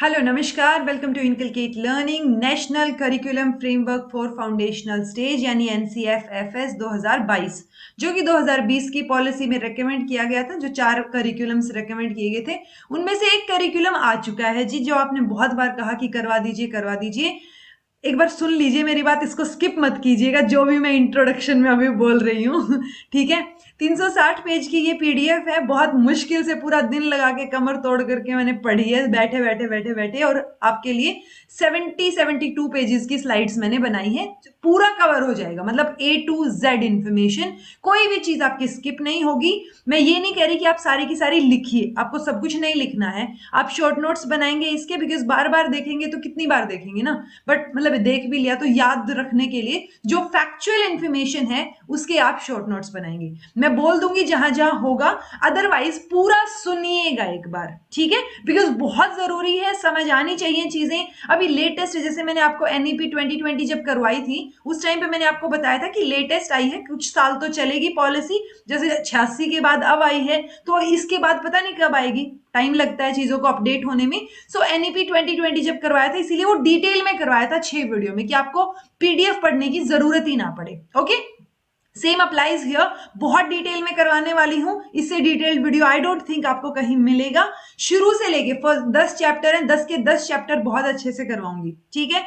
Hello नमस्कार, welcome to inculcate learning national curriculum framework for foundational stage यानी NCFFS 2022, जो कि 2020 की पॉलिसी में रेकमेंड किया गया था। जो 4 करिकुलम्स रेकमेंड किए गए थे उनमें से एक करिकुलम आ चुका है जी, जो आपने बहुत बार कहा कि करवा दीजिए करवा दीजिए। एक बार सुन लीजिए मेरी बात, इसको स्किप मत कीजिएगा जो भी मैं इंट्रोडक्शन में अभी बोल रही हूँ। ठीक है। 360 पेज की ये PDF है। बहुत मुश्किल से पूरा दिन लगा के कमर तोड़ करके मैंने पढ़ी है, बैठे बैठे बैठे बैठे, और आपके लिए 72 पेजेस की स्लाइड्स मैंने बनाई है। पूरा कवर हो जाएगा, मतलब A to Z इंफॉर्मेशन, कोई भी चीज आपकी स्किप नहीं होगी। मैं ये नहीं कह रही कि आप सारी की सारी लिखिए, आपको सब कुछ नहीं लिखना है। आप शॉर्ट नोट्स बनाएंगे इसके, बिकॉज बार बार देखेंगे तो कितनी बार देखेंगे ना, बट मतलब देख भी लिया तो याद रखने के लिए जो फैक्चुअल इंफॉर्मेशन है उसके आप शॉर्ट नोट्स बनाएंगे। मैं बोल दूंगी जहां जहां होगा, अदरवाइज पूरा सुनिएगा एक बार, ठीक है, बिकॉज बहुत जरूरी है, समझ आनी चाहिए चीजें। अभी लेटेस्ट जैसे मैंने आपको NEP 2020 जब करवाई थी, उस टाइम पे मैंने आपको बताया था कि लेटेस्ट आई है, कुछ साल तो चलेगी पॉलिसी, जैसे 86 के बाद अब आई है, तो इसके बाद पता नहीं कब आएगी, टाइम लगता है चीजों को अपडेट होने में। सो NEP 2020 जब करवाया था, इसीलिए वो डिटेल में करवाया था 6 वीडियो में, कि आपको PDF पढ़ने की जरूरत ही ना पड़े। Okay, same applies here. बहुत डिटेल में करवाने वाली हूं, इससे detailed video I don't think आपको कहीं मिलेगा। शुरू से लेके फर्स्ट 10 चैप्टर हैं, 10 के 10 चैप्टर बहुत अच्छे से करवाऊंगी, ठीक है।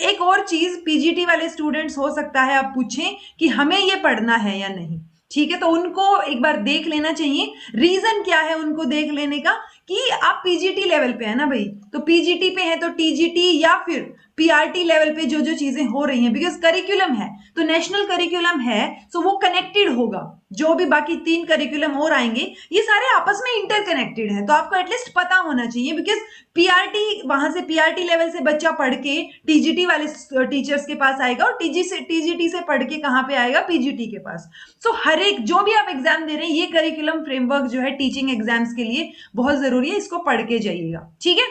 एक और चीज, PGT वाले स्टूडेंट्स हो सकता है आप पूछें कि हमें ये पढ़ना है या नहीं, ठीक है, तो उनको एक बार देख लेना चाहिए। रीजन क्या है उनको देख लेने का, कि आप PGT लेवल पे है ना भाई, तो PGT पे है तो TGT या फिर PRT लेवल पे जो जो चीजें हो रही हैं, बिकॉज करिकुलम है तो नेशनल करिकुलम है, सो वो कनेक्टेड होगा। जो भी बाकी 3 करिकुलम और आएंगे ये सारे आपस में इंटरकनेक्टेड हैं, तो आपको एटलीस्ट पता होना चाहिए, बिकॉज PRT, वहां से PRT लेवल से बच्चा पढ़ के TGT वाले टीचर्स के पास आएगा, और TGT से पढ़ के कहां पे आएगा, PGT के पास। सो हर एक जो भी आप एग्जाम दे रहे हैं, ये करिकुलम फ्रेमवर्क जो है टीचिंग एग्जाम्स के लिए बहुत जरूरी है, इसको पढ़ के जाइएगा, ठीक है।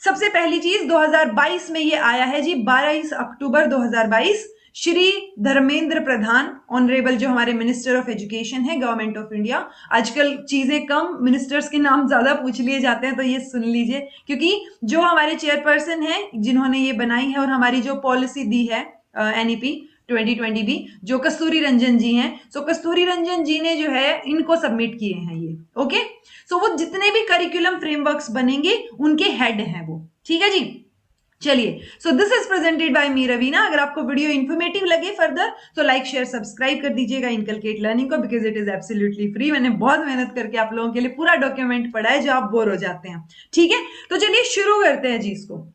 सबसे पहली चीज 2022 में ये आया है जी, 22 अक्टूबर 2022, श्री धर्मेंद्र प्रधान, ऑनरेबल, जो हमारे मिनिस्टर ऑफ एजुकेशन है गवर्नमेंट ऑफ इंडिया। आजकल चीजें कम, मिनिस्टर्स के नाम ज्यादा पूछ लिए जाते हैं, तो ये सुन लीजिए, क्योंकि जो हमारे चेयरपर्सन है जिन्होंने ये बनाई है और हमारी जो पॉलिसी दी है NEP 2020 भी, जो कस्तूरी रंजन जी हैं, सो कस्तूरी रंजन जी ने जो है इनको सबमिट किए हैं ये। ओके, सो वो जितने भी करिकुलम फ्रेमवर्क्स बनेंगे उनके हेड हैं वो, ठीक है जी। चलिए, so this is presented by me Raveena. अगर आपको वीडियो इंफॉर्मेटिव लगे फर्दर, तो लाइक शेयर सब्सक्राइब कर दीजिएगा इनकलकेट लर्निंग को, because it is absolutely free. मैंने बहुत मेहनत करके आप लोगों के लिए पूरा डॉक्यूमेंट पढ़ा है, जो आप बोर हो जाते हैं, ठीक है। तो चलिए शुरू करते हैं जी इसको।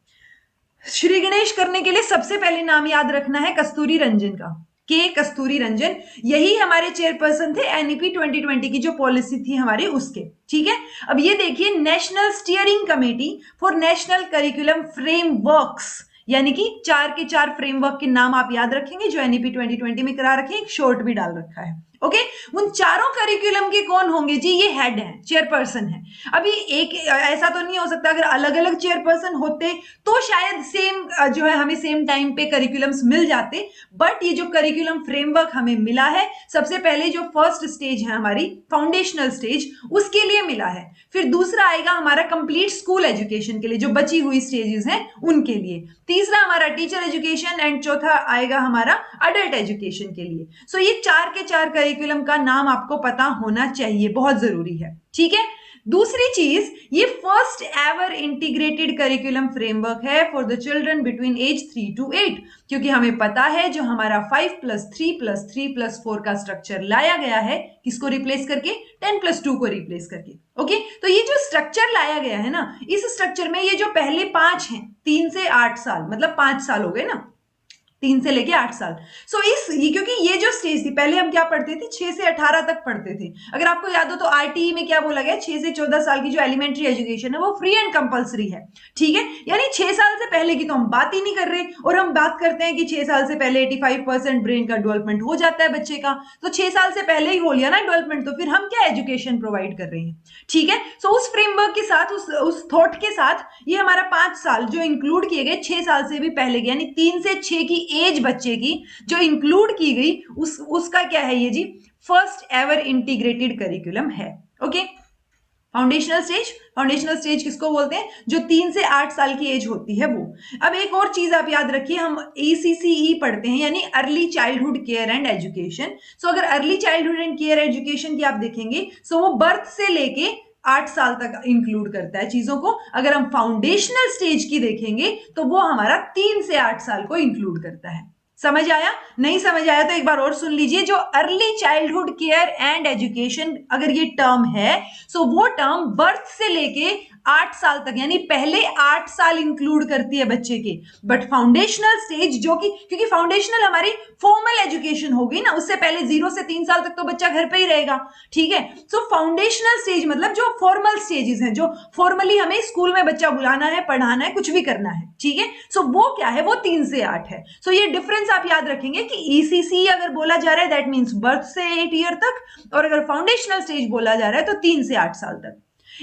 श्री गणेश करने के लिए सबसे पहले नाम याद रखना है कस्तूरी रंजन का, के कस्तूरी रंजन। यही हमारे चेयरपर्सन थे NEP 2020 की जो पॉलिसी थी हमारी उसके, ठीक है। अब ये देखिए, national steering committee for national curriculum frameworks, यानी कि 4 के 4 फ्रेमवर्क के नाम आप याद रखेंगे जो NEP 2020 में करा रखे हैं, एक शॉर्ट भी डाल रखा है। ओके, उन चारों करिकुलम के कौन होंगे जी, ये हेड है, चेयरपर्सन है। अभी एक ऐसा तो नहीं हो सकता, अगर अलग अलग चेयरपर्सन होते तो शायद सेम जो है हमें सेम टाइम पे करिकुलम्स मिल जाते, बट ये जो करिकुलम फ्रेमवर्क हमें मिला है, सबसे पहले जो फर्स्ट स्टेज है हमारी फाउंडेशनल स्टेज, उसके लिए मिला है। फिर दूसरा आएगा हमारा कंप्लीट स्कूल एजुकेशन के लिए, जो बची हुई स्टेजेस हैं उनके लिए। तीसरा हमारा टीचर एजुकेशन, एंड चौथा आएगा हमारा अडल्ट एजुकेशन के लिए। सो ये 4 के 4 करिकुलम का नाम आपको पता होना चाहिए, बहुत जरूरी है, ठीक है। दूसरी चीज, ये first ever integrated curriculum framework है for the children between age 3 to 8, क्योंकि हमें पता है जो हमारा 5+3+3+4 का स्ट्रक्चर लाया गया है, किसको रिप्लेस करके, 10+2 को रिप्लेस करके। ओके, तो ये जो स्ट्रक्चर लाया गया है ना, इस स्ट्रक्चर में ये जो पहले 5 हैं, 3 से 8 साल, मतलब 5 साल हो गए ना, 3 से लेके 8 साल। सो क्योंकि ये जो स्टेज थी, पहले हम क्या पढ़ते थे, 6 से 18 तक पढ़ते थे। अगर आपको याद हो तो RTE में क्या बोला गया, 6 से 14 साल की जो एलिमेंट्री एजुकेशन है वो फ्री एंड कंपलसरी है, ठीक है। यानी 6 साल से पहले की तो हम बात ही नहीं कर रहे, और हम बात करते हैं कि 6 साल से पहले 85% ब्रेन का डेवलपमेंट हो जाता है बच्चे का, तो 6 साल से पहले ही हो लिया ना डेवलपमेंट, तो फिर हम क्या एजुकेशन प्रोवाइड कर रहे हैं, ठीक है। सो उस फ्रेमवर्क के साथ, उस थॉट के साथ, ये हमारा 5 साल जो इंक्लूड किए गए 6 साल से भी पहले के, यानी 3 से 6 की एज बच्चे की जो इंक्लूड की गई, उसका क्या है ये जी, फर्स्ट एवर इंटीग्रेटेड करिकुलम है। ओके, फाउंडेशनल स्टेज किसको बोलते हैं? जो 3 से 8 साल की एज होती है वो। अब एक और चीज आप याद रखिए, हम ECCE पढ़ते हैं यानी early childhood care and education. So अगर early childhood and care education की आप देखेंगे सो वो बर्थ से लेके 8 साल तक इंक्लूड करता है चीजों को। अगर हम फाउंडेशनल स्टेज की देखेंगे तो वो हमारा 3 से 8 साल को इंक्लूड करता है। समझ आया? नहीं समझ आया तो एक बार और सुन लीजिए। जो early childhood care and education अगर ये टर्म है सो वो टर्म बर्थ से लेके 8 साल तक यानी पहले 8 साल इंक्लूड करती है बच्चे के। बट फाउंडेशनल स्टेज जो कि क्योंकि फाउंडेशनल हमारी फॉर्मल एजुकेशन हो गई ना, उससे पहले 0 से 3 साल तक तो बच्चा घर पे ही रहेगा, ठीक है। सो फाउंडेशनल स्टेज मतलब जो फॉर्मल स्टेजेस हैं, जो फॉर्मली हमें स्कूल में बच्चा बुलाना है, पढ़ाना है, कुछ भी करना है, ठीक है। सो वो क्या है? वो 3 से 8 है। सो ये डिफरेंस आप याद रखेंगे कि ECC अगर बोला जा रहा है दैट मीन्स बर्थ से 8 ईयर तक, और अगर फाउंडेशनल स्टेज बोला जा रहा है तो 3 से 8 साल तक।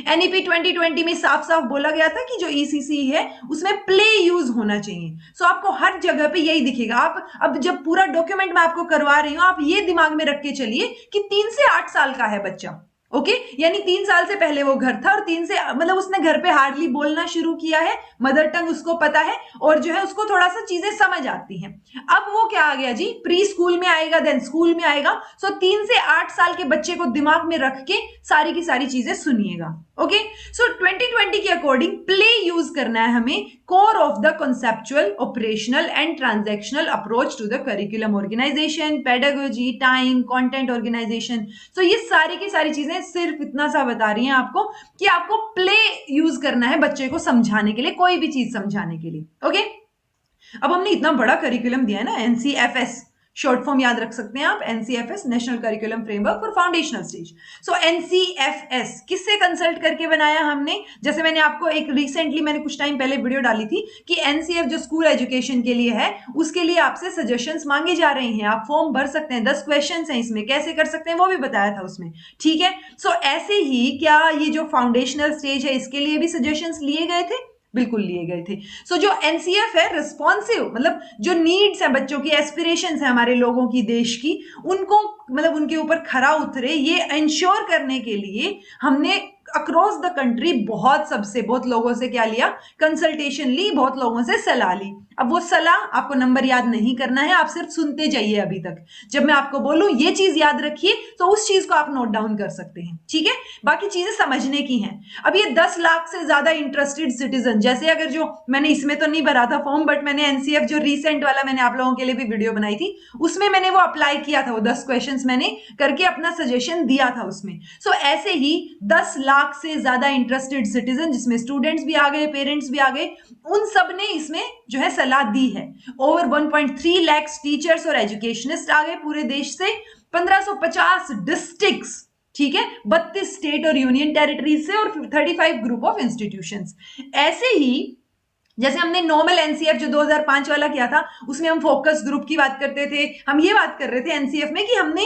NEP 2020 में साफ साफ बोला गया था कि जो ECC है उसमें प्ले यूज होना चाहिए। सो आपको हर जगह पे यही दिखेगा। आप अब जब पूरा डॉक्यूमेंट मैं आपको करवा रही हूं आप ये दिमाग में रख के चलिए कि 3 से 8 साल का है बच्चा, ओके। यानी 3 साल से पहले वो घर था और 3 से मतलब उसने घर पे हार्डली बोलना शुरू किया है, मदर टंग उसको पता है और जो है उसको थोड़ा सा चीजें समझ आती हैं। अब वो क्या आ गया जी? प्री स्कूल में आएगा, देन स्कूल में आएगा। सो 3 से 8 साल के बच्चे को दिमाग में रख के सारी की सारी चीजें सुनिएगा, ओके। सो 2020 के अकॉर्डिंग प्ले यूज करना है हमें, core of the conceptual, operational and transactional approach to the curriculum organisation, pedagogy, time, content organisation. So ये सारी की सारी चीजें सिर्फ इतना सा बता रही हैं आपको कि आपको प्ले यूज करना है बच्चे को समझाने के लिए, कोई भी चीज समझाने के लिए, ओके। अब हमने इतना बड़ा करिकुलम दिया है ना, NCFS शॉर्ट फॉर्म याद रख सकते हैं आप, NCFS national curriculum framework for foundational stage. So NCFS किससे कंसल्ट करके बनाया हमने? जैसे मैंने आपको एक रिसेंटली मैंने कुछ टाइम पहले वीडियो डाली थी कि NCF जो स्कूल एजुकेशन के लिए है उसके लिए आपसे सजेशंस मांगे जा रहे हैं, आप फॉर्म भर सकते हैं, 10 क्वेश्चन हैं इसमें, कैसे कर सकते हैं वो भी बताया था उसमें, ठीक है। सो ऐसे ही क्या ये जो फाउंडेशनल स्टेज है इसके लिए भी सजेशंस लिए गए थे? बिल्कुल लिए गए थे। सो जो NCF है रिस्पॉन्सिव मतलब जो नीड्स है बच्चों की, एस्पिरेशंस है हमारे लोगों की, देश की, उनको मतलब उनके ऊपर खरा उतरे ये इंश्योर करने के लिए हमने अक्रॉस द कंट्री बहुत लोगों से क्या लिया? कंसल्टेशन ली, बहुत लोगों से सलाह ली। अब वो सलाह आपको नंबर याद नहीं करना है, आप सिर्फ सुनते जाइए अभी तक। जब मैं आपको बोलूं ये चीज याद रखिए तो उस चीज को आप नोट डाउन कर सकते हैं, ठीक है। बाकी चीजें समझने की हैं। अब ये 10 लाख से ज्यादा इंटरेस्टेड सिटीजन, जैसे अगर जो मैंने इसमें तो नहीं भरा था फॉर्म बट मैंने NCF जो रिसेंट वाला मैंने आप लोगों के लिए भी वीडियो बनाई थी उसमें मैंने वो अप्लाई किया था, वो 10 क्वेश्चन मैंने करके अपना सजेशन दिया था उसमें। सो ऐसे ही 10 लाख से ज्यादा इंटरेस्टेड सिटीजन जिसमें स्टूडेंट्स भी आ गए, पेरेंट्स भी आ गए, उन सब ने इसमें जो है सलाह दी है। ओवर 1.3 लाख टीचर्स और एजुकेशनिस्ट आ गए पूरे देश से, 1550 डिस्ट्रिक्ट्स, ठीक है, 32 स्टेट और यूनियन टेरिटरीज से और 35 ग्रुप ऑफ इंस्टीट्यूशंस। ऐसे ही जैसे हमने नॉर्मल NCF जो 2005 वाला किया था उसमें हम फोकस ग्रुप की बात करते थे, हम ये बात कर रहे थे NCF में कि हमने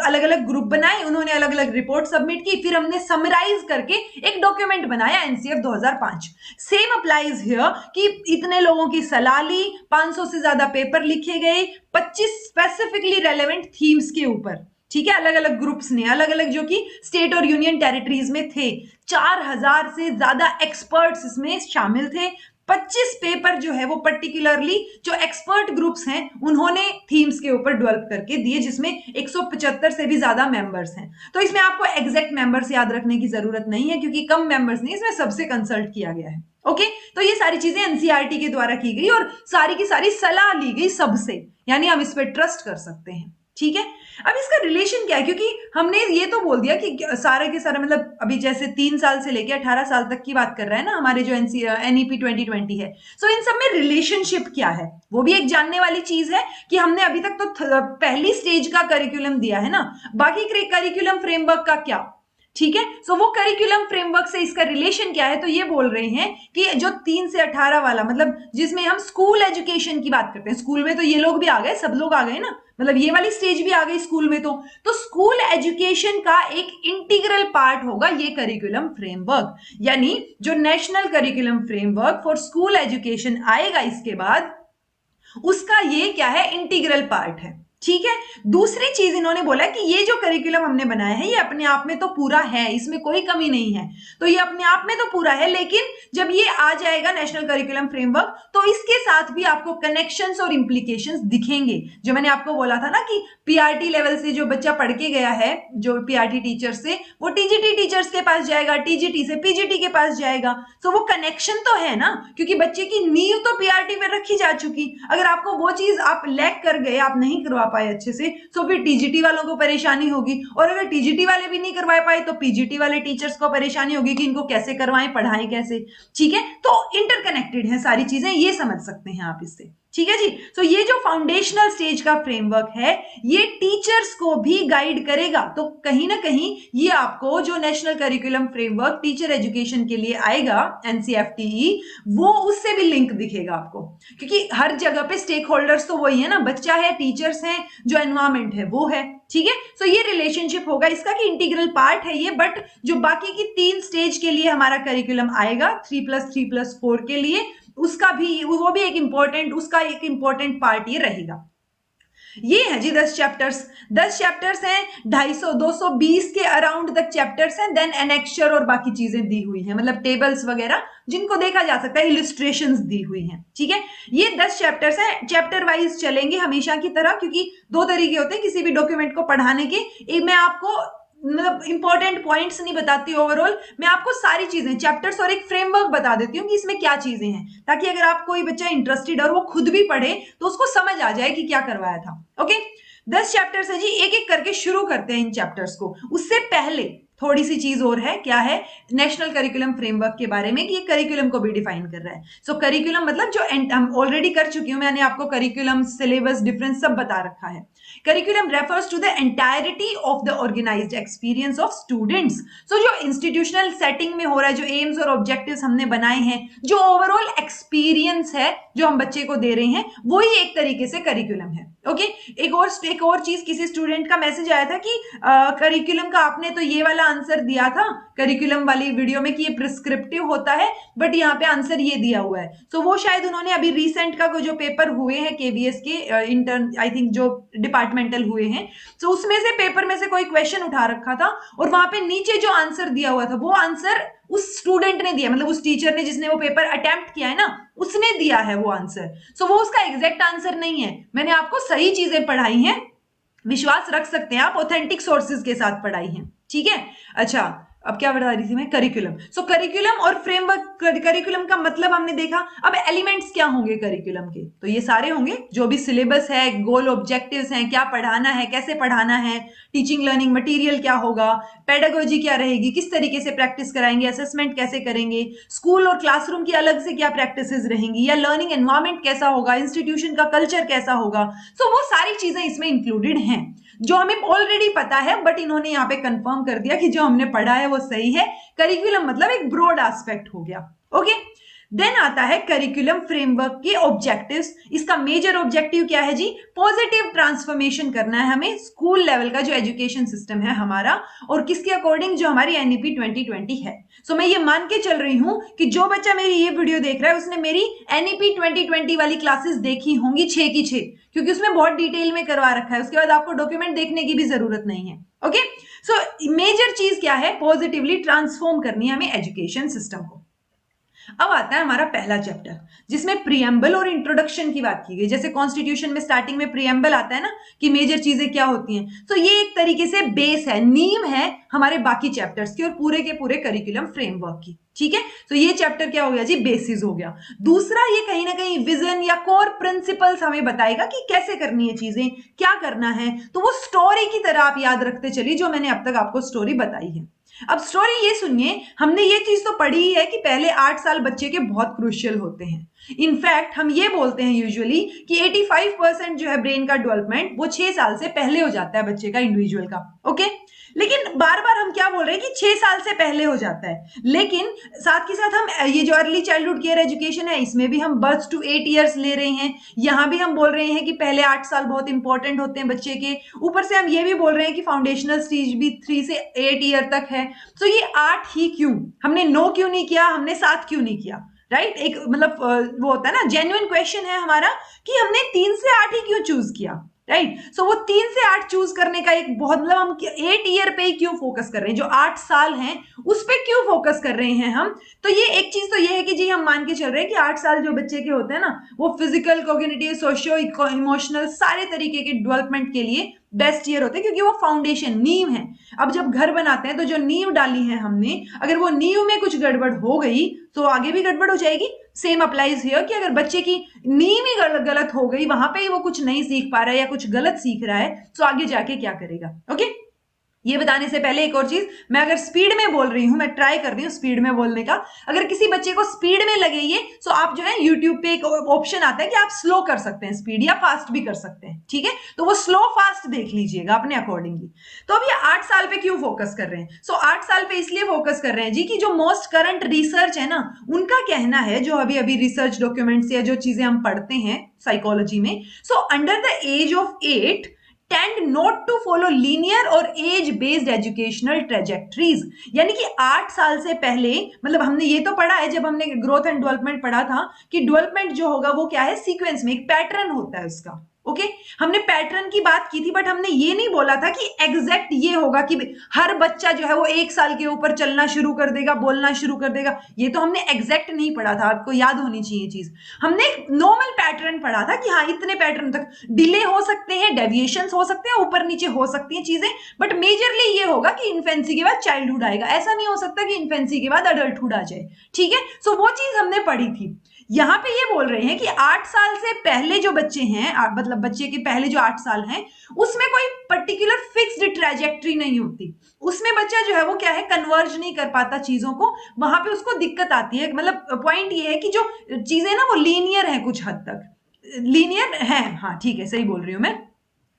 अलग अलग ग्रुप बनाए, उन्होंने अलग अलग रिपोर्ट सबमिट की, फिर हमने समराइज करके एक डॉक्यूमेंट बनाया NCF 2005। सेम अप्लाइज हियर कि इतने लोगों की सलाह ली, 500 से ज्यादा पेपर लिखे गए, 25 स्पेसिफिकली रेलेवेंट थीम्स के ऊपर, ठीक है, अलग अलग ग्रुप्स ने, अलग अलग जो कि स्टेट और यूनियन टेरिटरीज में थे, 4000 से ज्यादा एक्सपर्ट्स इसमें शामिल थे। 25 पेपर जो है वो पर्टिकुलरली जो एक्सपर्ट ग्रुप्स हैं उन्होंने थीम्स के ऊपर डेवलप करके दिए, जिसमें 175 से भी ज्यादा मेंबर्स हैं। तो इसमें आपको एग्जैक्ट मेंबर्स याद रखने की जरूरत नहीं है क्योंकि कम मेंबर्स नहीं, इसमें सबसे कंसल्ट किया गया है, ओके। तो ये सारी चीजें NCERT के द्वारा की गई और सारी की सारी सलाह ली गई सबसे, यानी हम इस पर ट्रस्ट कर सकते हैं, ठीक है। अब इसका रिलेशन क्या है? क्योंकि हमने ये तो बोल दिया कि सारे के सारे मतलब अभी जैसे 3 साल से लेकर 18 साल तक की बात कर रहा है ना हमारे जो NEP 2020 है, सो इन सब में रिलेशनशिप क्या है वो भी एक जानने वाली चीज है कि हमने अभी तक तो पहली स्टेज का करिकुलम दिया है ना, बाकी करिकुलम फ्रेमवर्क का क्या, ठीक है। सो वो करिकुलम फ्रेमवर्क से इसका रिलेशन क्या है? तो ये बोल रहे हैं कि जो 3 से 18 वाला मतलब जिसमें हम स्कूल एजुकेशन की बात करते हैं, स्कूल में तो ये लोग भी आ गए, सब लोग आ गए ना, मतलब ये वाली स्टेज भी आ गई स्कूल में, तो स्कूल एजुकेशन का एक इंटीग्रल पार्ट होगा ये करिकुलम फ्रेमवर्क। यानी जो national curriculum framework for school education आएगा इसके बाद, उसका ये क्या है? इंटीग्रल पार्ट है, ठीक है। दूसरी चीज इन्होंने बोला कि ये जो करिकुलम हमने बनाया है ये अपने आप में तो पूरा है, इसमें कोई कमी नहीं है, तो ये अपने आप में तो पूरा है, लेकिन जब ये आ जाएगा नेशनल करिकुलम फ्रेमवर्क तो इसके साथ भी आपको कनेक्शंस और इंप्लीकेशंस दिखेंगे। जो मैंने आपको बोला था ना कि पीआरटी लेवल से जो बच्चा पढ़ के गया है, जो पीआरटी टीचर से, वो टीजीटी टीचर्स के पास जाएगा, टीजीटी से पीजीटी के पास जाएगा, तो वो कनेक्शन तो है ना, क्योंकि बच्चे की नींव तो पीआरटी में रखी जा चुकी। अगर आपको वो चीज आप लैक कर गए, आप नहीं करवा पाए अच्छे से, तो फिर टीजीटी वालों को परेशानी होगी, और अगर टीजीटी वाले भी नहीं करवा पाए तो पीजीटी वाले टीचर्स को परेशानी होगी कि इनको कैसे करवाएं, पढ़ाएं कैसे। ठीक है, तो इंटरकनेक्टेड है सारी चीजें, ये समझ सकते हैं आप इससे। ठीक है जी। तो ये जो फाउंडेशनल स्टेज का फ्रेमवर्क है ये टीचर्स को भी गाइड करेगा, तो कहीं ना कहीं ये आपको जो national curriculum framework teacher education के लिए आएगा एनसीएफटीई, वो उससे भी लिंक दिखेगा आपको, क्योंकि हर जगह पे स्टेक होल्डर्स तो वही है ना, बच्चा है, टीचर्स हैं, जो एनवायरमेंट है वो है। ठीक है, सो ये रिलेशनशिप होगा इसका कि इंटीग्रल पार्ट है ये, बट जो बाकी की 3 स्टेज के लिए हमारा करिकुलम आएगा 3+3+4 के लिए, उसका भी वो भी एक इंपॉर्टेंट, उसका एक इंपॉर्टेंट पार्ट ये रहेगा। ये है जी 10 चैप्टर्स। 10 चैप्टर्स हैं, 250 220 के अराउंड तक चैप्टर्स हैं, देन एनेक्चर और बाकी चीजें दी हुई हैं, मतलब टेबल्स वगैरह जिनको देखा जा सकता है, इलिस्ट्रेशंस दी हुई हैं। ठीक है, ये 10 चैप्टर्स हैं, चैप्टर वाइज चलेंगे हमेशा की तरह, क्योंकि 2 तरीके होते हैं किसी भी डॉक्यूमेंट को पढ़ाने के। एक मैं आपको मतलब इंपॉर्टेंट पॉइंट्स नहीं बताती ओवरऑल, मैं आपको सारी चीजें चैप्टर्स और एक फ्रेमवर्क बता देती हूँ कि इसमें क्या चीजें हैं, ताकि अगर आप कोई बच्चा इंटरेस्टेड और वो खुद भी पढ़े तो उसको समझ आ जाए कि क्या करवाया था। ओके, 10 चैप्टर्स है जी, एक एक करके शुरू करते हैं इन चैप्टर्स को। उससे पहले थोड़ी सी चीज और है, क्या है, नेशनल करिकुलम फ्रेमवर्क के बारे में, कि ये करिकुलम को भी डिफाइन कर रहा है। सो करिकुलम मतलब जो हम ऑलरेडी कर चुकी हूं, मैंने आपको करिकुलम, सिलेबस, डिफरेंस सब बता रखा है। Curriculum refers to the entirety of the organised experience of students. So जो इंस्टीट्यूशनल सेटिंग में हो रहा है, जो एम्स और ऑब्जेक्टिव्स हमने बनाए हैं, जो ओवरऑल एक्सपीरियंस है जो हम बच्चे को दे रहे हैं, वो ही एक तरीके से करिकुलम है। ओके, एक और चीज, किसी स्टूडेंट का मैसेज आया था कि करिकुलम का आपने तो ये वाला आंसर दिया था करिकुलम वाली वीडियो में कि ये प्रिस्क्रिप्टिव होता है, बट यहाँ पे आंसर ये दिया हुआ है। सो वो शायद उन्होंने अभी रिसेंट का जो पेपर हुए हैं केवीएस के इंटर्न, आई थिंक जो डिपार्टमेंटल हुए हैं, तो उसमें से पेपर में से कोई क्वेश्चन उठा रखा था, और वहां पे नीचे जो आंसर दिया हुआ था वो आंसर उस स्टूडेंट ने दिया, मतलब उस टीचर ने जिसने वो पेपर अटेम्प्ट किया है ना, उसने दिया है वो आंसर। सो वो उसका एग्जैक्ट आंसर नहीं है, मैंने आपको सही चीजें पढ़ाई हैं, विश्वास रख सकते हैं आप, ऑथेंटिक सोर्सेज के साथ पढ़ाई है। ठीक है, अच्छा अब क्या बता रही थी मैं, करिकुलम। सो करिकुलम और फ्रेमवर्क, करिकुलम का मतलब हमने देखा। अब एलिमेंट्स क्या होंगे करिकुलम के, तो ये सारे होंगे, जो भी सिलेबस है, गोल ऑब्जेक्टिव्स हैं, क्या पढ़ाना है, कैसे पढ़ाना है, टीचिंग लर्निंग मटेरियल क्या होगा, पेडागोजी क्या रहेगी, किस तरीके से प्रैक्टिस कराएंगे, असेसमेंट कैसे करेंगे, स्कूल और क्लासरूम की अलग से क्या प्रैक्टिसेस रहेंगी, या लर्निंग एनवायरमेंट कैसा होगा, इंस्टीट्यूशन का कल्चर कैसा होगा। सो वो सारी चीजें इसमें इंक्लूडेड हैं, जो हमें ऑलरेडी पता है, बट इन्होंने यहाँ पे कंफर्म कर दिया कि जो हमने पढ़ा है वो सही है। करिकुलम मतलब एक ब्रॉड एस्पेक्ट हो गया। ओके, देन आता है करिकुलम फ्रेमवर्क के ऑब्जेक्टिव्स। इसका मेजर ऑब्जेक्टिव क्या है जी, पॉजिटिव ट्रांसफॉर्मेशन करना है हमें स्कूल लेवल का जो एजुकेशन सिस्टम है हमारा, और किसके अकॉर्डिंग, जो हमारी एनईपी 2020 है। सो मैं ये मान के चल रही हूं कि जो बच्चा मेरी ये वीडियो देख रहा है उसने मेरी एनईपी 2020 वाली क्लासेस देखी होंगी 6 की 6, क्योंकि उसमें बहुत डिटेल में करवा रखा है, उसके बाद आपको डॉक्यूमेंट देखने की भी जरूरत नहीं है। ओके, सो मेजर चीज क्या है, पॉजिटिवली ट्रांसफॉर्म करनी है हमें एजुकेशन सिस्टम को। अब आता है हमारा पहला चैप्टर, जिसमें प्रीएम्बल और इंट्रोडक्शन की बात की गई। जैसे कॉन्स्टिट्यूशन में स्टार्टिंग में प्रीएम्बल आता है ना, कि मेजर चीजें क्या होती हैं, तो ये एक तरीके से बेस है, नींव है हमारे बाकी चैप्टर्स की और पूरे के पूरे करिकुलम फ्रेमवर्क की। ठीक है, तो ये चैप्टर क्या हो गया जी, बेसिस हो गया। दूसरा, ये कहीं ना कहीं विजन या कोर प्रिंसिपल्स हमें बताएगा कि कैसे करनी है चीजें, क्या करना है, तो वो स्टोरी की तरह आप याद रखते चलिए, जो मैंने अब तक आपको स्टोरी बताई है। अब स्टोरी ये सुनिए, हमने ये चीज तो पढ़ी ही है कि पहले 8 साल बच्चे के बहुत क्रूशियल होते हैं। इनफैक्ट हम ये बोलते हैं यूजुअली कि 85% जो है ब्रेन का डेवलपमेंट वो 6 साल से पहले हो जाता है बच्चे का, इंडिविजुअल का। ओके, लेकिन बार बार हम क्या बोल रहे हैं कि 6 साल से पहले हो जाता है, लेकिन साथ के साथ हम ये जो अर्ली चाइल्डहुड केयर एजुकेशन है इसमें भी हम बर्थ टू 8 ईयर्स ले रहे हैं। यहां भी हम बोल रहे हैं कि पहले 8 साल बहुत इंपॉर्टेंट होते हैं बच्चे के, ऊपर से हम ये भी बोल रहे हैं कि फाउंडेशनल स्टेज भी 3 से 8 ईयर तक है। तो ये 8 ही क्यों, हमने 9 क्यों नहीं किया, हमने 7 क्यों नहीं किया, राइट? एक मतलब वो होता है ना, जेन्युइन क्वेश्चन है हमारा कि हमने 3 से 8 ही क्यों चूज किया। राइट। सो वो 3 से 8 चूज करने का एक बहुत, मतलब हम 8 ईयर पे ही क्यों फोकस कर रहे हैं, जो 8 साल हैं उस पे क्यों फोकस कर रहे हैं हम। तो ये एक चीज तो ये है कि जी हम मान के चल रहे हैं कि 8 साल जो बच्चे के होते हैं ना, वो फिजिकल, कॉग्निटिव, सोशियो इमोशनल सारे तरीके के डेवलपमेंट के लिए बेस्ट ईयर होते हैं, क्योंकि वो फाउंडेशन, नींव है। अब जब घर बनाते हैं तो जो नींव डाली है हमने, अगर वो नींव में कुछ गड़बड़ हो गई तो आगे भी गड़बड़ हो जाएगी। सेम अप्लाइज हियर कि अगर बच्चे की नींव ही गलत हो गई, वहां पे ही वो कुछ नहीं सीख पा रहा है या कुछ गलत सीख रहा है, तो आगे जाके क्या करेगा। ओके, ये बताने से पहले एक और चीज, मैं अगर स्पीड में बोल रही हूं, मैं ट्राई कर रही हूं स्पीड में बोलने का, अगर किसी बच्चे को स्पीड में लगे ये, तो आप जो है यूट्यूब पे एक ऑप्शन आता है कि आप स्लो कर सकते हैं स्पीड, या फास्ट भी कर सकते हैं, ठीक है। तो वो स्लो फास्ट देख लीजिएगा अपने अकॉर्डिंगली। तो अब ये 8 साल पे क्यों फोकस कर रहे हैं, 8 साल पे इसलिए फोकस कर रहे हैं जी कि जो मोस्ट करंट रिसर्च है ना, उनका कहना है, जो अभी अभी रिसर्च डॉक्यूमेंट्स या जो चीजें हम पढ़ते हैं साइकोलॉजी में, under the age of 8 tend not to follow linear or age based educational trajectories. यानी कि 8 साल से पहले, मतलब हमने ये तो पढ़ा है जब हमने ग्रोथ एंड डेवलपमेंट पढ़ा था कि डेवलपमेंट जो होगा वो क्या है, सीक्वेंस में एक पैटर्न होता है उसका। ओके, हमने पैटर्न की बात की थी, बट हमने ये नहीं बोला था कि एग्जैक्ट ये होगा कि हर बच्चा जो है वो 1 साल के ऊपर चलना शुरू कर देगा, बोलना शुरू कर देगा। ये तो हमने एग्जैक्ट नहीं पढ़ा था, आपको याद होनी चाहिए चीज। हमने एक नॉर्मल पैटर्न पढ़ा था कि हाँ इतने पैटर्न तक डिले हो सकते हैं, डेविएशन हो सकते हैं, ऊपर नीचे हो सकती हैं चीजें, बट मेजरली ये होगा कि इन्फेंसी के बाद चाइल्डहुड आएगा। ऐसा नहीं हो सकता कि इन्फेंसी के बाद अडल्टहुड आ जाए, ठीक है। वो चीज हमने पढ़ी थी। यहां पे ये बोल रहे हैं कि 8 साल से पहले जो बच्चे हैं, मतलब बच्चे के पहले जो 8 साल हैं, उसमें कोई पर्टिकुलर फिक्स्ड ट्रैजेक्टरी नहीं होती। उसमें बच्चा जो है वो क्या है, कन्वर्ज नहीं कर पाता चीजों को, वहां पे उसको दिक्कत आती है। मतलब पॉइंट ये है कि जो चीजें ना वो लीनियर है, कुछ हद तक लीनियर है, हाँ ठीक है, सही बोल रही हूं मैं,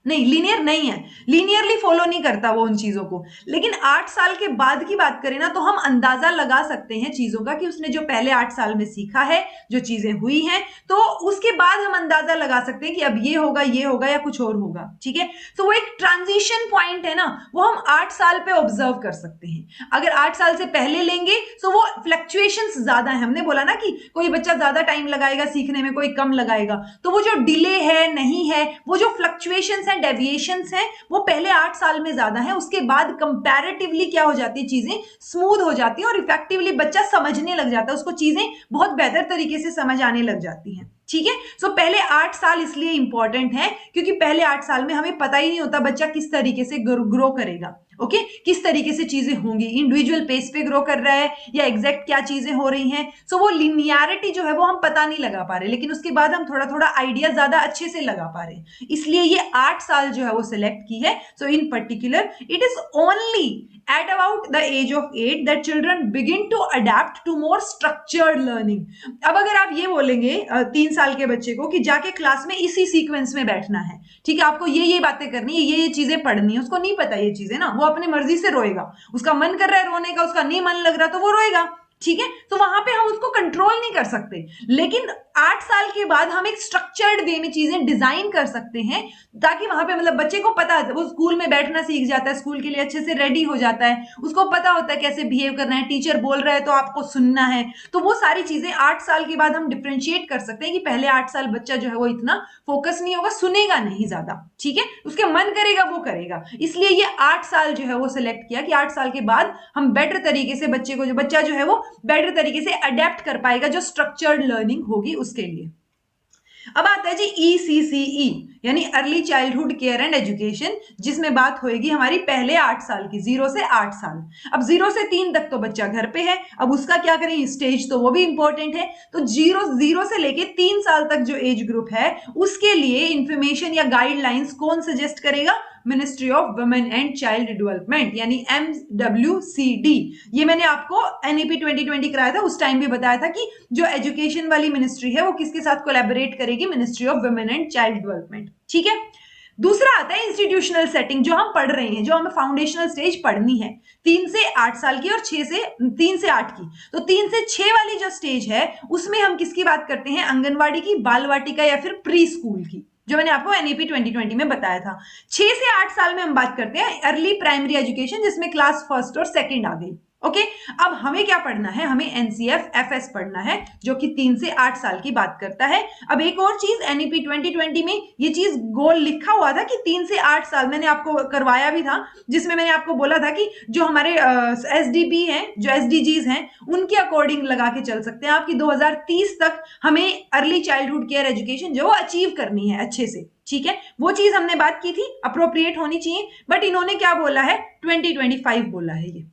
नहीं लीनियर नहीं है, लीनियरली फॉलो नहीं करता वो उन चीजों को। लेकिन 8 साल के बाद की बात करें ना, तो हम अंदाजा लगा सकते हैं चीजों का कि उसने जो पहले 8 साल में सीखा है, जो चीजें हुई हैं, तो उसके बाद हम अंदाजा लगा सकते हैं कि अब ये होगा या कुछ और होगा, ठीक है। तो वो एक ट्रांजिशन पॉइंट है ना, वो हम 8 साल पे ऑब्जर्व कर सकते हैं। अगर 8 साल से पहले लेंगे तो वो फ्लक्चुएशंस ज्यादा है। हमने बोला ना कि कोई बच्चा ज्यादा टाइम लगाएगा सीखने में, कोई कम लगाएगा, तो वो जो डिले है, नहीं है, वो जो फ्लक्चुएशंस डेविएशंस हैं, वो पहले 8 साल में ज्यादा है। उसके बाद कंपैरेटिवली क्या हो जाती है, चीजें स्मूथ हो जाती है और इफेक्टिवली बच्चा समझने लग जाता है, उसको चीजें बहुत बेहतर तरीके से समझ आने लग जाती हैं, ठीक है। पहले 8 साल इसलिए इंपॉर्टेंट है क्योंकि पहले 8 साल में हमें पता ही नहीं होता बच्चा किस तरीके से ग्रो करेगा। ओके, किस तरीके से चीजें होंगी, इंडिविजुअल पेस पे ग्रो कर रहा है या एग्जैक्ट क्या चीजें हो रही हैं। वो लिनियरिटी जो है वो हम पता नहीं लगा पा रहे, लेकिन उसके बाद हम थोड़ा थोड़ा आइडिया ज्यादा अच्छे से लगा पा रहे, इसलिए ये 8 साल जो है वो सिलेक्ट की है। इन particular it is only at about the age of 8 that children begin to adapt to more structured learning। अब अगर आप ये बोलेंगे 3 साल के बच्चे को कि जाके क्लास में इसी सीक्वेंस में बैठना है, ठीक है, आपको ये बातें करनी है, ये चीजें पढ़नी है, उसको नहीं पता ये चीजें ना, वो अपनी मर्जी से रोएगा, उसका मन कर रहा है रोने का, उसका नहीं मन लग रहा तो वो रोएगा, ठीक है। वहां पे हम उसको कंट्रोल नहीं कर सकते, लेकिन 8 साल के बाद हम एक स्ट्रक्चर्ड वे में चीजें डिजाइन कर सकते हैं, ताकि वहां पे मतलब बच्चे को पता है, वो स्कूल में बैठना सीख जाता है, स्कूल के लिए अच्छे से रेडी हो जाता है, उसको पता होता है कैसे बिहेव करना है, टीचर बोल रहा है तो आपको सुनना है। तो वो सारी चीजें 8 साल के बाद हम डिफ्रेंशिएट कर सकते हैं कि पहले 8 साल बच्चा जो है वो इतना फोकस नहीं होगा, सुनेगा नहीं ज्यादा, ठीक है, उसके मन करेगा वो करेगा। इसलिए ये 8 साल जो है वो सिलेक्ट किया कि 8 साल के बाद हम बेटर तरीके से बच्चे को, जो बच्चा जो है वो बेटर तरीके से अडेप्ट कर पाएगा, जो स्ट्रक्चर्ड लर्निंग होगी उसके लिए। अब आता है जी ECCE यानी early childhood care and education, जिसमें बात होगी हमारी पहले 8 साल की, 0 से 8 साल। अब 0 से 3 तक तो बच्चा घर पे है, अब उसका क्या करें स्टेज, तो वो भी इंपॉर्टेंट है। तो 0 से लेके 3 साल तक जो एज ग्रुप है, उसके लिए इंफॉर्मेशन या गाइडलाइंस कौन सजेस्ट करेगा, ministry of women and child development यानी MWCD। ये मैंने आपको NEP 2020 कराया था, उस टाइम भी बताया था कि जो एजुकेशन वाली मिनिस्ट्री है वो किसके साथ कोलैबोरेट करेगी, ministry of women and child development, ठीक है। दूसरा आता है इंस्टीट्यूशनल सेटिंग, जो हम पढ़ रहे हैं, जो हमें फाउंडेशनल स्टेज पढ़नी है 3 से 8 साल की और 3 से 8 की। तो 3 से 6 वाली जो स्टेज है उसमें हम किसकी बात करते हैं, आंगनवाड़ी की, बाल वाटिका या फिर प्री स्कूल की, जो मैंने आपको NEP 2020 में बताया था। 6 से 8 साल में हम बात करते हैं अर्ली प्राइमरी एजुकेशन, जिसमें क्लास फर्स्ट और सेकंड आ गई। ओके अब हमें क्या पढ़ना है, हमें एनसीएफ एफएस पढ़ना है जो कि 3 से 8 साल की बात करता है। अब एक और चीज एनईपी 2020 में ये चीज गोल लिखा हुआ था कि 3 से 8 साल, मैंने आपको करवाया भी था जिसमें मैंने आपको बोला था कि जो हमारे एसडीपी हैं, जो एसडीजीज हैं, उनके अकॉर्डिंग लगा के चल सकते हैं आपकी 2030 तक हमें अर्ली चाइल्डहुड केयर एजुकेशन जो अचीव करनी है अच्छे से, ठीक है, वो चीज हमने बात की थी, अप्रोप्रिएट होनी चाहिए। बट इन्होंने क्या बोला है, 2025 बोला है ये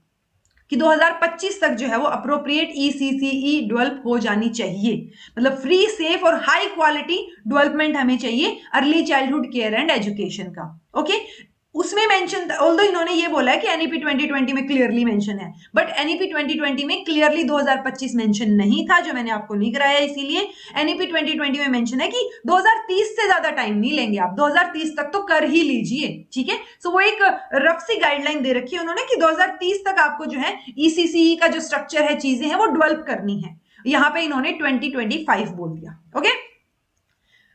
कि 2025 तक जो है वो अप्रोप्रिएट ईसीसीई डेवलप हो जानी चाहिए, मतलब फ्री सेफ और हाई क्वालिटी डेवलपमेंट हमें चाहिए early childhood care and education का। ओके उसमें मेंशन, ऑल्दो इन्होंने ये बोला है कि एनईपी 2020 में क्लियरली मेंशन है, बट एनईपी 2020 में क्लियरली 2025 मेंशन नहीं था, जो मैंने आपको नहीं कराया, इसीलिए एनईपी 2020 में मेंशन है कि 2030 से ज्यादा टाइम नहीं लेंगे आप, 2030 तक तो कर ही लीजिए, ठीक है। सो वो एक रफ सी गाइडलाइन दे रखी है उन्होंने कि 2030 तक आपको जो है ईसीसीई का जो स्ट्रक्चर है, चीजें हैं, वो डेवलप करनी है। यहां पे इन्होंने 2025 बोल दिया। ओके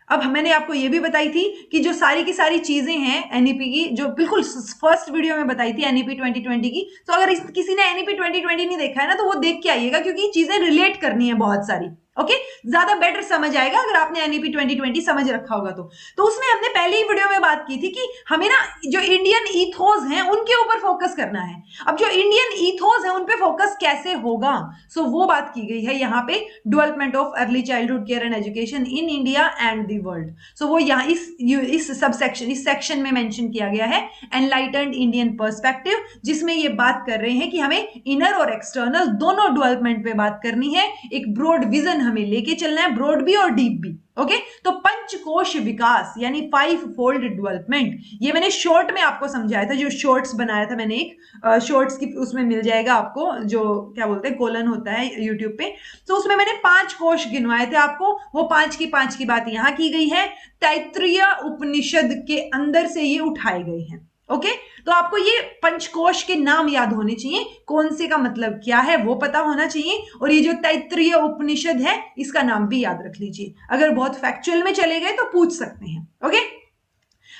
अब मैंने आपको ये भी बताई थी कि जो सारी की सारी चीजें हैं एनईपी की, जो बिल्कुल फर्स्ट वीडियो में बताई थी एनईपी 2020 की, तो अगर किसी ने एनईपी 2020 नहीं देखा है ना, तो वो देख के आइएगा, क्योंकि चीजें रिलेट करनी है बहुत सारी। ओके ज्यादा बेटर समझ आएगा अगर आपने एनईपी 2020 समझ रखा होगा तो उसमें हमने पहले ही वीडियो में बात की थी कि हमें ना जो इंडियन ईथोस हैं उनके ऊपर फोकस करना है। अब जो इंडियन ईथोस हैं उन पे फोकस कैसे होगा, सो वो बात की गई है यहाँ पे, development of early childhood care and education in India and the world. So वो यहाँ इस सब सेक्शन, इस सेक्शन में मेंशन किया गया है एनलाइटेंड इंडियन पर्सपेक्टिव, जिसमें ये बात कर रहे हैं कि हमें इनर और एक्सटर्नल दोनों डेवलपमेंट पे बात करनी है, एक ब्रॉड विजन हमें लेके चलना है, ब्रॉड भी और डीप भी। ओके तो पंचकोश विकास यानी 5 फोल्ड डेवलपमेंट, ये मैंने शॉर्ट में आपको समझाया था, जो शॉर्ट्स बनाया था मैंने एक शॉर्ट्स की, उसमें मिल जाएगा आपको, जो क्या बोलते हैं कोलन होता है यूट्यूब पे, तो उसमें मैंने 5 कोश गिनवाए थे आपको, वो 5 की बात यहां की गई है, तैत्तिरीय उपनिषद के अंदर से ये उठाए गए हैं। ओके तो आपको ये पंचकोश के नाम याद होने चाहिए, कौन से का मतलब क्या है वो पता होना चाहिए, और ये जो तैत्तिरीय उपनिषद है इसका नाम भी याद रख लीजिए, अगर बहुत फैक्चुअल में चले गए तो पूछ सकते हैं। ओके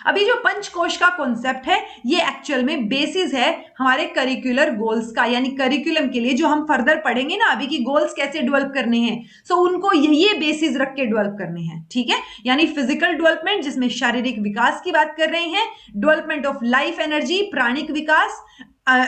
अभी जो पंचकोश का कॉन्सेप्ट है ये एक्चुअल में बेसिस है हमारे करिकुलर गोल्स का, यानी करिकुलम के लिए जो हम फर्दर पढ़ेंगे ना अभी की गोल्स कैसे डेवलप करने हैं, सो उनको ये बेसिस रख के डेवलप करने हैं, ठीक है। यानी फिजिकल डेवलपमेंट जिसमें शारीरिक विकास की बात कर रहे हैं, डेवलपमेंट ऑफ लाइफ एनर्जी प्राणिक विकास,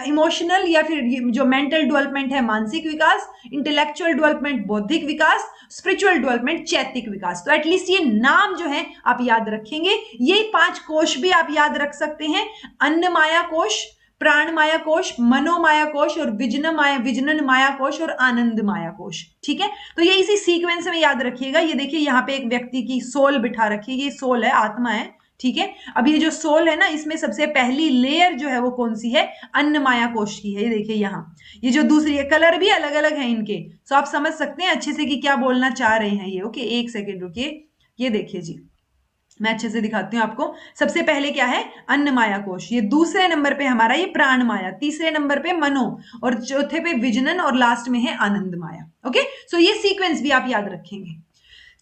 इमोशनल या फिर जो मेंटल डेवलपमेंट है मानसिक विकास, इंटेलेक्चुअल डेवलपमेंट बौद्धिक विकास, स्पिरिचुअल डेवलपमेंट चैतिक विकास। तो एटलीस्ट ये नाम जो है आप याद रखेंगे, ये 5 कोश भी आप याद रख सकते हैं, अन्नमाया कोश, प्राण माया कोश, मनोमाया कोश और विजनन माया कोश और आनंद माया कोश, ठीक है। तो ये इसी सीक्वेंस में याद रखिएगा। ये देखिए यहाँ पे एक व्यक्ति की सोल बिठा रखी है, ये सोल है, आत्मा है, ठीक है। अब ये जो सोल है ना, इसमें सबसे पहली लेयर जो है वो कौन सी है, अन्न माया कोश की है। ये देखिए यहाँ, ये जो दूसरी है, कलर भी अलग अलग है इनके, सो आप समझ सकते हैं अच्छे से कि क्या बोलना चाह रहे हैं ये। ओके एक सेकेंड रुकिए, ये देखिए जी, मैं अच्छे से दिखाती हूँ आपको। सबसे पहले क्या है, अन्न माया कोश, ये दूसरे नंबर पे हमारा ये प्राण माया, तीसरे नंबर पे मनो, और चौथे पे विजनन, और लास्ट में है आनंद माया। ओके सो ये सीक्वेंस भी आप याद रखेंगे।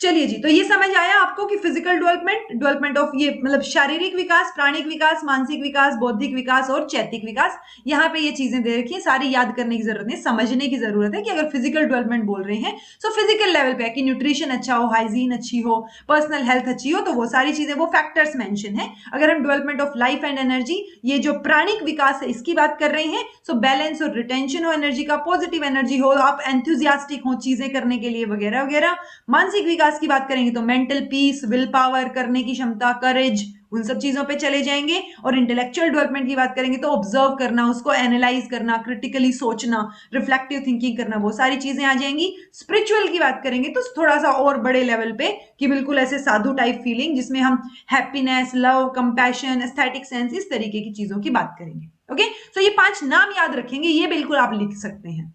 चलिए जी, तो ये समझ आया आपको कि फिजिकल डेवलपमेंट, डेवलपमेंट ऑफ ये मतलब शारीरिक विकास, प्राणिक विकास, मानसिक विकास, बौद्धिक विकास और चैतिक विकास, यहाँ पे ये चीजें दे रखी है, सारी याद करने की जरूरत नहीं, समझने की जरूरत है कि अगर फिजिकल डेवलपमेंट बोल रहे हैं तो फिजिकल लेवल पे है कि न्यूट्रिशन अच्छा हो, हाइजीन अच्छी हो, पर्सनल हेल्थ अच्छी हो, तो वो सारी चीजें, वो फैक्टर्स मेंशन है। अगर हम development of life and energy, ये जो प्राणिक विकास है इसकी बात कर रहे हैं, सो बैलेंस और रिटेंशन हो एनर्जी का, पॉजिटिव एनर्जी हो, आप एंथुजियास्टिक हो चीजें करने के लिए वगैरह वगैरह। मानसिक विकास की बात करेंगे तो मेंटल पीस, विल पावर, करने की क्षमता, करेज, उन सब चीजों पे चले जाएंगे। और इंटेलेक्चुअल डेवलपमेंट की बात करेंगे तो ऑब्जर्व करना, उसको एनालाइज करना, क्रिटिकली सोचना, रिफ्लेक्टिव थिंकिंग करना, वो सारी चीजें आ जाएंगी। स्पिरिचुअल की बात करेंगे तो थोड़ा सा और बड़े लेवल पे, कि बिल्कुल ऐसे साधु टाइप फीलिंग जिसमें हम happiness, love, compassion, aesthetic sense, इस तरीके की चीजों की बात करेंगे। ओके सो ये 5 नाम याद रखेंगे, ये बिल्कुल आप लिख सकते हैं।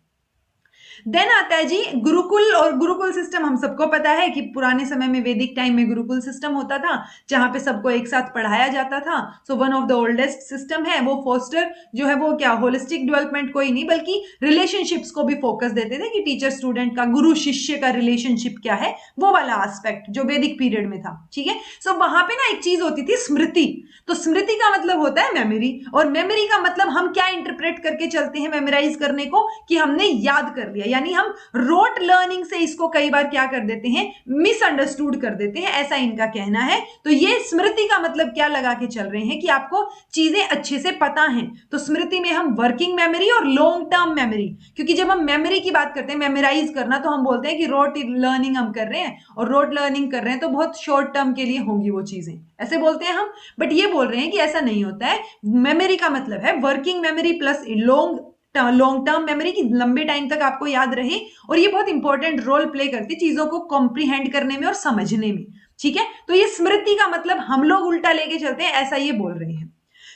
देन आता है जी गुरुकुल, और गुरुकुल सिस्टम हम सबको पता है कि पुराने समय में वैदिक टाइम में गुरुकुल सिस्टम होता था जहां पे सबको एक साथ पढ़ाया जाता था। So one of the oldest system है वो। फोस्टर जो है वो क्या, होलिस्टिक डेवलपमेंट कोई नहीं बल्कि रिलेशनशिप्स को भी फोकस देते थे कि टीचर स्टूडेंट का, गुरु शिष्य का रिलेशनशिप क्या है, वो वाला एस्पेक्ट जो वैदिक पीरियड में था। ठीक है, सो वहां पे ना एक चीज होती थी स्मृति। तो स्मृति का मतलब होता है मेमोरी, और मेमोरी का मतलब हम क्या इंटरप्रेट करके चलते हैं मेमोराइज करने को, कि हमने याद कर लिया, यानी हम रोट लर्निंग से इसको कई बार क्या कर देते हैं, मिसअंडरस्टूड कर देते हैं, ऐसा इनका कहना है। तो ये स्मृति का मतलब क्या लगा के चल रहे हैं कि आपको चीजें अच्छे से पता हैं। तो स्मृति में हम वर्किंग मेमोरी और लॉन्ग टर्म मेमोरी, क्योंकि जब हम मेमोरी की बात करते हैं, मेमोराइज करना, तो हम बोलते हैं कि रोट लर्निंग हम कर रहे हैं, और रोट लर्निंग कर रहे हैं तो बहुत शॉर्ट टर्म के लिए होंगी वो चीजें, ऐसे बोलते हैं हम। बट ये बोल रहे हैं कि ऐसा नहीं होता है। मेमोरी का मतलब है working memory plus long term memory की लंबे टाइम तक आपको याद रहे, और ये बहुत इंपॉर्टेंट रोल प्ले करती है चीजों को कॉम्प्रीहेंड करने में और समझने में। ठीक है, तो ये स्मृति का मतलब हम लोग उल्टा लेके चलते हैं, ऐसा ये बोल रहे हैं।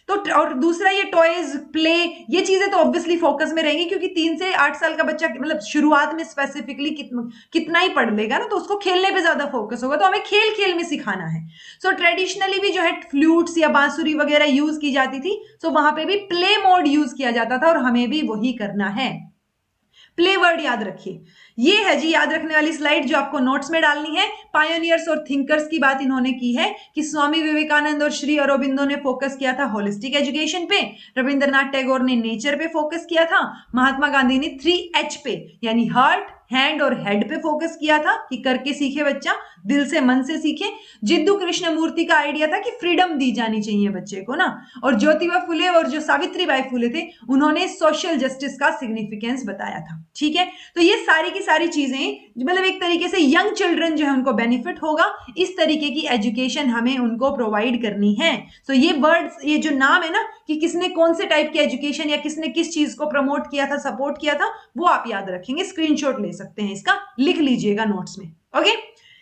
तो और दूसरा ये टॉयज, प्ले, ये चीजें तो ऑब्वियसली फोकस में रहेंगी, क्योंकि 3 से 8 साल का बच्चा मतलब शुरुआत में स्पेसिफिकली कितना ही पढ़ लेगा ना, तो उसको खेलने पे ज्यादा फोकस होगा, तो हमें खेल खेल में सिखाना है। सो ट्रेडिशनली भी जो है फ्लूट्स या बांसुरी वगैरह यूज की जाती थी, सो वहां पे भी प्ले मोड यूज किया जाता था, और हमें भी वही करना है। प्ले वर्ड याद रखिए, ये है जी याद रखने वाली स्लाइड जो आपको नोट्स में डालनी है। पायोनियर्स और थिंकर्स की बात इन्होंने की है कि स्वामी विवेकानंद और श्री अरबिंदो ने फोकस किया था होलिस्टिक एजुकेशन पे, रविंद्रनाथ टैगोर ने नेचर पे फोकस किया था, महात्मा गांधी ने 3H पे यानी हार्ट, हैंड और हेड पे फोकस किया था कि करके सीखे बच्चा, दिल से मन से सीखे। जिद्दू कृष्णमूर्ति का आइडिया था कि फ्रीडम दी जानी चाहिए बच्चे को ना, और ज्योतिबा फुले और जो सावित्रीबाई फुले थे उन्होंने सोशल जस्टिस का सिग्निफिकेंस बताया था। ठीक है, तो ये सारी की सारी चीजें मतलब एक तरीके से यंग चिल्ड्रन जो है उनको बेनिफिट होगा, इस तरीके की एजुकेशन हमें उनको प्रोवाइड करनी है। तो ये वर्ड्स, ये जो नाम है ना कि किसने कौन से टाइप की एजुकेशन या किसने किस चीज को प्रमोट किया था, सपोर्ट किया था, वो आप याद रखेंगे, स्क्रीनशॉट ले सकते हैं, इसका लिख लीजिएगा नोट्स में। ओके,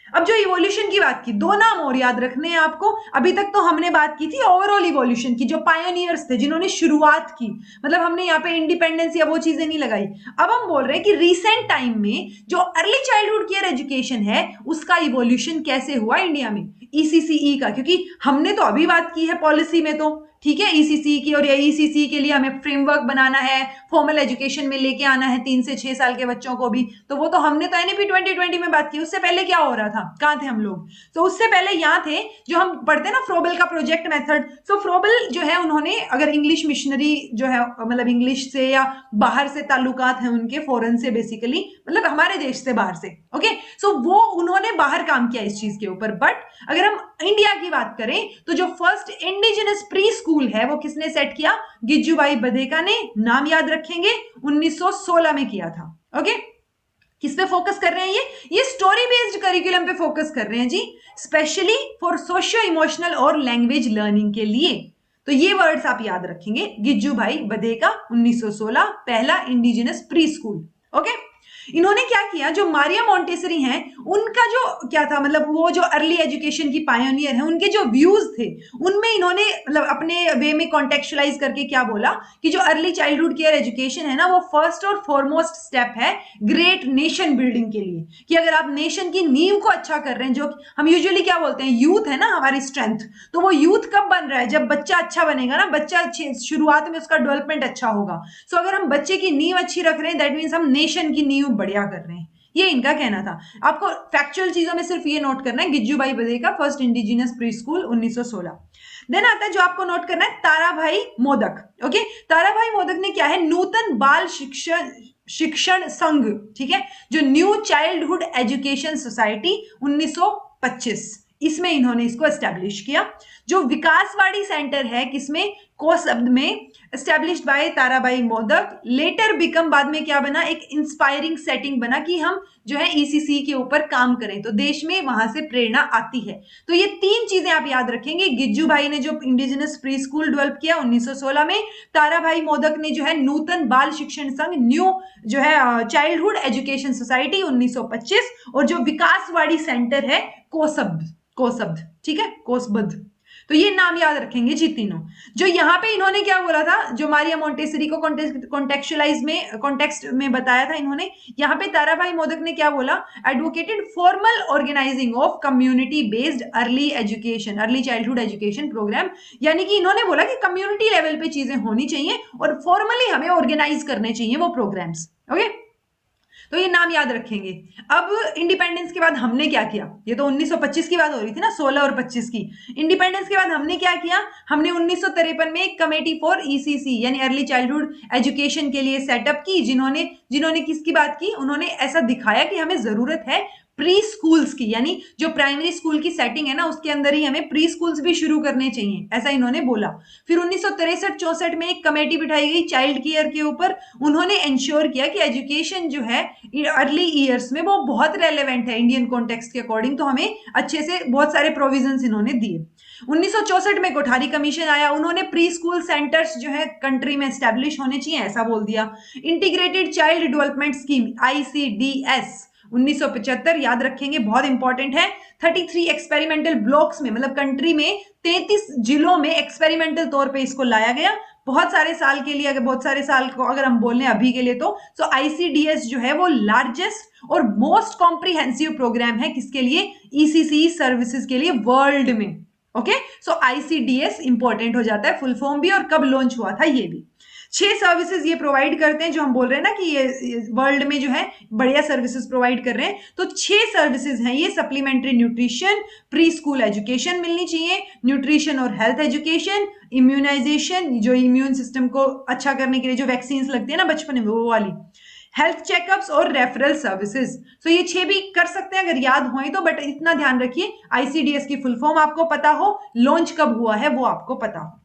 अब जो इवोल्यूशन की बात की, 2 नाम और याद रखने हैं आपको। अभी तक तो हमने बात की थी ओवरऑल इवोल्यूशन की, जो पायोनियर्स थे जिन्होंने शुरुआत की, मतलब हमने यहाँ पे इंडिपेंडेंस या वो चीजें नहीं लगाई। अब हम बोल रहे हैं कि रिसेंट टाइम में जो अर्ली चाइल्डहुड केयर एजुकेशन है उसका इवोल्यूशन कैसे हुआ इंडिया में, ईसीसीई का, क्योंकि हमने तो अभी बात की है पॉलिसी में, तो ठीक है ईसीसी की, और ईसीसी के लिए हमें फ्रेमवर्क बनाना है, फॉर्मल एजुकेशन में लेके आना है 3 से 6 साल के बच्चों को भी, तो वो तो हमने तो एनईपी 2020 में बात की। उससे पहले क्या हो रहा था, कहाँ थे हम लोग? तो उससे पहले यहाँ थे, जो हम पढ़ते हैं ना फ्रोबेल का प्रोजेक्ट मेथड। सो फ्रोबेल जो है उन्होंने, अगर इंग्लिश मिशनरी जो है मतलब इंग्लिश से या बाहर से ताल्लुकात हैं उनके, फॉरेन से बेसिकली, मतलब हमारे देश से बाहर से, ओके, सो वो उन्होंने बाहर काम किया इस चीज के ऊपर। बट अगर हम इंडिया की बात करें तो जो फर्स्ट इंडिजिनस प्री स्कूल है वो किसने सेट किया? गिज्जूभाई बधेका ने। नाम याद रखेंगे, 1916 में किया था। ओके, किस पे फोकस कर रहे हैं? ये स्टोरी बेस्ड करिकुलम पे फोकस कर रहे हैं जी, स्पेशली फॉर सोशियो इमोशनल और लैंग्वेज लर्निंग के लिए। तो ये वर्ड्स आप याद रखेंगे, गिज्जूभाई बधेका 1916, पहला इंडिजिनस प्री स्कूल। ओके, इन्होंने क्या किया, जो मारिया मॉन्टेसरी हैं उनका जो क्या था, मतलब वो जो अर्ली एजुकेशन की पायोनियर है, उनके जो व्यूज थे उनमें इन्होंने मतलब अपने वे में कॉन्टेक्चुअलाइज करके क्या बोला कि जो अर्ली चाइल्डहुड केयर एजुकेशन है ना, वो फर्स्ट और फॉरमोस्ट स्टेप है ग्रेट नेशन बिल्डिंग के लिए। कि अगर आप नेशन की नींव को अच्छा कर रहे हैं, जो हम यूजुअली क्या बोलते हैं, यूथ है ना हमारी स्ट्रेंथ, तो वो यूथ कब बन रहा है? जब बच्चा अच्छा बनेगा ना, बच्चा शुरुआत में उसका डेवलपमेंट अच्छा होगा। सो अगर हम बच्चे की नींव अच्छी रख रहे हैं, दैट मीन्स हम नेशन की नींव बढ़िया कर रहे हैं, ये इनका कहना था। आपको फैक्चुअल चीजों में सिर्फ ये नोट करना है, Gijjubhai Badheka first indigenous preschool 1916। Then आता है जो आपको नोट करना है, ताराभाई मोदक। ओके, ताराभाई मोदक ने क्या है, नूतन बाल शिक्षण संघ, ठीक है, जो न्यू चाइल्डहुड एजुकेशन सोसाइटी 1925, इसमें इन्होंने इसको एस्टेब्लिश किया। जो विकासवाड़ी सेंटर है किसमें, कोसब्द में, established by Tarabai modak, letter become, बाद में क्या बना, एक इंस्पायरिंग सेटिंग बना कि हम जो है ईसीसी के ऊपर काम करें, तो देश में वहां से प्रेरणा आती है। तो ये 3 चीजें आप याद रखेंगे, गिज्जू भाई ने जो इंडिजिनस प्री स्कूल डेवलप किया 1916 में, ताराभाई मोदक ने जो है नूतन बाल शिक्षण संघ, न्यू जो है चाइल्डहुड एजुकेशन सोसाइटी 1925, और जो विकासवाड़ी सेंटर है कोसब्द, ठीक है, कोसबद। तो ये नाम याद रखेंगे जी तीनों। जो यहाँ पे इन्होंने क्या बोला था, जो मारिया मोंटेसरी को कॉन्टेक्स्ट में बताया था इन्होंने, यहाँ पे ताराभाई मोदक ने क्या बोला, advocated formal organising of community based early education, early childhood education programme. यानी कि इन्होंने बोला कि कम्युनिटी लेवल पे चीजें होनी चाहिए और फॉर्मली हमें ऑर्गेनाइज करने चाहिए वो प्रोग्राम्स। ओके, तो ये नाम याद रखेंगे। अब इंडिपेंडेंस के बाद हमने क्या किया, ये तो 1925 की बात हो रही थी ना, 16 और 25 की। इंडिपेंडेंस के बाद हमने क्या किया, हमने 1953 में एक कमेटी फॉर ईसीसी यानी अर्ली चाइल्डहुड एजुकेशन के लिए सेटअप की, जिन्होंने किसकी बात की, उन्होंने ऐसा दिखाया कि हमें जरूरत है प्री स्कूल्स की, यानी जो प्राइमरी स्कूल की सेटिंग है ना उसके अंदर ही हमें प्री स्कूल्स भी शुरू करने चाहिए, ऐसा इन्होंने बोला। फिर 1963-64 में एक कमेटी बिठाई गई चाइल्ड केयर के ऊपर। उन्होंने इंश्योर किया कि एजुकेशन जो है अर्ली ईयर्स में वो बहुत रेलेवेंट है इंडियन कॉन्टेक्स्ट के अकॉर्डिंग, तो हमें अच्छे से बहुत सारे प्रोविजंस इन्होंने दिए। 1964 में कोठारी कमीशन आया, उन्होंने प्री स्कूल सेंटर्स जो है कंट्री में एस्टेब्लिश होने चाहिए ऐसा बोल दिया। Integrated child development scheme ICDS 1975 याद रखेंगे, बहुत इंपॉर्टेंट है। 33 एक्सपेरिमेंटल ब्लॉक्स में, मतलब कंट्री में 33 जिलों में एक्सपेरिमेंटल तौर पे इसको लाया गया बहुत सारे साल के लिए। अगर बहुत सारे साल को अगर हम बोल रहे हैं अभी के लिए तो ICDS जो है वो लार्जेस्ट और मोस्ट कॉम्प्रिहेंसिव प्रोग्राम है किसके लिए, ECC सर्विसेज के लिए वर्ल्ड में। ओके, सो ICDS इंपॉर्टेंट हो जाता है, फुल फॉर्म भी, और कब लॉन्च हुआ था ये भी। 6 सर्विसेज ये प्रोवाइड करते हैं, जो हम बोल रहे हैं ना कि ये वर्ल्ड में जो है बढ़िया सर्विसेज प्रोवाइड कर रहे हैं। तो 6 सर्विसेज हैं ये, supplementary nutrition, pre school education मिलनी चाहिए, न्यूट्रिशन और हेल्थ एजुकेशन, इम्यूनाइजेशन जो इम्यून सिस्टम को अच्छा करने के लिए जो वैक्सीन लगती है ना बचपन में वो वाली, हेल्थ चेकअप्स और रेफरल सर्विसेज। तो ये 6 भी कर सकते हैं अगर याद होए तो, बट इतना ध्यान रखिए ICDS की फुल फॉर्म आपको पता हो, लॉन्च कब हुआ है वो आपको पता हो।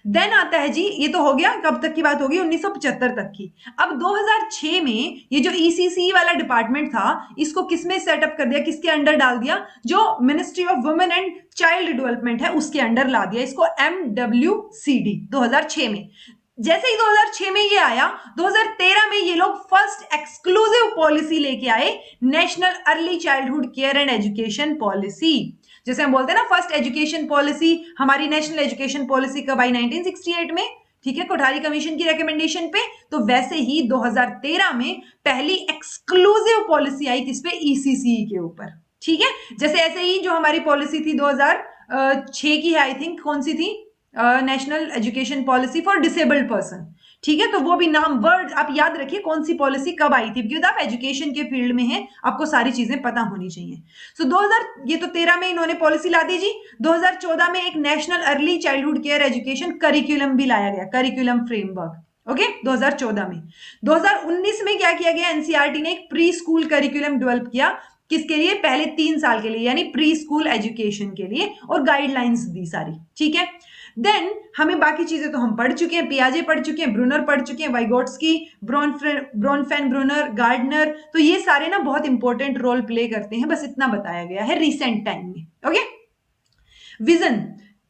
देन आता है जी, ये तो हो गया, कब तक की बात होगी, 1975 तक की। अब 2006 में ये जो ECC वाला डिपार्टमेंट था इसको किसमें सेटअप कर दिया, किसके अंडर डाल दिया, जो ministry of women and child development है उसके अंडर ला दिया इसको, MWCD 2006 में। जैसे ही 2006 में ये आया, 2013 में ये लोग फर्स्ट एक्सक्लूसिव पॉलिसी लेके आए, national early childhood care and education policy. जैसे हम बोलते हैं ना फर्स्ट एजुकेशन पॉलिसी, हमारी नेशनल एजुकेशन पॉलिसी कब आई, 1968 में, ठीक है, कोठारी कमीशन की रिकमेंडेशन पे। तो वैसे ही 2013 में पहली एक्सक्लूसिव पॉलिसी आई किस पे, ECC के ऊपर, ठीक है। जैसे ऐसे ही जो हमारी पॉलिसी थी 2006 की है, आई थिंक कौन सी थी, national education policy for disabled person, ठीक है। तो वो भी नाम वर्ड आप याद रखिए कौन सी पॉलिसी कब आई थी, क्योंकि आप एजुकेशन के फील्ड में हैं, आपको सारी चीजें पता होनी चाहिए। सो 2000 ये तो 13 में इन्होंने पॉलिसी ला दी जी। 2014 में एक national early childhood care education curriculum भी लाया गया, करिकुलम फ्रेमवर्क। ओके, 2014 में। 2019 में क्या किया गया, NCERT ने एक प्री स्कूल करिकुलम डेवलप किया, किसके लिए, पहले 3 साल के लिए, यानी प्री स्कूल एजुकेशन के लिए, और गाइडलाइंस दी सारी, ठीक है। देन हमें बाकी चीजें तो हम पढ़ चुके हैं, पियाजे पढ़ चुके हैं, ब्रूनर पढ़ चुके हैं, वाइगोट्स्की, ब्रोनफेन ब्रूनर, गार्डनर, तो ये सारे ना बहुत इंपॉर्टेंट रोल प्ले करते हैं, बस इतना बताया गया है रिसेंट टाइम में। ओके, विजन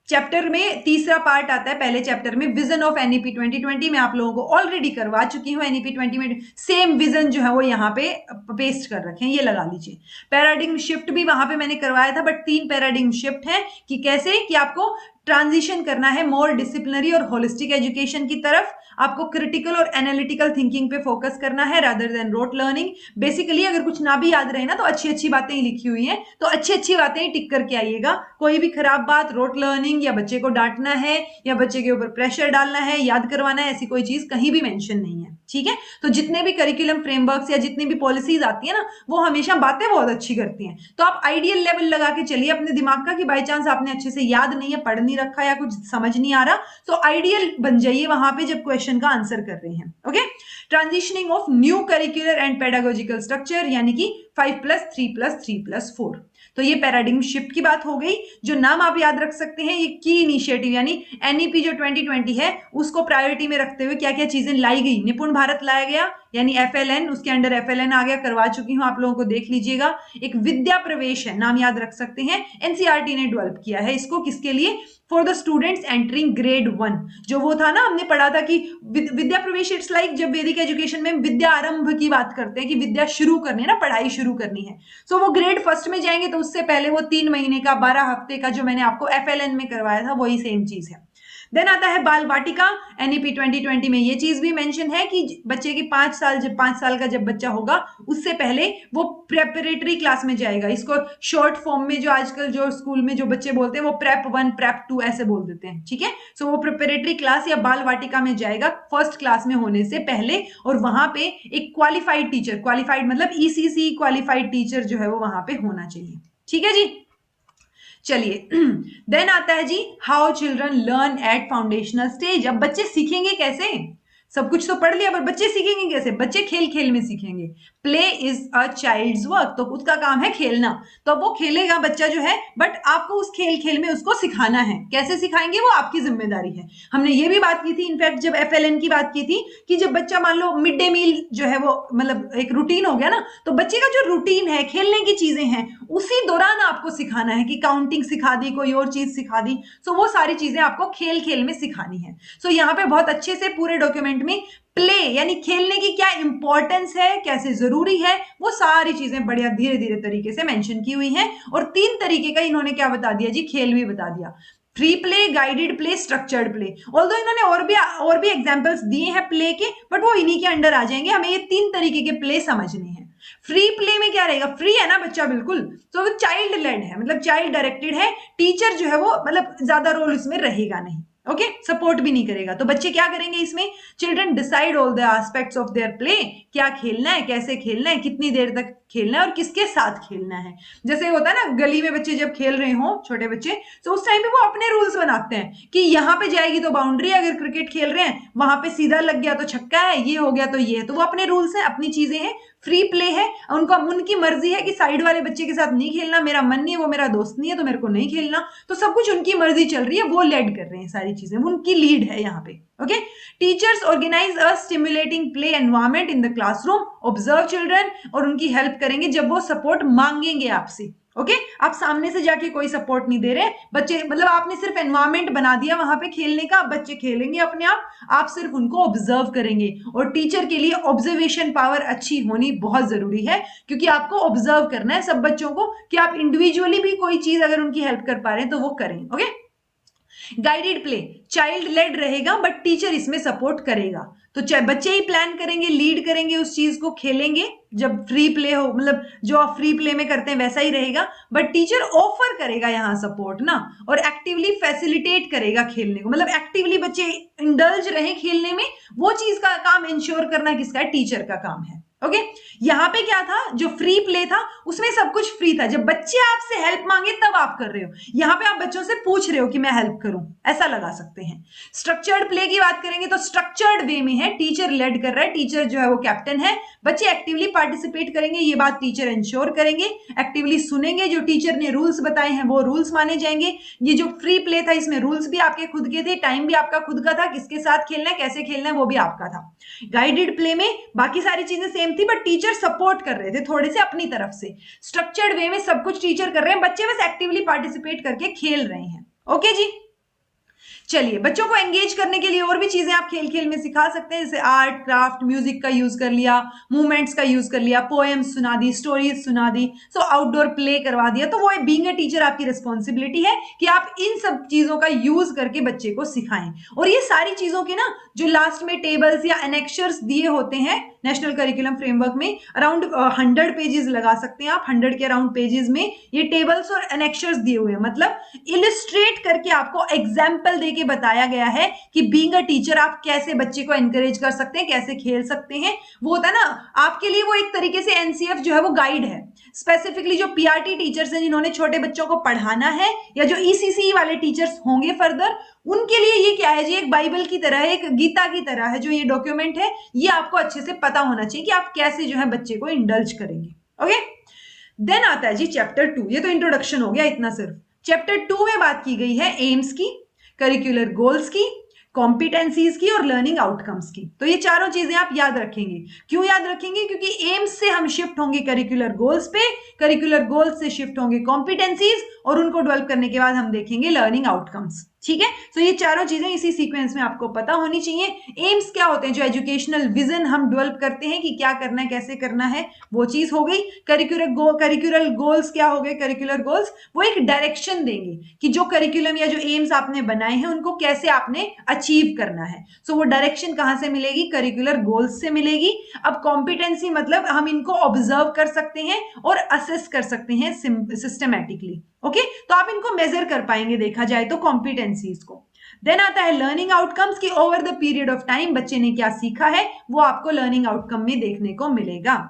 चैप्टर में तीसरा पार्ट आता है, पहले चैप्टर में विजन ऑफ NEP 2020 में आप लोगों को ऑलरेडी करवा चुकी हूँ। NEP 20 में सेम विजन जो है वो यहाँ पे पेस्ट कर रखे हैं, ये लगा लीजिए। पैराडिग्म शिफ्ट भी वहां पे मैंने करवाया था, बट 3 पैराडिग्म शिफ्ट है कि कैसे, कि आपको ट्रांजिशन करना है मोर डिसिप्लिनरी और होलिस्टिक एजुकेशन की तरफ, आपको क्रिटिकल और एनालिटिकल थिंकिंग पे फोकस करना है rather than rote learning. Basically अगर कुछ ना भी याद रहे ना तो अच्छी अच्छी बातें ही लिखी हुई हैं, तो अच्छी अच्छी बातें ही टिक करके आइएगा। कोई भी खराब बात, रोट लर्निंग या बच्चे को डांटना है या बच्चे के ऊपर प्रेशर डालना है, याद करवाना है, ऐसी कोई चीज कहीं भी मेंशन नहीं है, ठीक है। तो जितने भी करिकुलम फ्रेमवर्क्स या जितनी भी पॉलिसीज आती है ना वो हमेशा बातें बहुत अच्छी करती हैं। तो आप आइडियल लेवल लगा के चलिए अपने दिमाग का, कि बाई चांस आपने अच्छे से याद नहीं है, पढ़ नहीं रखा या कुछ समझ नहीं आ रहा, तो आइडियल बन जाइए वहां पे जब क्वेश्चन का आंसर कर रहे हैं। Okay, transitioning of new curricular and pedagogical structure, यानी कि 5+3+3+4। तो ये पैराडिग्म शिफ्ट की बात हो गई। जो नाम आप याद रख सकते हैं, ये की इनिशिएटिव यानी NEP जो 2020 है उसको प्रायोरिटी में रखते हुए क्या क्या चीजें लाई गई। निपुण भारत लाया गया, यानी FLN, उसके अंडर FLN आ गया, करवा चुकी हूं आप लोगों को, देख लीजिएगा। एक विद्या प्रवेश है, नाम याद रख सकते हैं, NCERT ने डेवलप किया है इसको, किसके लिए, for the students entering grade 1। जो वो था ना, हमने पढ़ा था कि विद्या प्रवेश इट्स लाइक, जब वैदिक एजुकेशन में विद्या आरंभ की बात करते हैं कि विद्या शुरू करनी है ना, पढ़ाई शुरू करनी है। सो वो ग्रेड फर्स्ट में जाएंगे तो उससे पहले वो 3 महीने का 12 हफ्ते का जो मैंने आपको FLN में करवाया था वही सेम चीज है। देन आता है बाल वाटिका। NEP 2020 में ये चीज भी मेंशन है कि बच्चे की 5 साल का जब बच्चा होगा उससे पहले वो प्रेपरेटरी क्लास में जाएगा। इसको शॉर्ट फॉर्म में जो आजकल जो स्कूल में जो बच्चे बोलते हैं वो प्रेप 1 प्रेप 2 ऐसे बोल देते हैं, ठीक है। सो वो प्रेपरेटरी क्लास या बाल वाटिका में जाएगा फर्स्ट क्लास में होने से पहले, और वहां पे एक क्वालिफाइड टीचर, क्वालिफाइड मतलब ECC क्वालिफाइड टीचर जो है वो वहां पे होना चाहिए, ठीक है जी। चलिए देन आता है जी how children learn at foundational stage. अब बच्चे सीखेंगे कैसे? सब कुछ तो पढ़ लिया, पर बच्चे सीखेंगे कैसे? बच्चे खेल खेल में सीखेंगे। Play is a child's work, तो उसका काम है खेलना, तो वो खेलेगा बच्चा जो है, बट आपको उस खेल खेल में उसको सिखाना है। कैसे सिखाएंगे वो आपकी जिम्मेदारी है। हमने ये भी बात की थी इनफैक्ट जब FLN की बात की थी कि जब बच्चा मान लो मिड डे मील जो है वो मतलब एक रूटीन हो गया ना, तो बच्चे का जो रूटीन है, खेलने की चीजें हैं, उसी दौरान आपको सिखाना है कि काउंटिंग सिखा दी, कोई और चीज सिखा दी। सो वो सारी चीजें आपको खेल खेल में सिखानी है। सो यहाँ पे बहुत अच्छे से पूरे डॉक्यूमेंट में प्ले यानी खेलने की क्या इंपॉर्टेंस है, कैसे जरूरी है, वो सारी चीजें बढ़िया धीरे धीरे तरीके से मेंशन की हुई हैं। और 3 तरीके का इन्होंने क्या बता दिया जी, खेल भी बता दिया। Free play, guided play, structured play. Although इन्होंने और भी एग्जांपल्स दिए हैं प्ले के, बट वो इन्हीं के अंडर आ जाएंगे। हमें ये 3 तरीके के प्ले समझने हैं। फ्री प्ले में क्या रहेगा? फ्री है ना बच्चा, बिल्कुल। तो वो चाइल्ड लेड है, मतलब चाइल्ड डायरेक्टेड है। टीचर जो है वो मतलब ज्यादा रोल इसमें रहेगा नहीं, ओके, सपोर्ट भी नहीं करेगा। तो बच्चे क्या करेंगे इसमें? Children decide all the aspects of their play. क्या खेलना है, कैसे खेलना है, कितनी देर तक खेलना है और किसके साथ खेलना है। जैसे होता है ना गली में बच्चे जब खेल रहे हो, छोटे बच्चे, तो उस टाइम पे वो अपने रूल्स बनाते हैं कि यहाँ पे जाएगी तो बाउंड्री है, अगर क्रिकेट खेल रहे हैं वहां पे सीधा लग गया तो छक्का है, ये हो गया तो ये है। तो वो अपने रूल्स है, अपनी चीजें हैं, फ्री प्ले है। उनका उनकी मर्जी है कि साइड वाले बच्चे के साथ नहीं खेलना, मेरा मन नहीं है, वो मेरा दोस्त नहीं है तो मेरे को नहीं खेलना। तो सब कुछ उनकी मर्जी चल रही है, वो लीड कर रहे हैं सारी चीजें, उनकी लीड है यहाँ पे, okay. Teachers organise a stimulating play environment in the classroom, observe children, और उनकी हेल्प करेंगे जब वो सपोर्ट मांगेंगे आपसे, ओके। आप सामने से जाके कोई सपोर्ट नहीं दे रहे बच्चे, मतलब आपने सिर्फ एनवायरमेंट बना दिया वहां पे खेलने का, बच्चे खेलेंगे अपने आप सिर्फ उनको ऑब्जर्व करेंगे। और टीचर के लिए ऑब्जर्वेशन पावर अच्छी होनी बहुत जरूरी है, क्योंकि आपको ऑब्जर्व करना है सब बच्चों को, कि आप इंडिविजुअली भी कोई चीज अगर उनकी हेल्प कर पा रहे हैं तो वो करें, okay. Guided play, child led रहेगा बट टीचर इसमें सपोर्ट करेगा। तो चाहे बच्चे ही प्लान करेंगे, लीड करेंगे, उस चीज को खेलेंगे। जब फ्री प्ले हो, मतलब जो आप फ्री प्ले में करते हैं वैसा ही रहेगा, बट टीचर ऑफर करेगा यहाँ सपोर्ट ना, और एक्टिवली फैसिलिटेट करेगा खेलने को, मतलब एक्टिवली बच्चे इंडल्ज रहे खेलने में। वो चीज का काम इंश्योर करना किसका है? टीचर का काम है, ओके। यहाँ पे क्या था, जो फ्री प्ले था उसमें सब कुछ फ्री था। जब बच्चे आपसे हेल्प मांगे तब आप कर रहे हो, यहाँ पे आप बच्चों से पूछ रहे हो कि मैं हेल्प करूं, ऐसा लगा सकते हैं। स्ट्रक्चर्ड प्ले की बात करेंगे तो स्ट्रक्चर्ड वे में है, टीचर लेड कर रहा है, टीचर जो है वो कैप्टन है, बच्चे एक्टिवली पार्टिसिपेट करेंगे, ये बात टीचर इंश्योर करेंगे, एक्टिवली सुनेंगे, जो टीचर ने रूल्स बताए हैं वो रूल्स माने जाएंगे। ये जो फ्री प्ले था इसमें रूल्स भी आपके खुद के थे, टाइम भी आपका खुद का था, किसके साथ खेलना है, कैसे खेलना है, वो भी आपका था। गाइडेड प्ले में बाकी सारी चीजें सेम थी, बट टीचर सपोर्ट कर रहे थे थोड़े से अपनी तरफ से। स्ट्रक्चर्ड वे में सब कुछ टीचर कर रहे हैं, बच्चे बस एक्टिवली पार्टिसिपेट करके खेल रहे हैं, ओके जी। चलिए, बच्चों को एंगेज करने के लिए और भी चीजें आप खेल खेल में सिखा सकते हैं, जैसे आर्ट क्राफ्ट, म्यूजिक का यूज कर लिया, मूवमेंट्स का यूज कर लिया, पोएम्स सुना दी, स्टोरीज सुना दी, सो आउटडोर प्ले करवा दिया। तो वो बीइंग अ टीचर आपकी रिस्पॉन्सिबिलिटी है कि आप इन सब चीजों का यूज करके बच्चे को सिखाएं। और ये सारी चीजों के ना जो लास्ट में टेबल्स या एनेक्शर्स दिए होते हैं नेशनल करिकुलम फ्रेमवर्क में, अराउंड 100 पेजेस लगा सकते हैं आप, 100 के अराउंड पेजेस में ये टेबल्स और एनेक्शर्स दिए हुए हैं, मतलब इलिस्ट्रेट करके आपको एग्जाम्पल देके बताया गया है कि बीइंग अ टीचर आप कैसे बच्चे को एनकरेज कर सकते हैं, कैसे खेल सकते हैं। वो होता है ना आपके लिए, वो एक तरीके से एनसीएफ जो है वो गाइड है। स्पेसिफिकली जो पीआरटी टीचर्स हैं जिन्होंने छोटे बच्चों को पढ़ाना है, या जो ईसीसी वाले टीचर्स होंगे फर्दर, उनके लिए ये क्या है जी, एक बाइबल की तरह है, एक गीता की तरह है। जो ये डॉक्यूमेंट है ये आपको अच्छे से पता होना चाहिए कि आप कैसे जो है बच्चे को इंडल्ज करेंगे, ओके। देन आता है जी चैप्टर 2। ये तो इंट्रोडक्शन हो गया इतना सिर्फ। चैप्टर 2 में बात की गई है एम्स की, करिकुलर गोल्स की, कॉम्पिटेंसीज की और लर्निंग आउटकम्स की। तो ये चारों चीजें आप याद रखेंगे। क्यों याद रखेंगे? क्योंकि एम्स से हम शिफ्ट होंगे करिकुलर गोल्स पे, करिकुलर गोल्स से शिफ्ट होंगे कॉम्पिटेंसीज, और उनको डेवलप करने के बाद हम देखेंगे लर्निंग आउटकम्स। ठीक है, तो ये चारों चीजें इसी सीक्वेंस में आपको पता होनी चाहिए। एम्स क्या होते हैं? जो एजुकेशनल विजन हम डेवलप करते हैं कि क्या करना है, कैसे करना है, वो चीज हो गई। करिकुलर गोल्स क्या हो गए? करिकुलर गोल्स वो एक डायरेक्शन देंगे कि जो करिकुलम या जो एम्स आपने बनाए हैं उनको कैसे आपने अचीव करना है। सो वो डायरेक्शन कहां से मिलेगी? करिकुलर गोल्स से मिलेगी। अब कॉम्पिटेंसी मतलब हम इनको ऑब्जर्व कर सकते हैं और असेस कर सकते हैं सिस्टमैटिकली। ओके, तो आप इनको मेजर कर पाएंगे देखा जाए तो कॉम्पिटेंसीज को। देन आता है लर्निंग आउटकम्स की over the period of time बच्चे ने क्या सीखा है वो आपको लर्निंग आउटकम में देखने को मिलेगा।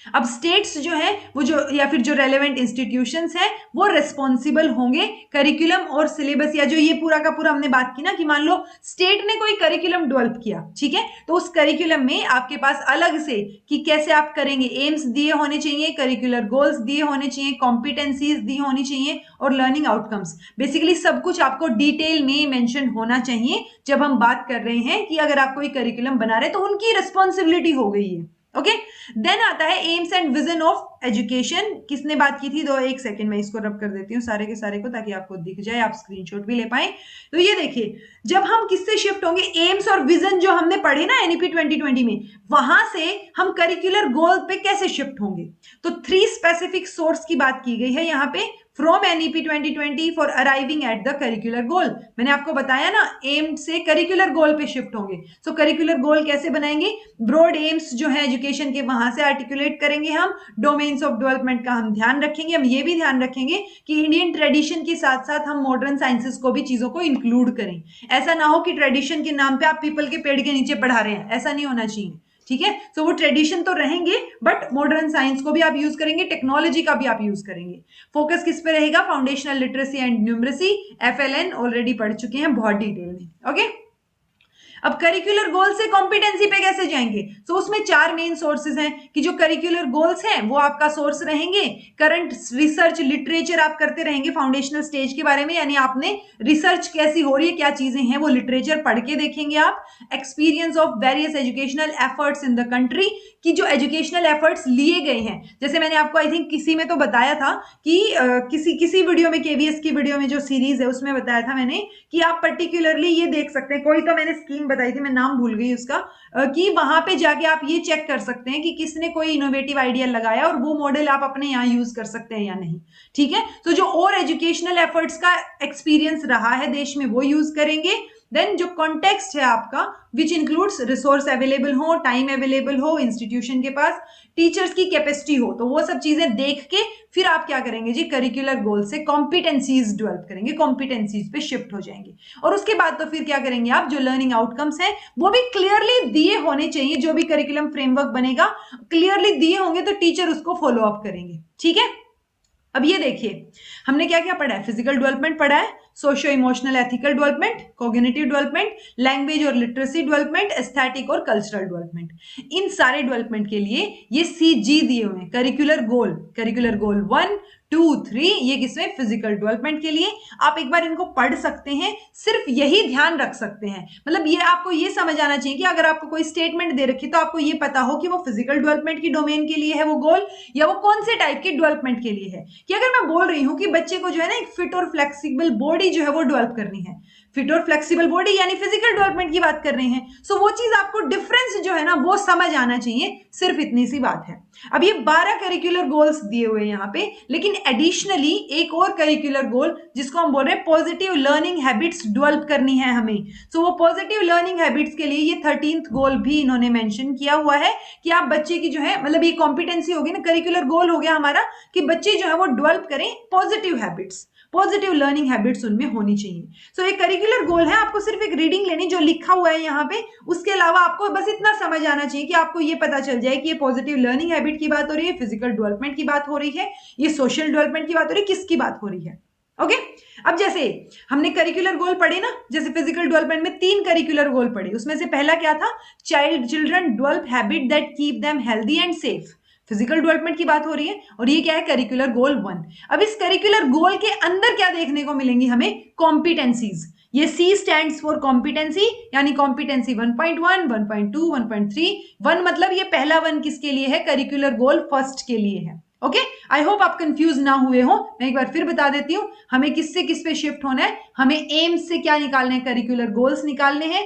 अब स्टेट्स जो है वो जो या फिर जो रेलेवेंट इंस्टीट्यूशंस है वो रिस्पॉन्सिबल होंगे करिकुलम और सिलेबस, या जो ये पूरा का पूरा हमने बात की ना कि मान लो स्टेट ने कोई करिकुलम डेवलप किया, ठीक है, तो उस करिकुलम में आपके पास अलग से कि कैसे आप करेंगे, एम्स दिए होने चाहिए, करिकुलर गोल्स दिए होने चाहिए, कॉम्पिटेंसीज दी होनी चाहिए और लर्निंग आउटकम्स, बेसिकली सब कुछ आपको डिटेल में मेंशन होना चाहिए जब हम बात कर रहे हैं कि अगर आप कोई करिकुलम बना रहे हैं तो उनकी रिस्पॉन्सिबिलिटी हो गई है। ओके, देन आता है AIIMS and vision of education. किसने बात की थी? दो एक सेकंड में इसको रब कर देती हूँ सारे के सारे को ताकि आपको दिख जाए, आप स्क्रीनशॉट भी ले पाए। तो ये देखिए, जब हम किससे शिफ्ट होंगे, एम्स और विजन जो हमने पढ़े ना एनईपी 2020 में, वहां से हम करिकुलर गोल पे कैसे शिफ्ट होंगे। तो 3 स्पेसिफिक सोर्स की बात की गई है यहाँ पे from NEP 2020 for arriving at the curricular goal. मैंने आपको बताया ना एम से करिकुलर गोल पे शिफ्ट होंगे। सो करिकुलर गोल कैसे बनाएंगे? ब्रॉड एम्स जो है एजुकेशन के वहां से आर्टिकुलेट करेंगे हम, डोमेन्स ऑफ डेवलपमेंट का हम ध्यान रखेंगे। हम ये भी ध्यान रखेंगे कि इंडियन ट्रेडिशन के साथ साथ हम मॉडर्न साइंसेस को भी चीजों को इंक्लूड करें। ऐसा ना हो कि ट्रेडिशन के नाम पे आप पीपल के पेड़ के नीचे पढ़ा रहे हैं, ऐसा नहीं होना चाहिए। ठीक है, सो वो ट्रेडिशन तो रहेंगे बट मॉडर्न साइंस को भी आप यूज करेंगे, टेक्नोलॉजी का भी आप यूज करेंगे। फोकस किस पे रहेगा? Foundational literacy and numeracy, FLN already पढ़ चुके हैं बहुत डिटेल में। ओके, अब करिकुलर गोल से कॉम्पिटेंसी पे कैसे जाएंगे? तो उसमें 4 मेन सोर्सेज हैं कि जो करिकुलर गोल्स हैं वो आपका सोर्स रहेंगे। करंट रिसर्च लिटरेचर आप करते रहेंगे फाउंडेशनल स्टेज के बारे में, यानी आपने रिसर्च कैसी हो रही है, क्या चीजें हैं, वो लिटरेचर पढ़ के देखेंगे आप। Experience of various educational efforts in the country, कि जो एजुकेशनल एफर्ट्स लिए गए हैं, जैसे मैंने आपको आई थिंक किसी में तो बताया था कि किसी वीडियो में, केवीएस की वीडियो में जो सीरीज है उसमें बताया था मैंने कि आप पर्टिकुलरली ये देख सकते हैं, कोई तो मैंने स्कीम बताई थी, मैं नाम भूल गई उसका, कि वहां पे जाके आप ये चेक कर सकते हैं कि किसने कोई इनोवेटिव आइडिया लगाया और वो मॉडल आप अपने यहाँ यूज कर सकते हैं या नहीं। ठीक है, तो जो और एजुकेशनल एफर्ट्स का एक्सपीरियंस रहा है देश में वो यूज करेंगे। देन जो कॉन्टेक्स्ट है आपका विच इंक्लूड्स रिसोर्स अवेलेबल हो, टाइम अवेलेबल हो इंस्टीट्यूशन के पास, टीचर्स की कैपेसिटी हो, तो वो सब चीजें देख के फिर आप क्या करेंगे जी, करिकुलर गोल से कॉम्पिटेंसीज डेवलप करेंगे, कॉम्पिटेंसीज पे शिफ्ट हो जाएंगे। और उसके बाद तो फिर क्या करेंगे आप, जो लर्निंग आउटकम्स हैं वो भी क्लियरली दिए होने चाहिए। जो भी करिकुलम फ्रेमवर्क बनेगा क्लियरली दिए होंगे तो टीचर उसको फॉलो अप करेंगे। ठीक है, अब ये देखिए हमने क्या क्या पढ़ा है, फिजिकल डेवलपमेंट पढ़ा है, socio emotional ethical development, cognitive development, language और लिटरेसी डेवलपमेंट, एस्थेटिक और कल्चरल डेवलपमेंट। इन सारे डेवलपमेंट के लिए ये सीजी दिए हुए हैं, करिकुलर गोल 1, 2, 3, ये किसमें? फिजिकल डेवलपमेंट के लिए। आप एक बार इनको पढ़ सकते हैं, सिर्फ यही ध्यान रख सकते हैं, मतलब ये आपको ये समझ आना चाहिए कि अगर आपको कोई स्टेटमेंट दे रखी तो आपको ये पता हो कि वो फिजिकल डेवलपमेंट की डोमेन के लिए है वो गोल, या वो कौन से टाइप के डेवलपमेंट के लिए है। कि अगर मैं बोल रही हूं कि बच्चे को जो है ना एक फिट और फ्लेक्सिबल बॉडी जो है वो डेवलप करनी है, फिट और फ्लेक्सिबल बॉडी यानी फिजिकल डेवलपमेंट की बात कर रहे हैं, सो वो चीज आपको डिफरेंस जो है ना वो समझ आना चाहिए, सिर्फ इतनी सी बात है। अब ये 12 करिकुलर गोल्स दिए हुए हैं यहाँ पे, लेकिन एडिशनली एक और करिकुलर गोल जिसको हम बोल रहे हैं पॉजिटिव लर्निंग हैबिट्स डेवलप करनी है हमें। सो वो पॉजिटिव लर्निंग हैबिट्स के लिए ये 13th गोल भी इन्होंने मेंशन किया हुआ है कि आप बच्चे की जो है, मतलब ये कॉम्पिटेंसी होगी ना, करिकुलर गोल हो गया हमारा कि बच्चे जो है वो डेवलप करें positive habits, positive learning habits उनमें होनी चाहिए। सो एक करिकुलर गोल है, आपको सिर्फ एक रीडिंग लेनी जो लिखा हुआ है यहाँ पे, उसके अलावा आपको बस इतना समझ आना चाहिए कि आपको ये पता चल जाए कि ये पॉजिटिव लर्निंग हैबिट की बात हो रही है, फिजिकल डेवलपमेंट की बात हो रही है, ये सोशल डेवलपमेंट की बात हो रही है, किसकी बात हो रही है। ओके, अब जैसे हमने करिकुलर गोल पढ़े ना, जैसे फिजिकल डेवलपमेंट में 3 करिकुलर गोल पढ़े, उसमें से पहला क्या था, children develop habit that keep them healthy and safe, physical development की बात हो रही है, और ये क्या है, करिकुलर गोल 1। अब इस करिकुलर गोल के अंदर क्या देखने को मिलेंगी हमें, कॉम्पिटेंसीज, ये C स्टैंड्स फॉर कॉम्पिटेंसी, यानी कॉम्पिटेंसी 1.1, 1.2, 1.3। 1 मतलब ये पहला 1 किसके लिए है, करिकुलर गोल फर्स्ट के लिए है। ओके, आई होप आप कंफ्यूज ना हुए हो। मैं एक बार फिर बता देती हूँ, हमें किस से किस पे शिफ्ट होना है। हमें एम्स से क्या निकालने हैं, करिकुलर गोल्स निकालने हैं।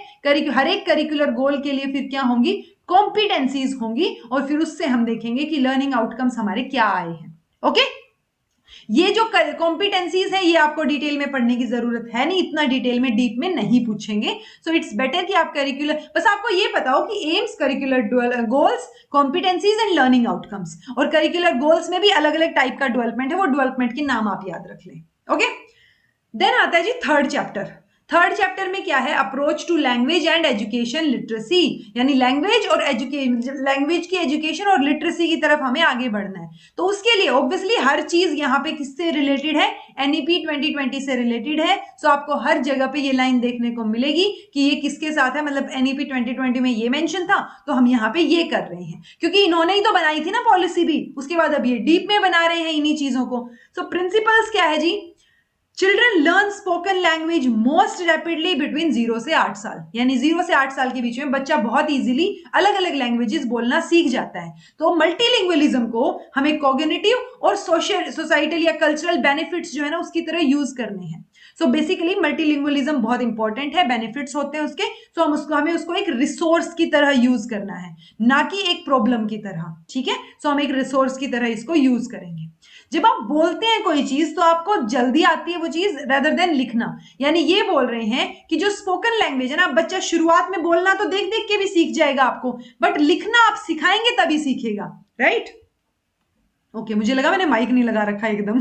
हर एक करिकुलर गोल के लिए फिर क्या होंगी, कॉम्पिटेंसीज होंगी, और फिर उससे हम देखेंगे कि लर्निंग आउटकम्स हमारे क्या आए हैं। ओके, ये जो कॉम्पिटेंसीज है ये आपको डिटेल में पढ़ने की जरूरत है नहीं, इतना डिटेल में डीप में नहीं पूछेंगे। सो इट्स बेटर कि आप करिकुलर, बस आपको ये पता हो कि AIIMS, curricular goals, competencies and learning outcomes, और करिकुलर गोल्स में भी अलग अलग टाइप का डेवलपमेंट है, वो डेवलपमेंट के नाम आप याद रख लें। ओके, देन आता है जी थर्ड चैप्टर। थर्ड चैप्टर में क्या है, approach to language and education literacy, यानी लैंग्वेज और लैंग्वेज की एजुकेशन और लिटरेसी की तरफ हमें आगे बढ़ना है। तो उसके लिए ऑब्वियसली हर चीज यहाँ पे किससे रिलेटेड है, एनईपी 2020 से रिलेटेड है। सो आपको हर जगह पे ये लाइन देखने को मिलेगी कि ये किसके साथ है, मतलब एनईपी 2020 में ये मेंशन था तो हम यहाँ पे ये कर रहे हैं, क्योंकि इन्होंने ही तो बनाई थी ना पॉलिसी भी, उसके बाद अब ये डीप में बना रहे हैं इन्हीं चीजों को। सो प्रिंसिपल्स क्या है जी, children learn spoken language most rapidly between 0 से 8 साल, यानी 0 से 8 साल के बीच में बच्चा बहुत इजीली अलग अलग लैंग्वेजेस बोलना सीख जाता है। तो मल्टीलिंगुअलिज्म को हमें कॉग्निटिव और सोशल, सोसाइटल या कल्चरल बेनिफिट्स जो है ना उसकी तरह यूज करने हैं। सो बेसिकली मल्टीलिंगुअलिज्म बहुत इंपॉर्टेंट है, बेनिफिट्स होते हैं उसके। सो हमें उसको एक रिसोर्स की तरह यूज करना है, ना कि एक प्रॉब्लम की तरह। ठीक है, सो हम एक रिसोर्स की तरह इसको यूज करेंगे। जब आप बोलते हैं कोई चीज तो आपको जल्दी आती है वो चीज रेदर देन लिखना, यानी ये बोल रहे हैं कि जो स्पोकन लैंग्वेज है ना, बच्चा शुरुआत में बोलना तो देख देख के भी सीख जाएगा आपको, बट लिखना आप सिखाएंगे तभी सीखेगा, राइट। ओके, मुझे लगा मैंने माइक नहीं लगा रखा एकदम।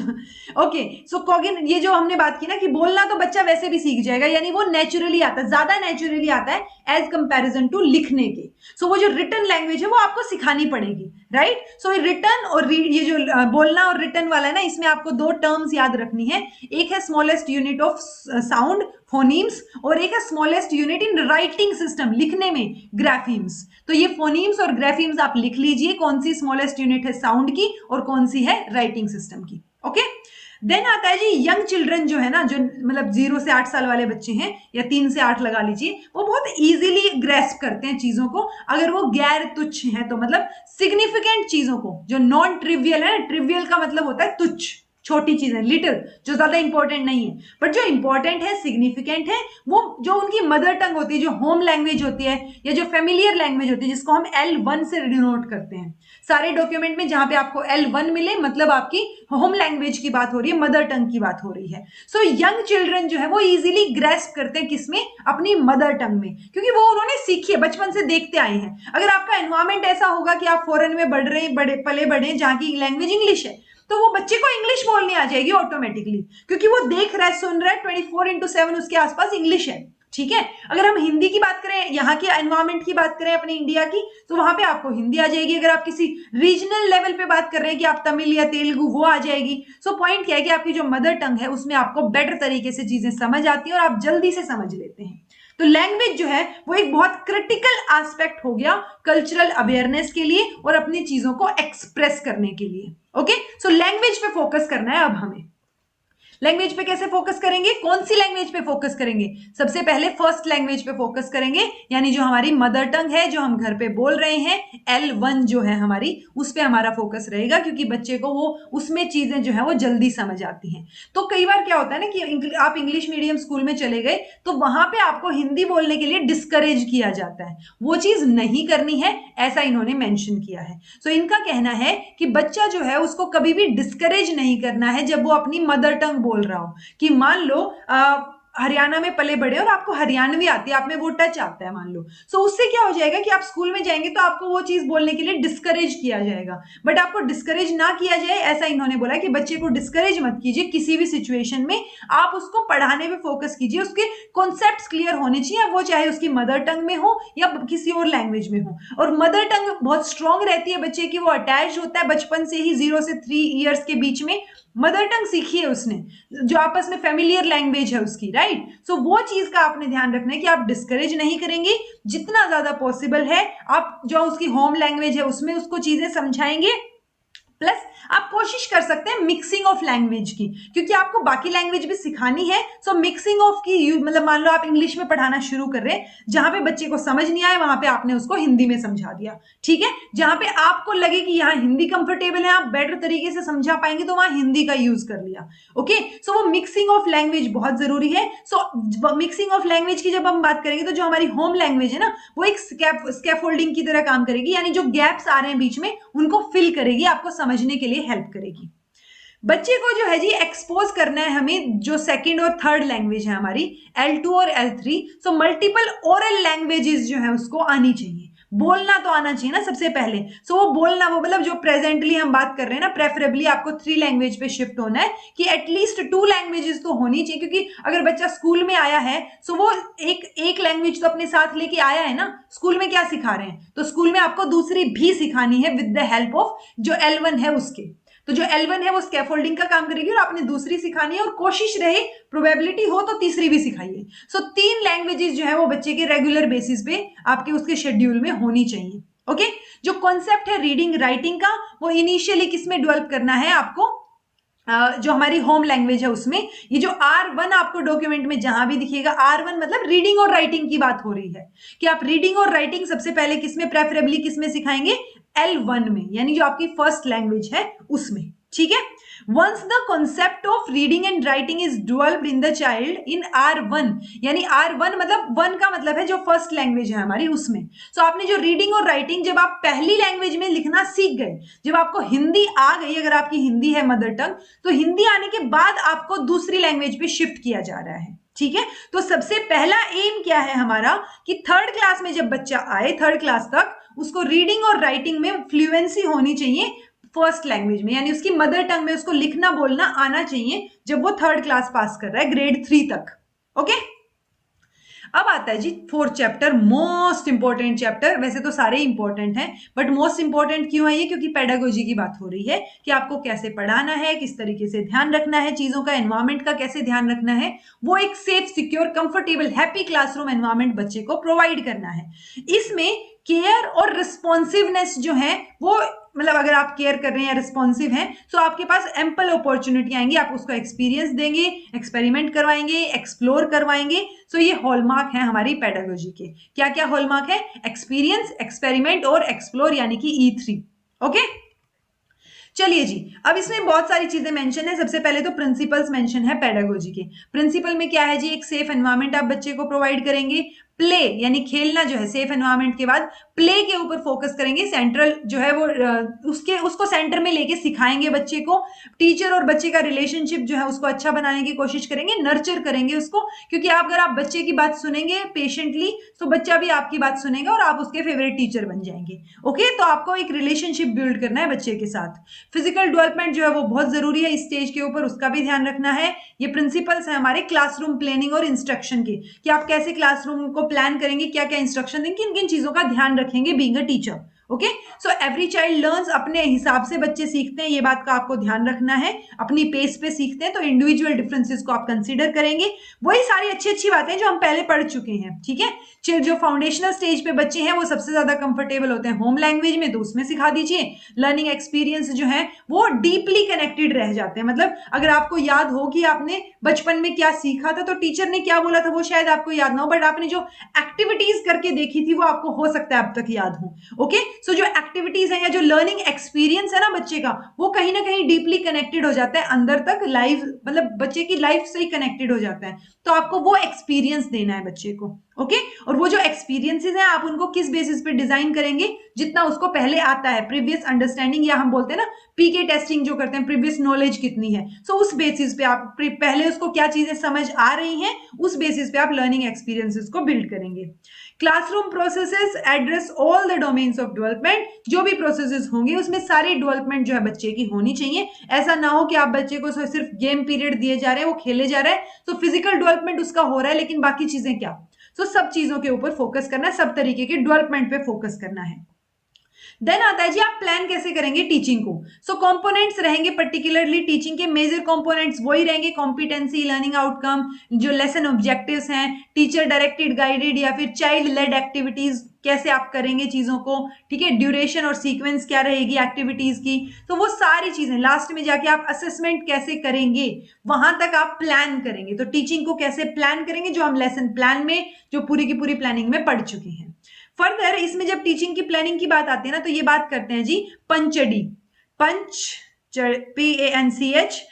ओके, सो कॉगिन, ये जो हमने बात की ना कि बोलना तो बच्चा वैसे भी सीख जाएगा, यानी वो नेचुरली आता है, ज्यादा नेचुरली आता है एज कंपैरिजन टू लिखने के। सो वो जो रिटन लैंग्वेज है वो आपको सिखानी पड़ेगी, राइट। सो रिटन और ये जो बोलना और रिटन वाला है ना, इसमें आपको दो टर्म्स याद रखनी है। एक है smallest unit of sound, phonemes, और एक है smallest unit in writing system, लिखने में, ग्राफीम्स। तो ये फोनीम्स और ग्राफीम्स आप लिख लीजिए, कौन सी स्मॉलेस्ट यूनिट है साउंड की और कौन सी है राइटिंग सिस्टम की। ओके, देन आता है जी यंग चिल्ड्रन जो है ना, जो मतलब 0 से 8 साल वाले बच्चे हैं, या 3 से 8 लगा लीजिए, वो बहुत इजीली ग्रेस्प करते हैं चीजों को, अगर वो गैर तुच्छ है तो, मतलब सिग्निफिकेंट चीजों को। जो नॉन ट्रिवियल है, ट्रिवियल का मतलब होता है तुच्छ, छोटी चीजें, लिटिल, जो ज्यादा इंपॉर्टेंट नहीं है, बट जो इंपॉर्टेंट है, सिग्निफिकेंट है, वो जो उनकी मदर टंग होती है, जो होम लैंग्वेज होती है, या जो फेमिलियर लैंग्वेज होती है, जिसको हम L1 से डिनोट करते हैं। सारे डॉक्यूमेंट में जहां पे आपको L1 मिले, मतलब आपकी होम लैंग्वेज की बात हो रही है, मदर टंग की बात हो रही है। सो यंग चिल्ड्रन जो है वो इजीली ग्रेस्प करते हैं, किसमें, अपनी मदर टंग में, क्योंकि वो उन्होंने सीखी है, बचपन से देखते आए हैं। अगर आपका एनवायरमेंट ऐसा होगा कि आप फॉरेन में बढ़ रहे हैं, पले बढ़े, जहां की लैंग्वेज इंग्लिश है, तो वो बच्चे को इंग्लिश बोलनी आ जाएगी ऑटोमेटिकली, क्योंकि वो देख रहा है, सुन रहा है, 24/7 उसके आसपास इंग्लिश है। ठीक है, अगर हम हिंदी की बात करें, यहाँ के एनवायरमेंट की बात करें अपने इंडिया की, तो वहां पे आपको हिंदी आ जाएगी। अगर आप किसी रीजनल लेवल पे बात कर रहे हैं कि आप तमिल या तेलुगु, वो आ जाएगी। सो पॉइंट क्या है कि आपकी जो मदर टंग है उसमें आपको बेटर तरीके से चीजें समझ आती है और आप जल्दी से समझ लेते हैं। तो लैंग्वेज जो है वो एक बहुत क्रिटिकल एस्पेक्ट हो गया कल्चरल अवेयरनेस के लिए और अपनी चीजों को एक्सप्रेस करने के लिए। ओके, सो लैंग्वेज पे फोकस करना है अब हमें। लैंग्वेज पे कैसे फोकस करेंगे, कौन सी लैंग्वेज पे फोकस करेंगे, सबसे पहले फर्स्ट लैंग्वेज पे फोकस करेंगे, यानी जो हमारी मदर टंग है, जो हम घर पे बोल रहे हैं, L1 जो है हमारी, उस पे हमारा फोकस रहेगा, क्योंकि बच्चे को वो उसमें चीजें जो है वो जल्दी समझ आती हैं। तो कई बार क्या होता है ना कि आप इंग्लिश मीडियम स्कूल में चले गए तो वहां पे आपको हिंदी बोलने के लिए डिस्करेज किया जाता है, वो चीज नहीं करनी है, ऐसा इन्होंने मेंशन किया है। सो इनका कहना है कि बच्चा जो है उसको कभी भी डिस्करेज नहीं करना है जब वो अपनी मदर टंग बोल रहा हो। कि मान लो हरियाणा में पले बड़े और आपको हरियाणवी आती है, आप में वो टच आता है मान लो, सो उससे क्या हो जाएगा कि आप स्कूल में जाएंगे तो आपको वो चीज बोलने के लिए डिस्करेज किया जाएगा। बट आपको डिस्करेज ना किया जाए, ऐसा इन्होंने बोला कि बच्चे को डिस्करेज मत कीजिए किसी भी सिचुएशन में, आप उसको पढ़ाने पे फोकस कीजिए, उसके कॉन्सेप्ट्स क्लियर होने चाहिए, वो चाहे उसकी मदर टंग में हो या किसी और लैंग्वेज में हो। और मदर टंग बहुत स्ट्रांग रहती है बच्चे की, वो अटैच होता है बचपन से ही, 0 से 3 ईयर्स के बीच में मदर टंग सीखी है उसने, जो आपस में फेमिलियर लैंग्वेज है उसकी, राइट। सो वो चीज का आपने ध्यान रखना है कि आप डिस्करेज नहीं करेंगे, जितना ज्यादा पॉसिबल है आप जो उसकी होम लैंग्वेज है उसमें उसको चीजें समझाएंगे, प्लस आप कोशिश कर सकते हैं मिक्सिंग ऑफ लैंग्वेज की, क्योंकि आपको बाकी लैंग्वेज भी सिखानी है। सो मिक्सिंग ऑफ की मतलब मान लो आप इंग्लिश में पढ़ाना शुरू कर रहे हैं, जहां पे बच्चे को समझ नहीं आए वहां पे आपने उसको हिंदी में समझा दिया, ठीक है। जहां पे आपको लगे कि यहाँ हिंदी कंफर्टेबल है, आप बेटर तरीके से समझा पाएंगे, तो वहां हिंदी का यूज कर लिया। ओके, सो वो मिक्सिंग ऑफ लैंग्वेज बहुत जरूरी है। सो मिक्सिंग ऑफ लैंग्वेज की जब हम बात करेंगे, तो जो हमारी होम लैंग्वेज है ना, वो एक स्कैफोल्डिंग की तरह काम करेगी, यानी जो गैप्स आ रहे हैं बीच में उनको फिल करेगी, आपको समझने के लिए हेल्प करेगी। बच्चे को जो है जी एक्सपोज करना है हमें, जो सेकंड और थर्ड लैंग्वेज है हमारी L2 और L3, so multiple oral languages जो है उसको आनी चाहिए, बोलना तो आना चाहिए ना सबसे पहले। सो वो बोलना, वो मतलब जो प्रेजेंटली हम बात कर रहे हैं ना, प्रेफरेबली आपको 3 लैंग्वेज पे शिफ्ट होना है, कि एटलीस्ट 2 लैंग्वेजेस तो होनी चाहिए, क्योंकि अगर बच्चा स्कूल में आया है, सो वो एक लैंग्वेज तो अपने साथ लेके आया है ना। स्कूल में क्या सिखा रहे हैं, तो स्कूल में आपको दूसरी भी सिखानी है विद द हेल्प ऑफ जो L1 है उसके। तो जो L1 है वो स्कैफोल्डिंग का काम करेगी, और आपने दूसरी सिखानी है, और कोशिश रहे प्रोबेबिलिटी हो तो तीसरी भी सिखाइए। सो 3 लैंग्वेजेस जो है वो बच्चे के रेगुलर बेसिस पे आपके उसके शेड्यूल में होनी चाहिए। ओके, जो कॉन्सेप्ट है रीडिंग राइटिंग का, वो इनिशियली किसमें डेवलप करना है आपको, जो हमारी होम लैंग्वेज है उसमें। ये जो R1 आपको डॉक्यूमेंट में जहां भी दिखेगा, R1 मतलब रीडिंग और राइटिंग की बात हो रही है, कि आप रीडिंग और राइटिंग सबसे पहले किसमें, प्रेफरेबली किसमें सिखाएंगे, L1 में, यानी जो आपकी फर्स्ट लैंग्वेज है उसमें, ठीक है। Once the concept of reading and writing is developed in the child in R1, यानी R1 मतलब 1 का मतलब है जो फर्स्ट लैंग्वेज है हमारी उसमें। सो आपने जो रीडिंग और राइटिंग जब आप पहली लैंग्वेज में लिखना सीख गए, जब आपको हिंदी आ गई, अगर आपकी हिंदी है मदर टंग, तो हिंदी आने के बाद आपको दूसरी लैंग्वेज पे शिफ्ट किया जा रहा है, ठीक है। तो सबसे पहला एम क्या है हमारा, कि थर्ड क्लास में जब बच्चा आए, थर्ड क्लास तक उसको रीडिंग और राइटिंग में फ्लुएंसी होनी चाहिए फर्स्ट लैंग्वेज में, यानी उसकी मदर टंग में उसको लिखना बोलना आना चाहिए, जब वो थर्ड क्लास पास कर रहा है, ग्रेड 3 तक। ओके, अब आता है जी fourth chapter, most important chapter. वैसे तो सारे इंपॉर्टेंट हैं, बट मोस्ट इंपॉर्टेंट क्यों है ये, क्योंकि पेडागोजी की बात हो रही है, कि आपको कैसे पढ़ाना है, किस तरीके से ध्यान रखना है चीजों का, एनवायरमेंट का कैसे ध्यान रखना है, वो एक safe, secure, comfortable, happy classroom environment बच्चे को प्रोवाइड करना है। इसमें केयर और रिस्पॉन्सिवनेस जो है वो, मतलब अगर आप केयर कर रहे हैं या रिस्पॉन्सिव हैं, तो आपके पास एम्पल अपॉर्चुनिटी आएंगी, आप उसको एक्सपीरियंस देंगे, एक्सपेरिमेंट करवाएंगे, एक्सप्लोर करवाएंगे। सो ये हॉलमार्क है हमारी पेडागोजी के। क्या क्या हॉलमार्क है, एक्सपीरियंस, एक्सपेरिमेंट और एक्सप्लोर, यानी कि E3। ओके, चलिए जी, अब इसमें बहुत सारी चीजें मेंशन है। सबसे पहले तो प्रिंसिपल्स मेंशन है पेडागोजी के। प्रिंसिपल में क्या है जी, एक सेफ एनवायरनमेंट आप बच्चे को प्रोवाइड करेंगे, प्ले यानी खेलना जो है, सेफ एनवायरनमेंट के बाद प्ले के ऊपर फोकस करेंगे, सेंट्रल जो है वो उसको सेंटर में लेके सिखाएंगे बच्चे को। टीचर और बच्चे का रिलेशनशिप जो है उसको अच्छा बनाने की कोशिश करेंगे, नर्चर करेंगे उसको, क्योंकि अगर आप बच्चे की बात सुनेंगे पेशेंटली, तो बच्चा भी आपकी बात सुनेगा और आप उसके फेवरेट टीचर बन जाएंगे। ओके, तो आपको एक रिलेशनशिप बिल्ड करना है बच्चे के साथ। फिजिकल डेवलपमेंट जो है वो बहुत जरूरी है इस स्टेज के ऊपर, उसका भी ध्यान रखना है। ये प्रिंसिपल्स है हमारे क्लासरूम प्लानिंग और इंस्ट्रक्शन के, कि आप कैसे क्लासरूम को प्लान करेंगे, क्या क्या इंस्ट्रक्शन देंगे, किन किन चीजों का ध्यान रखेंगे being a teacher. Okay, so every child learns, अपने हिसाब से बच्चे सीखते हैं, ये बात का आपको ध्यान रखना है। अपनी पेस पे सीखते हैं, तो इंडिविजुअल डिफरेंसेस को आप कंसीडर करेंगे। वही सारी अच्छी अच्छी बातें जो हम पहले पढ़ चुके हैं, ठीक है। जो फाउंडेशनल स्टेज पे बच्चे हैं वो सबसे ज्यादा कंफर्टेबल होते हैं होम लैंग्वेज में, तो उसमें सिखा दीजिए। लर्निंग एक्सपीरियंस जो है वो डीपली कनेक्टेड रह जाते हैं, मतलब अगर आपको याद हो कि आपने बचपन में क्या सीखा था, तो टीचर ने क्या बोला था वो शायद आपको याद ना हो, बट आपने जो एक्टिविटीज करके देखी थी वो आपको हो सकता है अब तक याद हो। ओके, सो जो एक्टिविटीज है या जो लर्निंग एक्सपीरियंस है ना बच्चे का, वो कहीं ना कहीं डीपली कनेक्टेड हो जाता है अंदर तक, लाइफ मतलब बच्चे की लाइफ से ही कनेक्टेड हो जाता है। तो आपको वो एक्सपीरियंस देना है बच्चे को। ओके, और वो जो एक्सपीरियंसेस हैं आप उनको किस बेसिस पे डिजाइन करेंगे, जितना उसको पहले आता है, प्रीवियस अंडरस्टैंडिंग, या हम बोलते हैं ना PK टेस्टिंग जो करते हैं, प्रीवियस नॉलेज कितनी है। सो उस बेसिस पे आप पहले उसको क्या चीजें समझ आ रही हैं, उस बेसिस पे आप लर्निंग एक्सपीरियंसेस को बिल्ड करेंगे। Classroom processes address all the domains of development, जो भी प्रोसेसेस होंगे उसमें सारी डेवलपमेंट जो है बच्चे की होनी चाहिए। ऐसा ना हो कि आप बच्चे को सिर्फ गेम पीरियड दिए जा रहे हैं, वो खेले जा रहा है, तो फिजिकल डेवलपमेंट उसका हो रहा है लेकिन बाकी चीजें क्या। तो सब चीजों के ऊपर फोकस करना है, सब तरीके के डेवलपमेंट पे फोकस करना है। देन आता है जी आप प्लान कैसे करेंगे टीचिंग को। सो कंपोनेंट्स रहेंगे, पर्टिकुलरली टीचिंग के मेजर कंपोनेंट्स वही रहेंगे, कॉम्पिटेंसी, लर्निंग आउटकम, जो लेसन ऑब्जेक्टिव्स हैं, टीचर डायरेक्टेड गाइडेड या फिर चाइल्ड लेड एक्टिविटीज, कैसे आप करेंगे चीजों को, ठीक है, ड्यूरेशन और सीक्वेंस क्या रहेगी एक्टिविटीज की, तो वो सारी चीजें लास्ट में जाके आप असेसमेंट कैसे करेंगे, वहां तक आप प्लान करेंगे। तो टीचिंग को कैसे प्लान करेंगे, जो हम लेसन प्लान में जो पूरी की पूरी प्लानिंग में पढ़ चुके हैं। फर्दर इसमें जब टीचिंग की प्लानिंग की बात आती है ना, तो ये बात करते हैं जी पंचडी, पंच PANCHAADI,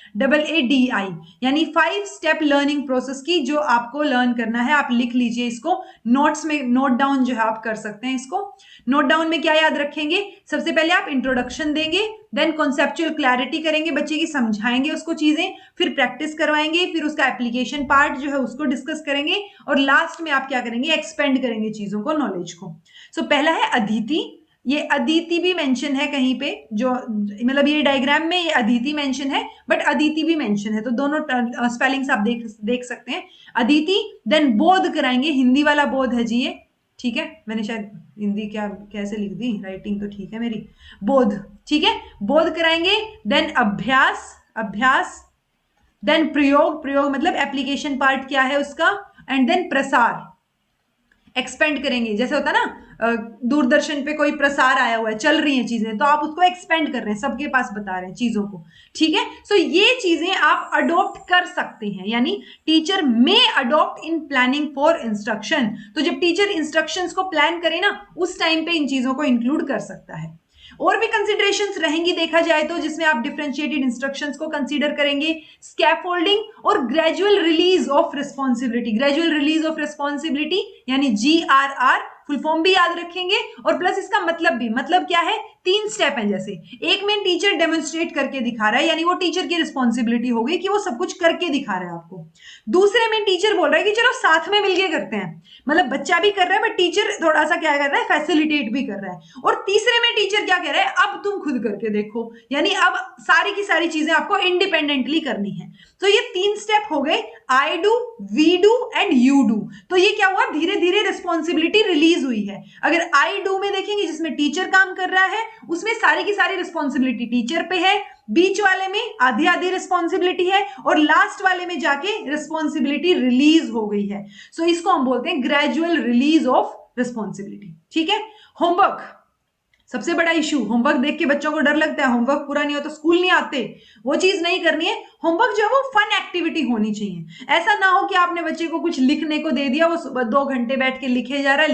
यानी 5 स्टेप लर्निंग प्रोसेस की, जो आपको लर्न करना है। आप लिख लीजिए इसको, नोट्स में नोट डाउन जो है आप कर सकते हैं इसको। नोट डाउन में क्या याद रखेंगे, सबसे पहले आप इंट्रोडक्शन देंगे, देन कॉन्सेप्चुअल क्लैरिटी करेंगे बच्चे की, समझाएंगे उसको चीजें, फिर प्रैक्टिस करवाएंगे, फिर उसका एप्लीकेशन पार्ट जो है उसको डिस्कस करेंगे, और लास्ट में आप क्या करेंगे, एक्सपेंड करेंगे चीजों को, नॉलेज को। सो पहला है अदिति, ये अदिति भी मेंशन है कहीं पे, जो मतलब ये डायग्राम में ये अदिति मेंशन है, बट अदिति भी मेंशन है, तो दोनों स्पेलिंग्स आप देख सकते हैं, अदिति। देन बोध कराएंगे, हिंदी वाला बोध है जी ये, ठीक है, मैंने शायद हिंदी क्या कैसे लिख दी, राइटिंग तो ठीक है मेरी, बोध, ठीक है, बोध कराएंगे। देन अभ्यास, अभ्यास, देन प्रयोग, प्रयोग मतलब एप्लीकेशन पार्ट क्या है उसका, एंड देन प्रसार, एक्सपेंड करेंगे। जैसे होता है ना दूरदर्शन पे कोई प्रसार आया हुआ है, चल रही हैं चीजें, तो आप उसको एक्सपेंड कर रहे हैं, सबके पास बता रहे हैं चीजों को, ठीक है। सो ये चीजें आप अडॉप्ट कर सकते हैं, यानी टीचर में adopt in planning for instruction. तो जब टीचर इंस्ट्रक्शंस को प्लान करे ना, उस टाइम पे इन चीजों को इंक्लूड कर सकता है। और भी कंसिडरेशंस रहेंगी देखा जाए तो, जिसमें आप डिफरेंशिएटेड इंस्ट्रक्शंस को कंसीडर करेंगे, स्कैफोल्डिंग और gradual release of responsibility. Gradual release of responsibility यानी GRR, फुल फॉर्म भी याद रखेंगे, और प्लस इसका मतलब भी, मतलब क्या है, 3 स्टेप है। जैसे एक में टीचर डेमोन्स्ट्रेट करके दिखा रहा है, यानी वो टीचर की रिस्पॉन्सिबिलिटी हो गई कि वो सब कुछ करके दिखा रहा है आपको। दूसरे में टीचर बोल रहा है कि चलो साथ में मिलके करते हैं, मतलब बच्चा भी कर रहा है बट टीचर थोड़ा सा क्या कर रहा है, फैसिलिटेट भी कर रहा है। और तीसरे में टीचर क्या कह रहा है, अब तुम खुद करके देखो, यानी अब सारी की सारी चीजें आपको इंडिपेंडेंटली करनी है। तो ये 3 स्टेप हो गए, I do, we do and you do. तो ये क्या हुआ, धीरे धीरे रिस्पॉन्सिबिलिटी रिलीज हुई है। अगर आई डू में देखेंगे, जिसमें टीचर काम कर रहा है, उसमें सारी की सारी रिस्पॉन्सिबिलिटी टीचर पे है, बीच वाले में आधी आधी रिस्पॉन्सिबिलिटी है, और लास्ट वाले में जाके रिस्पॉन्सिबिलिटी रिलीज हो गई है। सो इसको हम बोलते हैं ग्रेजुअल रिलीज ऑफ रिस्पॉन्सिबिलिटी, ठीक है। होमवर्क सबसे बड़ा इशू, होमवर्क देख के बच्चों को डर लगता है, होमवर्क पूरा नहीं हो तो स्कूल नहीं आते, वो चीज नहीं करनी है। होमवर्क जो है वो फन एक्टिविटी होनी चाहिए। ऐसा ना हो कि आपने बच्चे को कुछ लिखने को दे दिया, वो 2 घंटे बैठ के लिखे जा रहा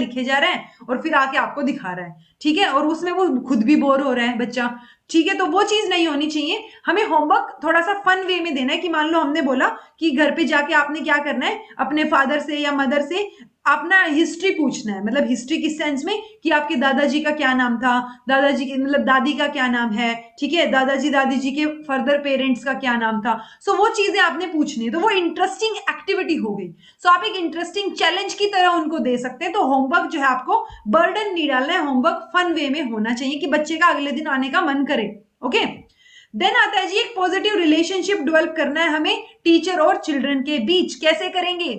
है और फिर आके आपको दिखा रहा है, ठीक है, और उसमें वो खुद भी बोर हो रहा है बच्चा, ठीक है। तो वो चीज नहीं होनी चाहिए। हमें होमवर्क थोड़ा सा फन वे में देना है, कि मान लो हमने बोला कि घर पे जाके आपने क्या करना है, अपने फादर से या मदर से अपना हिस्ट्री पूछना है, मतलब हिस्ट्री किस सेंस में, कि आपके दादाजी का क्या नाम था, दादाजी के मतलब दादी का क्या नाम है, ठीक है, दादाजी दादी जी के फर्दर पेरेंट्स का क्या नाम था। सो वो चीजें आपने पूछनी है, तो वो इंटरेस्टिंग एक्टिविटी हो गई। सो आप एक इंटरेस्टिंग चैलेंज की तरह उनको दे सकते हैं। तो होमवर्क जो है आपको बर्डन नहीं डालना है, होमवर्क फन वे में होना चाहिए कि बच्चे का अगले दिन आने का मन करे, ओके। देन आता है जी एक पॉजिटिव रिलेशनशिप डेवलप करना है हमें टीचर और चिल्ड्रन के बीच। कैसे करेंगे,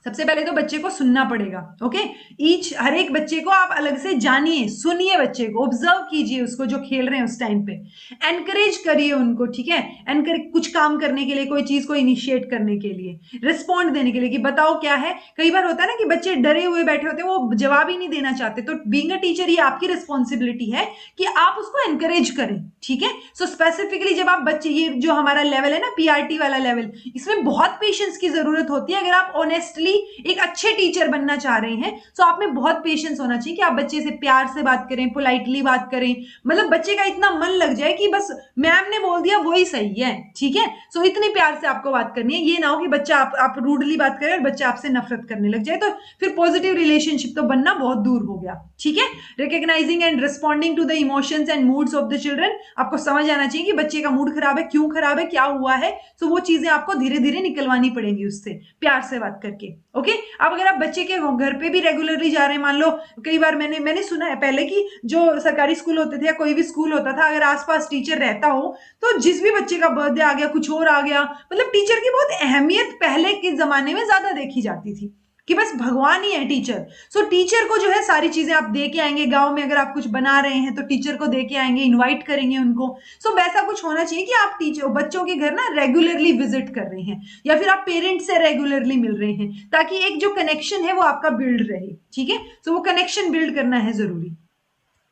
सबसे पहले तो बच्चे को सुनना पड़ेगा, ओके। हर एक बच्चे को आप अलग से जानिए, सुनिए, बच्चे को ऑब्जर्व कीजिए, उसको जो खेल रहे हैं उस टाइम पे एनकरेज करिए उनको, ठीक है, एनकरेज कुछ काम करने के लिए, कोई चीज को इनिशिएट करने के लिए, रिस्पॉन्ड देने के लिए कि बताओ क्या है। कई बार होता है ना कि बच्चे डरे हुए बैठे होते हैं, वो जवाब ही नहीं देना चाहते, तो बीइंग अ टीचर ये आपकी रिस्पॉन्सिबिलिटी है कि आप उसको एनकरेज करें, ठीक है। सो स्पेसिफिकली जब आप बच्चे, ये जो हमारा लेवल है ना PRT वाला लेवल, इसमें बहुत पेशेंस की जरूरत होती है। अगर आप ऑनेस्टली एक अच्छे टीचर बनना चाह रहे हैं तो आप में बहुत पेशेंस होना चाहिए कि आप बच्चे से प्यार से बात करें, पोलाइटली बात करें, मतलब बच्चे का इतना मन लग जाए कि बस मैम ने बोल दिया वही सही है, ठीक है। सो इतने प्यार से आपको बात करनी है, ये ना हो कि बच्चा आप रूडली बात करें और बच्चा आपसे नफरत करने लग जाए, तो फिर पॉजिटिव रिलेशनशिप तो बनना बहुत दूर हो गया, ठीक है। Recognising and responding to the emotions and moods of the children, आपको समझ आना चाहिए कि बच्चे का मूड खराब है, क्यों खराब है, क्या हुआ है। सो वो चीजें आपको धीरे धीरे निकलवानी पड़ेंगी उससे प्यार से बात करके, ओके। अब अगर आप बच्चे के घर पे भी रेगुलरली जा रहे हैं, मान लो कई बार मैंने सुना है पहले कि जो सरकारी स्कूल होते थे या कोई भी स्कूल होता था, अगर आसपास टीचर रहता हो तो जिस भी बच्चे का बर्थडे आ गया, कुछ और आ गया, मतलब टीचर की बहुत अहमियत पहले के जमाने में ज्यादा देखी जाती थी। कि बस भगवान ही है टीचर। सो टीचर को जो है सारी चीजें आप दे के आएंगे, गांव में अगर आप कुछ बना रहे हैं तो टीचर को दे के आएंगे, इनवाइट करेंगे उनको। सो वैसा कुछ होना चाहिए कि आप टीचर बच्चों के घर ना रेगुलरली विजिट कर रहे हैं, या फिर आप पेरेंट्स से रेगुलरली मिल रहे हैं, ताकि एक जो कनेक्शन है वो आपका बिल्ड रहे। ठीक है, सो वो कनेक्शन बिल्ड करना है जरूरी।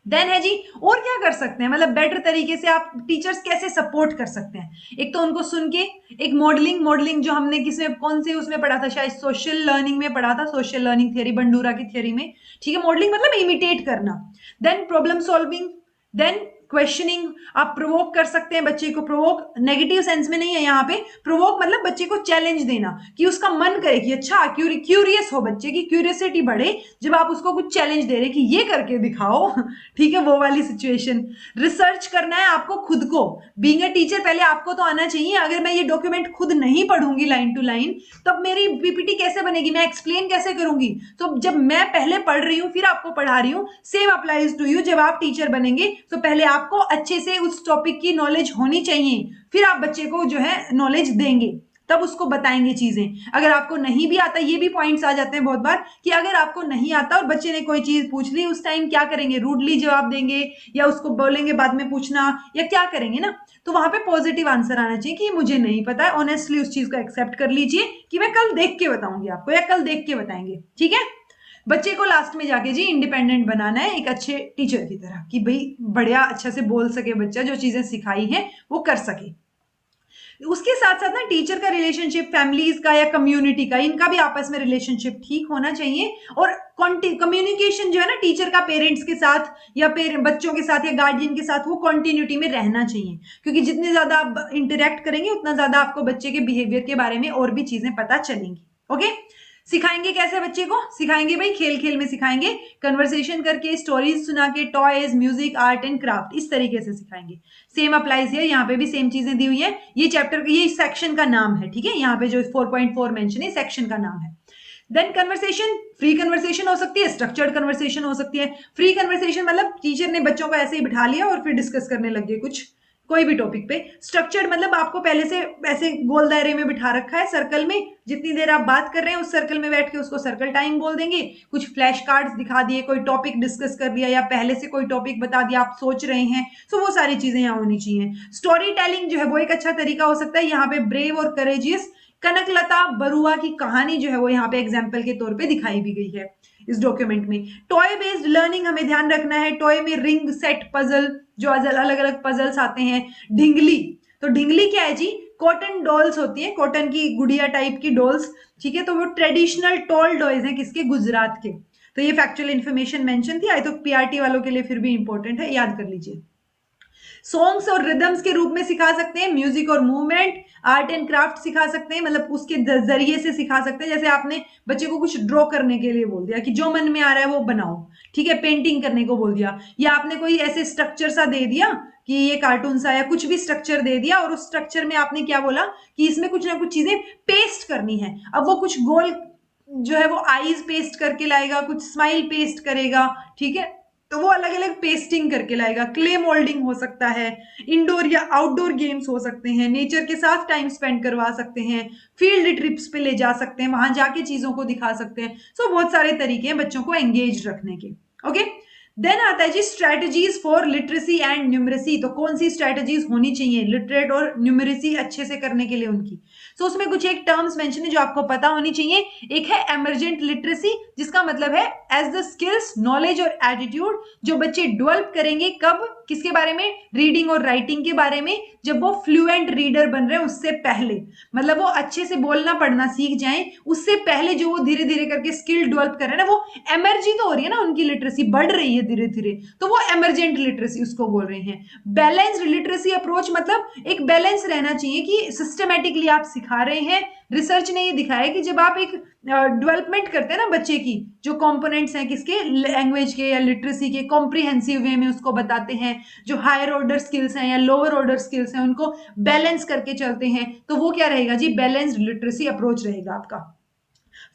देन है जी, और क्या कर सकते हैं, मतलब बेटर तरीके से आप टीचर्स कैसे सपोर्ट कर सकते हैं। एक तो उनको सुन के, एक मॉडलिंग, मॉडलिंग जो हमने किसमें, कौन से उसमें पढ़ा था, शायद सोशल लर्निंग में पढ़ा था, सोशल लर्निंग थियरी, बंडूरा की थियरी में। ठीक है, मॉडलिंग मतलब इमिटेट करना। Then problem solving, then questioning. आप प्रोवोक कर सकते हैं बच्चे को, प्रोवोक नेगेटिव सेंस में नहीं है यहाँ पे, प्रोवोक मतलब बच्चे को चैलेंज देना, कि उसका मन करे कि अच्छा, क्यूरियस हो, बच्चे की क्यूरियसिटी बढ़े जब आप उसको कुछ चैलेंज दे रहे हैं कि ये करके दिखाओ। ठीक है, वो वाली सिचुएशन। रिसर्च करना है आपको खुद को, बीइंग अ टीचर पहले आपको तो आना चाहिए। अगर मैं ये डॉक्यूमेंट खुद नहीं पढ़ूंगी लाइन टू लाइन, तब मेरी पीपीटी कैसे बनेगी, मैं एक्सप्लेन कैसे करूंगी। तो जब मैं पहले पढ़ रही हूँ फिर आपको पढ़ा रही हूँ, सेम अप्लाइज टू यू। जब आप टीचर बनेंगे तो पहले आपको अच्छे से उस टॉपिक की नॉलेज होनी चाहिए, फिर आप बच्चे को जो है नॉलेज देंगे, तब उसको बताएंगे चीजें। अगर आपको नहीं भी आता, ये भी पॉइंट्स आ जाते हैं बहुत बार कि अगर आपको नहीं आता और बच्चे ने कोई चीज पूछ ली, उस टाइम क्या करेंगे, रूडली जवाब देंगे या उसको बोलेंगे बाद में पूछना, या क्या करेंगे ना। तो वहां पे पॉजिटिव आंसर आना चाहिए कि मुझे नहीं पता है, ऑनेस्टली उस चीज को एक्सेप्ट कर लीजिए कि मैं कल देख के बताऊंगी आपको, या कल देख के बताएंगे। ठीक है, बच्चे को लास्ट में जाके जी इंडिपेंडेंट बनाना है, एक अच्छे टीचर की तरह, कि भाई बढ़िया अच्छा से बोल सके बच्चा, जो चीजें सिखाई हैं वो कर सके। उसके साथ साथ ना टीचर का रिलेशनशिप, फैमिलीज का या कम्युनिटी का, इनका भी आपस में रिलेशनशिप ठीक होना चाहिए। और कम्युनिकेशन जो है ना टीचर का पेरेंट्स के साथ या बच्चों के साथ या गार्जियन के साथ, वो कॉन्टिन्यूटी में रहना चाहिए, क्योंकि जितने ज्यादा आप इंटरेक्ट करेंगे उतना ज्यादा आपको बच्चे के बिहेवियर के बारे में और भी चीजें पता चलेंगी। ओके, सिखाएंगे कैसे बच्चे को, सिखाएंगे भाई खेल खेल में सिखाएंगे, कन्वर्सेशन करके, स्टोरीज सुना के, toys, music, art and craft, इस तरीके से सिखाएंगे। सेम अप्लाइज है, यहाँ पे भी सेम चीजें दी हुई है। ये चैप्टर, ये सेक्शन का नाम है। ठीक है, यहाँ पे जो 4.4 मेंशन है, सेक्शन का नाम है। देन कन्वर्सेशन, फ्री कन्वर्सेशन हो सकती है, स्ट्रक्चर्ड कन्वर्सेशन हो सकती है। फ्री कन्वर्सेशन मतलब टीचर ने बच्चों को ऐसे ही बिठा लिया और फिर डिस्कस करने लग गए कुछ, कोई भी टॉपिक पे। स्ट्रक्चर्ड मतलब आपको पहले से ऐसे गोल दायरे में बिठा रखा है, सर्कल में, जितनी देर आप बात कर रहे हैं उस सर्कल में बैठ के उसको सर्कल टाइम बोल देंगे। कुछ फ्लैश कार्ड्स दिखा दिए, कोई टॉपिक डिस्कस कर दिया, या पहले से कोई टॉपिक बता दिया, आप सोच रहे हैं, तो वो सारी चीजें यहाँ होनी चाहिए। स्टोरी टेलिंग जो है वो एक अच्छा तरीका हो सकता है। यहाँ पे ब्रेव और करेजियस कनकलता बरुआ की कहानी जो है वो यहाँ पे एग्जाम्पल के तौर पे दिखाई भी गई है इस डॉक्यूमेंट में। टॉय बेस्ड लर्निंग हमें ध्यान रखना है। टॉय में रिंग, सेट, पजल, जो अलग अलग पजल्स आते हैं। ढिंगली, तो ढिंगली क्या है जी, कॉटन डॉल्स होती है, कॉटन की गुड़िया टाइप की डॉल्स। ठीक है, तो वो ट्रेडिशनल टॉल टॉयज हैं, किसके, गुजरात के। तो ये फैक्चुअल इन्फॉर्मेशन मेंशन थी, आई तो पीआरटी वालों के लिए फिर भी इंपॉर्टेंट है, याद कर लीजिए। सॉन्ग्स और रिदम्स के रूप में सिखा सकते हैं, म्यूजिक और मूवमेंट, आर्ट एंड क्राफ्ट सिखा सकते हैं, मतलब उसके जरिए से सिखा सकते हैं। जैसे आपने बच्चे को कुछ ड्रॉ करने के लिए बोल दिया कि जो मन में आ रहा है वो बनाओ, ठीक है, पेंटिंग करने को बोल दिया, या आपने कोई ऐसे स्ट्रक्चर सा दे दिया कि ये कार्टून सा या कुछ भी स्ट्रक्चर दे दिया, और उस स्ट्रक्चर में आपने क्या बोला कि इसमें कुछ ना कुछ चीजें पेस्ट करनी है। अब वो कुछ गोल जो है वो आईज पेस्ट करके लाएगा, कुछ स्माइल पेस्ट करेगा, ठीक है, तो वो अलग अलग पेस्टिंग करके लाएगा। क्ले मोल्डिंग हो सकता है, इंडोर या आउटडोर गेम्स हो सकते हैं, नेचर के साथ टाइम स्पेंड करवा सकते हैं, फील्ड ट्रिप्स पे ले जा सकते हैं, वहां जाके चीजों को दिखा सकते हैं। सो बहुत सारे तरीके हैं बच्चों को एंगेज रखने के। ओके, देन आता है जी strategies for literacy and numeracy. तो कौन सी स्ट्रेटजीज होनी चाहिए लिटरेट और न्यूमरेसी अच्छे से करने के लिए उनकी। सो उसमें कुछ एक टर्म्स मेंशन है जो आपको पता होनी चाहिए। एक है एमरजेंट लिटरेसी, जिसका मतलब है एज द स्किल्स, नॉलेज और एटीट्यूड जो बच्चे डेवलप करेंगे, कब, किसके बारे में, रीडिंग और राइटिंग के बारे में, जब वो फ्लुएंट रीडर बन रहे हैं उससे पहले, मतलब वो अच्छे से बोलना पढ़ना सीख जाएं उससे पहले, जो वो धीरे धीरे करके स्किल डेवलप कर रहे हैं ना, वो एमर्जी तो हो रही है ना, उनकी लिटरेसी बढ़ रही है धीरे धीरे, तो वो एमरजेंट लिटरेसी उसको बोल रहे हैं। बैलेंस्ड लिटरेसी अप्रोच मतलब एक बैलेंस रहना चाहिए कि सिस्टमेटिकली आप सिखा रहे हैं। रिसर्च ने ये दिखाया कि जब आप एक डेवलपमेंट करते हैं ना बच्चे की, जो कंपोनेंट्स हैं किसके, लैंग्वेज के या लिटरेसी के, कॉम्प्रिहेंसिव वे में उसको बताते हैं, जो हायर ऑर्डर स्किल्स हैं या लोअर ऑर्डर स्किल्स हैं उनको बैलेंस करके चलते हैं, तो वो क्या रहेगा जी, बैलेंस्ड लिटरेसी अप्रोच रहेगा आपका।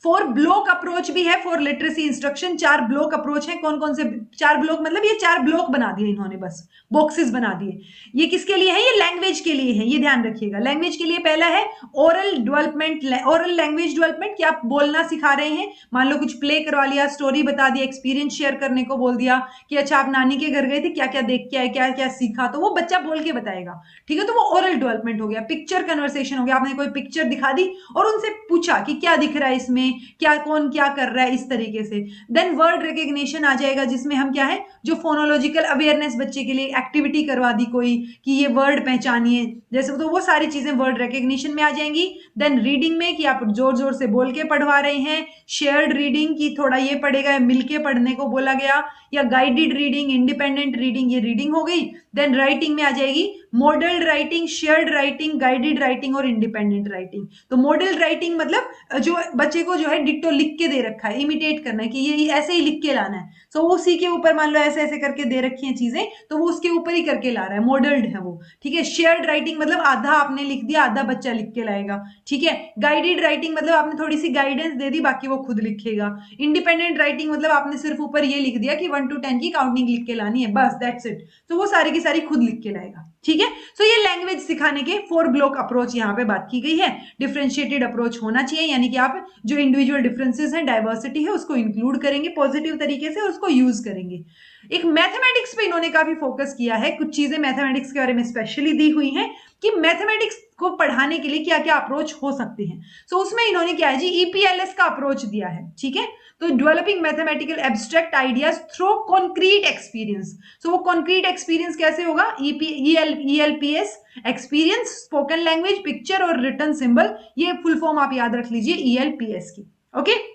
फोर ब्लॉक अप्रोच भी है for literacy instruction, 4 block approach है। कौन कौन से 4 ब्लॉक, मतलब ये 4 ब्लॉक बना दिए इन्होंने, बस बॉक्सेस बना दिए। ये किसके लिए है? ये लैंग्वेज के लिए है, ये ध्यान रखिएगा। लैंग्वेज के लिए पहला है oral development, oral language development, कि आप बोलना सिखा रहे हैं। मान लो कुछ प्ले करवा लिया, स्टोरी बता दिया, एक्सपीरियंस शेयर करने को बोल दिया कि अच्छा आप नानी के घर गए थे, क्या क्या देख के आए, क्या क्या सीखा, तो वो बच्चा बोल के बताएगा, ठीक है। तो वो ओरल डेवलपमेंट हो गया। पिक्चर कन्वर्सेशन हो गया, आपने कोई पिक्चर दिखा दी और उनसे पूछा कि क्या दिख रहा है इसमें, क्या कौन क्या कर रहा है, इस तरीके से। देन वर्ड रिकग्निशन आ जाएगा, जिसमें हम क्या है, जो फोनोलॉजिकल अवेयरनेस बच्चे के लिए एक्टिविटी करवा दी कोई, कि ये वर्ड पहचानिए जैसे, तो वो सारी चीजें वर्ड रिकग्निशन में आ जाएंगी। देन रीडिंग में कि आप जोर जोर से बोल के पढ़वा रहे हैं। शेयर्ड रीडिंग की थोड़ा ये पढ़ेगा, मिलके पढ़ने को बोला गया, या गाइडेड रीडिंग, इंडिपेंडेंट रीडिंग, ये रीडिंग हो गई। देन राइटिंग में आ जाएगी model writing, shared writing, guided writing और इंडिपेंडेंट राइटिंग। तो मॉडल राइटिंग मतलब जो बच्चे को जो है डिट्टो लिख के दे रखा है, इमिटेट करना है कि ये ऐसे ही लिख के लाना है, सो वो उसी के ऊपर मान लो ऐसे ऐसे करके दे रखी हैं चीजें, तो वो उसके ऊपर ही करके ला रहा है, मॉडल्ड है वो, ठीक है। शेयर्ड राइटिंग मतलब आधा आपने लिख दिया, आधा बच्चा लिख के लाएगा, ठीक है। गाइडेड राइटिंग मतलब आपने थोड़ी सी गाइडेंस दे दी, बाकी वो खुद लिखेगा। इंडिपेंडेंट राइटिंग मतलब आपने सिर्फ ऊपर ये लिख दिया कि 1 to 10 की काउंटिंग लिख के लानी है, बस दैट्स इट, तो वो सारी की सारी खुद लिख के लाएगा, ठीक है। सो ये लैंग्वेज सिखाने के 4 ब्लॉक अप्रोच यहाँ पे बात की गई है। डिफरेंशिएटेड अप्रोच होना चाहिए, यानी कि आप जो इंडिविजुअल डिफरेंसेस हैं, डाइवर्सिटी है, उसको इंक्लूड करेंगे पॉजिटिव तरीके से, उसको यूज करेंगे। एक मैथमेटिक्स पे इन्होंने काफी फोकस किया है, कुछ चीजें मैथमेटिक्स के बारे में स्पेशली दी हुई हैं कि मैथमेटिक्स को पढ़ाने के लिए क्या क्या अप्रोच हो सकते हैं। सो उसमें इन्होंने क्या है जी, ईपीएलएस का अप्रोच दिया है, ठीक है। तो developing mathematical abstract ideas through concrete experience. So वो कॉन्क्रीट एक्सपीरियंस कैसे होगा? ELPS experience, spoken language, picture और रिटन सिंबल, ये फुल फॉर्म आप याद रख लीजिए ईएलपीएस की, ओके।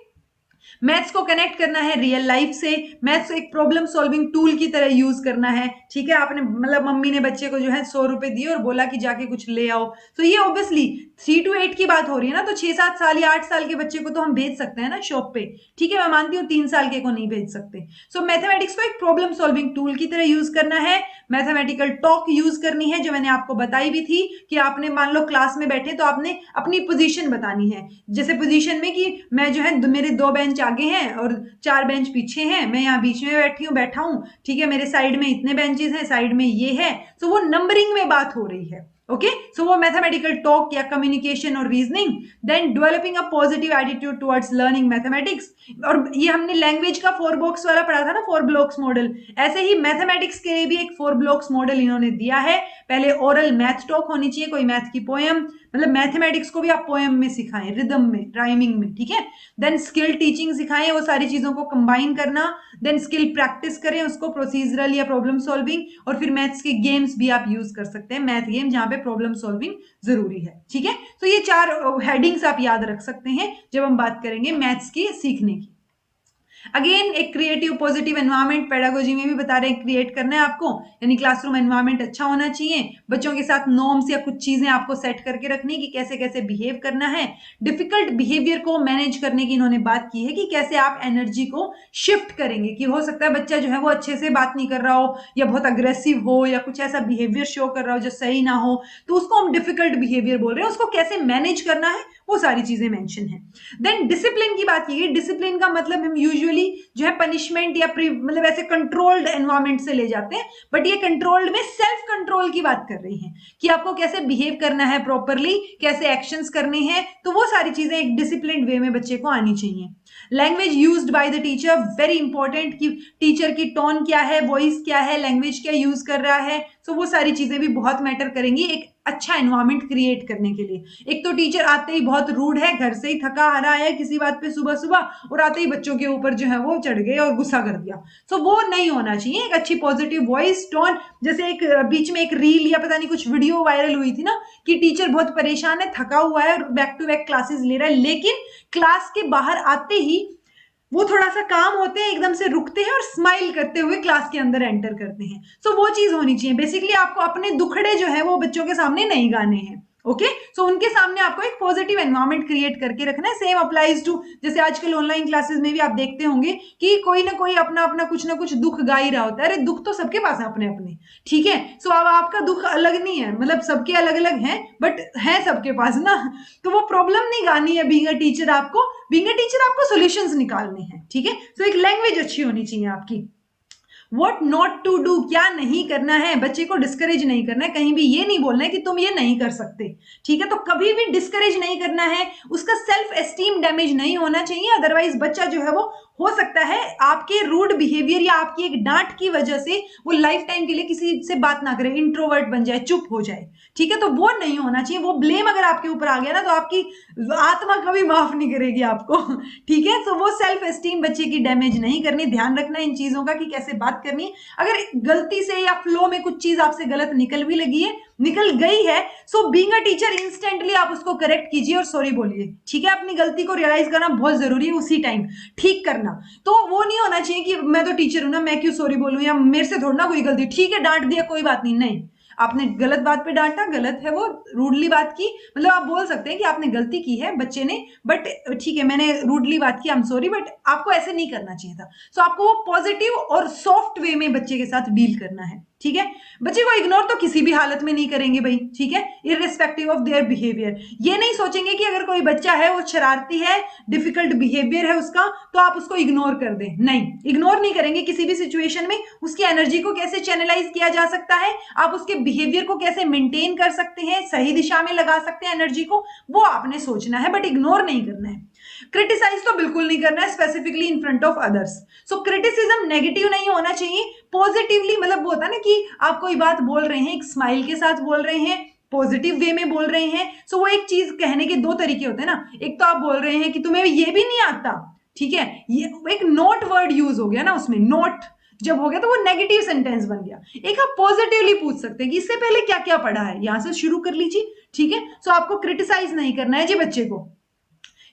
मैथ्स को कनेक्ट करना है रियल लाइफ से, मैथ्स एक प्रॉब्लम सॉल्विंग टूल की तरह यूज करना है, ठीक है। आपने मतलब मम्मी ने बच्चे को जो है 100 रुपए दिए और बोला कि जाके कुछ ले आओ, तो ये ऑब्वियसली 3 to 8 की बात हो रही है ना, तो 6-7 साल या 8 साल के बच्चे को तो हम भेज सकते हैं ना शॉप पे, ठीक है। मैं मानती हूँ 3 साल के को नहीं भेज सकते। सो मैथमेटिक्स को एक प्रॉब्लम सॉल्विंग टूल की तरह यूज करना है। मैथमेटिकल टॉक यूज करनी है, जो मैंने आपको बताई भी थी कि आपने मान लो क्लास में बैठे तो आपने अपनी पोजीशन बतानी है, जैसे पोजीशन में कि मैं जो है मेरे 2 बेंच आगे हैं और 4 बेंच पीछे हैं, मैं यहाँ बीच में बैठा हूँ, ठीक है। मेरे साइड में इतने बेंचेस हैं, साइड में ये है, तो वो नंबरिंग में बात हो रही है, ओके। सो वो मैथमेटिकल टॉक या कम्युनिकेशन और reasoning. Then developing a positive attitude towards learning mathematics, और ये हमने लैंग्वेज का 4 बॉक्स वाला पढ़ा था ना, 4 ब्लॉक्स मॉडल, ऐसे ही मैथमेटिक्स के लिए भी एक 4 ब्लॉक्स मॉडल इन्होंने दिया है। पहले ओरल मैथ टॉक होनी चाहिए, कोई मैथ की पोएम, मतलब मैथमेटिक्स को भी आप पोएम में सिखाएं, रिदम में, राइमिंग में, ठीक है। देन स्किल टीचिंग सिखाएं, वो सारी चीजों को कंबाइन करना। देन स्किल प्रैक्टिस करें उसको, प्रोसीजरल या प्रॉब्लम सॉल्विंग, और फिर मैथ्स के गेम्स भी आप यूज कर सकते हैं, मैथ गेम जहां पे प्रॉब्लम सॉल्विंग जरूरी है, ठीक है। तो ये 4 हेडिंग्स आप याद रख सकते हैं जब हम बात करेंगे मैथ्स की सीखने की। अगेन एक क्रिएटिव पॉजिटिव एनवायरनमेंट पेडागोजी में भी बता रहे हैं क्रिएट करना है आपको, यानी क्लासरूम एनवायरनमेंट अच्छा होना चाहिए। बच्चों के साथ नॉर्म्स या कुछ चीजें आपको सेट करके रखनी कि कैसे कैसे बिहेव करना है। डिफिकल्ट बिहेवियर को मैनेज करने की इन्होंने बात की है कि कैसे आप एनर्जी को शिफ्ट करेंगे, कि हो सकता है बच्चा जो है वो अच्छे से बात नहीं कर रहा हो, या बहुत अग्रेसिव हो, या कुछ ऐसा बिहेवियर शो कर रहा हो जो सही ना हो, तो उसको हम डिफिकल्ट बिहेवियर बोल रहे हैं। उसको कैसे मैनेज करना है वो सारी चीजें मेंशन है। देन डिसिप्लिन की बात की गई। डिसिप्लिन का मतलब हम यूजुअली जो है पनिशमेंट या मतलब ऐसे कंट्रोल्ड एनवायरनमेंट से ले जाते हैं, बट ये कंट्रोल्ड में सेल्फ कंट्रोल की बात कर रही हैं कि आपको कैसे बिहेव करना है प्रॉपरली, कैसे एक्शंस करने हैं, तो वो सारी चीजें एक डिसिप्लिन्ड वे में बच्चे को आनी चाहिए। Language used by the teacher, very important, कि टीचर की टोन क्या है, वॉइस क्या है, लैंग्वेज क्या यूज कर रहा है, सो वो सारी चीजें भी बहुत मैटर करेंगी एक अच्छा एनवायरनमेंट क्रिएट करने के लिए। एक तो टीचर आते ही बहुत रूड है, घर से ही थका हारा है किसी बात पे सुबह सुबह, और आते ही बच्चों के ऊपर जो है वो चढ़ गए और गुस्सा कर दिया, सो वो नहीं होना चाहिए। एक अच्छी पॉजिटिव वॉइस टोन, जैसे एक बीच में एक रील या पता नहीं कुछ वीडियो वायरल हुई थी ना, कि टीचर बहुत परेशान है, थका हुआ है और बैक टू बैक क्लासेस ले रहा है, लेकिन क्लास के बाहर आते ही वो थोड़ा सा काम होते हैं, एकदम से रुकते हैं और स्माइल करते हुए क्लास के अंदर एंटर करते हैं। सो वो चीज होनी चाहिए। बेसिकली आपको अपने दुखड़े जो है वो बच्चों के सामने नहीं गाने हैं, ओके सो उनके सामने आपको एक पॉजिटिव एनवायरनमेंट क्रिएट करके रखना है। सेम अप्लाइज टू, जैसे आजकल ऑनलाइन क्लासेस में भी आप देखते होंगे कि कोई ना कोई अपना अपना कुछ ना कुछ दुख गा ही रहा होता है। अरे दुख तो सबके पास है अपने अपने, ठीक है। सो अब आपका दुख अलग नहीं है, मतलब सबके अलग अलग हैं, बट है सबके पास ना। तो वो प्रॉब्लम नहीं गानी है बीइंग अ टीचर, आपको बीइंग अ टीचर आपको सॉल्यूशंस निकालने हैं, ठीक है। सो एक लैंग्वेज अच्छी होनी चाहिए आपकी। वॉट नॉट टू डू, क्या नहीं करना है, बच्चे को डिस्करेज नहीं करना है, कहीं भी ये नहीं बोलना है कि तुम ये नहीं कर सकते, ठीक है। तो कभी भी डिस्करेज नहीं करना है, उसका सेल्फ एस्टीम डैमेज नहीं होना चाहिए। अदरवाइज बच्चा जो है वो हो सकता है आपके रूड बिहेवियर या आपकी एक डांट की वजह से वो लाइफ टाइम के लिए किसी से बात ना करे, इंट्रोवर्ट बन जाए, चुप हो जाए, ठीक है। तो वो नहीं होना चाहिए। वो ब्लेम अगर आपके ऊपर आ गया ना तो आपकी आत्मा कभी माफ नहीं करेगी आपको, ठीक है। तो वो सेल्फ एस्टीम बच्चे की डैमेज नहीं करनी, ध्यान रखना इन चीजों का कि कैसे बात करनी है। अगर गलती से या फ्लो में कुछ चीज आपसे गलत निकल भी लगी है, निकल गई है, so being a teacher instantly आप उसको करेक्ट कीजिए और सॉरी बोलिए, ठीक है। अपनी गलती को रियलाइज करना बहुत जरूरी है, उसी टाइम ठीक करना। तो वो नहीं होना चाहिए कि मैं तो टीचर हूं ना, मैं क्यों सॉरी बोलूं, या मेरे से थोड़ा ना कोई गलती, ठीक है डांट दिया कोई बात नहीं, नहीं आपने गलत बात पे डांटा, गलत है वो, रूडली बात की, मतलब आप बोल सकते हैं कि आपने गलती की है बच्चे ने, बट ठीक है मैंने रूडली बात की, आई एम सॉरी, बट आपको ऐसे नहीं करना चाहिए था। सो आपको वो पॉजिटिव और सॉफ्ट वे में बच्चे के साथ डील करना है, ठीक है। बच्चे को इग्नोर तो किसी भी हालत में नहीं करेंगे भाई, ठीक है, इररिस्पेक्टिव ऑफ देयर बिहेवियर। ये नहीं सोचेंगे कि अगर कोई बच्चा है वो शरारती है, डिफिकल्ट बिहेवियर है उसका, तो आप उसको इग्नोर कर दें, नहीं, इग्नोर नहीं करेंगे किसी भी सिचुएशन में। उसकी एनर्जी को कैसे चैनलाइज किया जा सकता है, आप उसके बिहेवियर को कैसे मेंटेन कर सकते हैं, सही दिशा में लगा सकते हैं एनर्जी को, वो आपने सोचना है, बट इग्नोर नहीं करना है। क्रिटिसाइज तो बिल्कुल नहीं करना है, specifically in front of others. So criticism negative नहीं होना चाहिए, पॉजिटिवली, मतलब वो होता है ना कि आप कोई बात बोल रहे हैं, एक स्माइल के साथ बोल रहे हैं, पॉजिटिव वे में बोल रहे हैं। सो वो एक चीज कहने के दो तरीके होते हैं ना, एक तो आप बोल रहे हैं कि तुम्हें ये भी नहीं आता, ठीक है, ये एक नोट वर्ड यूज हो गया ना उसमें, नोट जब हो गया तो वो नेगेटिव सेंटेंस बन गया। एक आप पॉजिटिवली पूछ सकते हैं कि इससे पहले क्या क्या पढ़ा है, यहां से शुरू कर लीजिए, ठीक है। सो आपको क्रिटिसाइज नहीं करना है जी बच्चे को।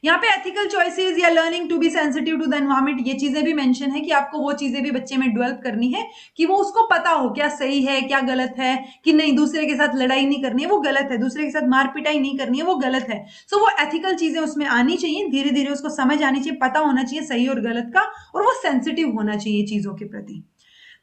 यहाँ पे एथिकल चॉइसेस या learning to be sensitive to the environment, ये चीजें भी मेंशन है कि आपको वो चीजें भी बच्चे में डेवलप करनी है कि वो उसको पता हो क्या सही है क्या गलत है, कि नहीं दूसरे के साथ लड़ाई नहीं करनी है वो गलत है, दूसरे के साथ मार पिटाई नहीं करनी है वो गलत है। सो वो एथिकल चीजें उसमें आनी चाहिए, धीरे धीरे उसको समझ आनी चाहिए, पता होना चाहिए सही और गलत का, और वो सेंसिटिव होना चाहिए चीजों के प्रति।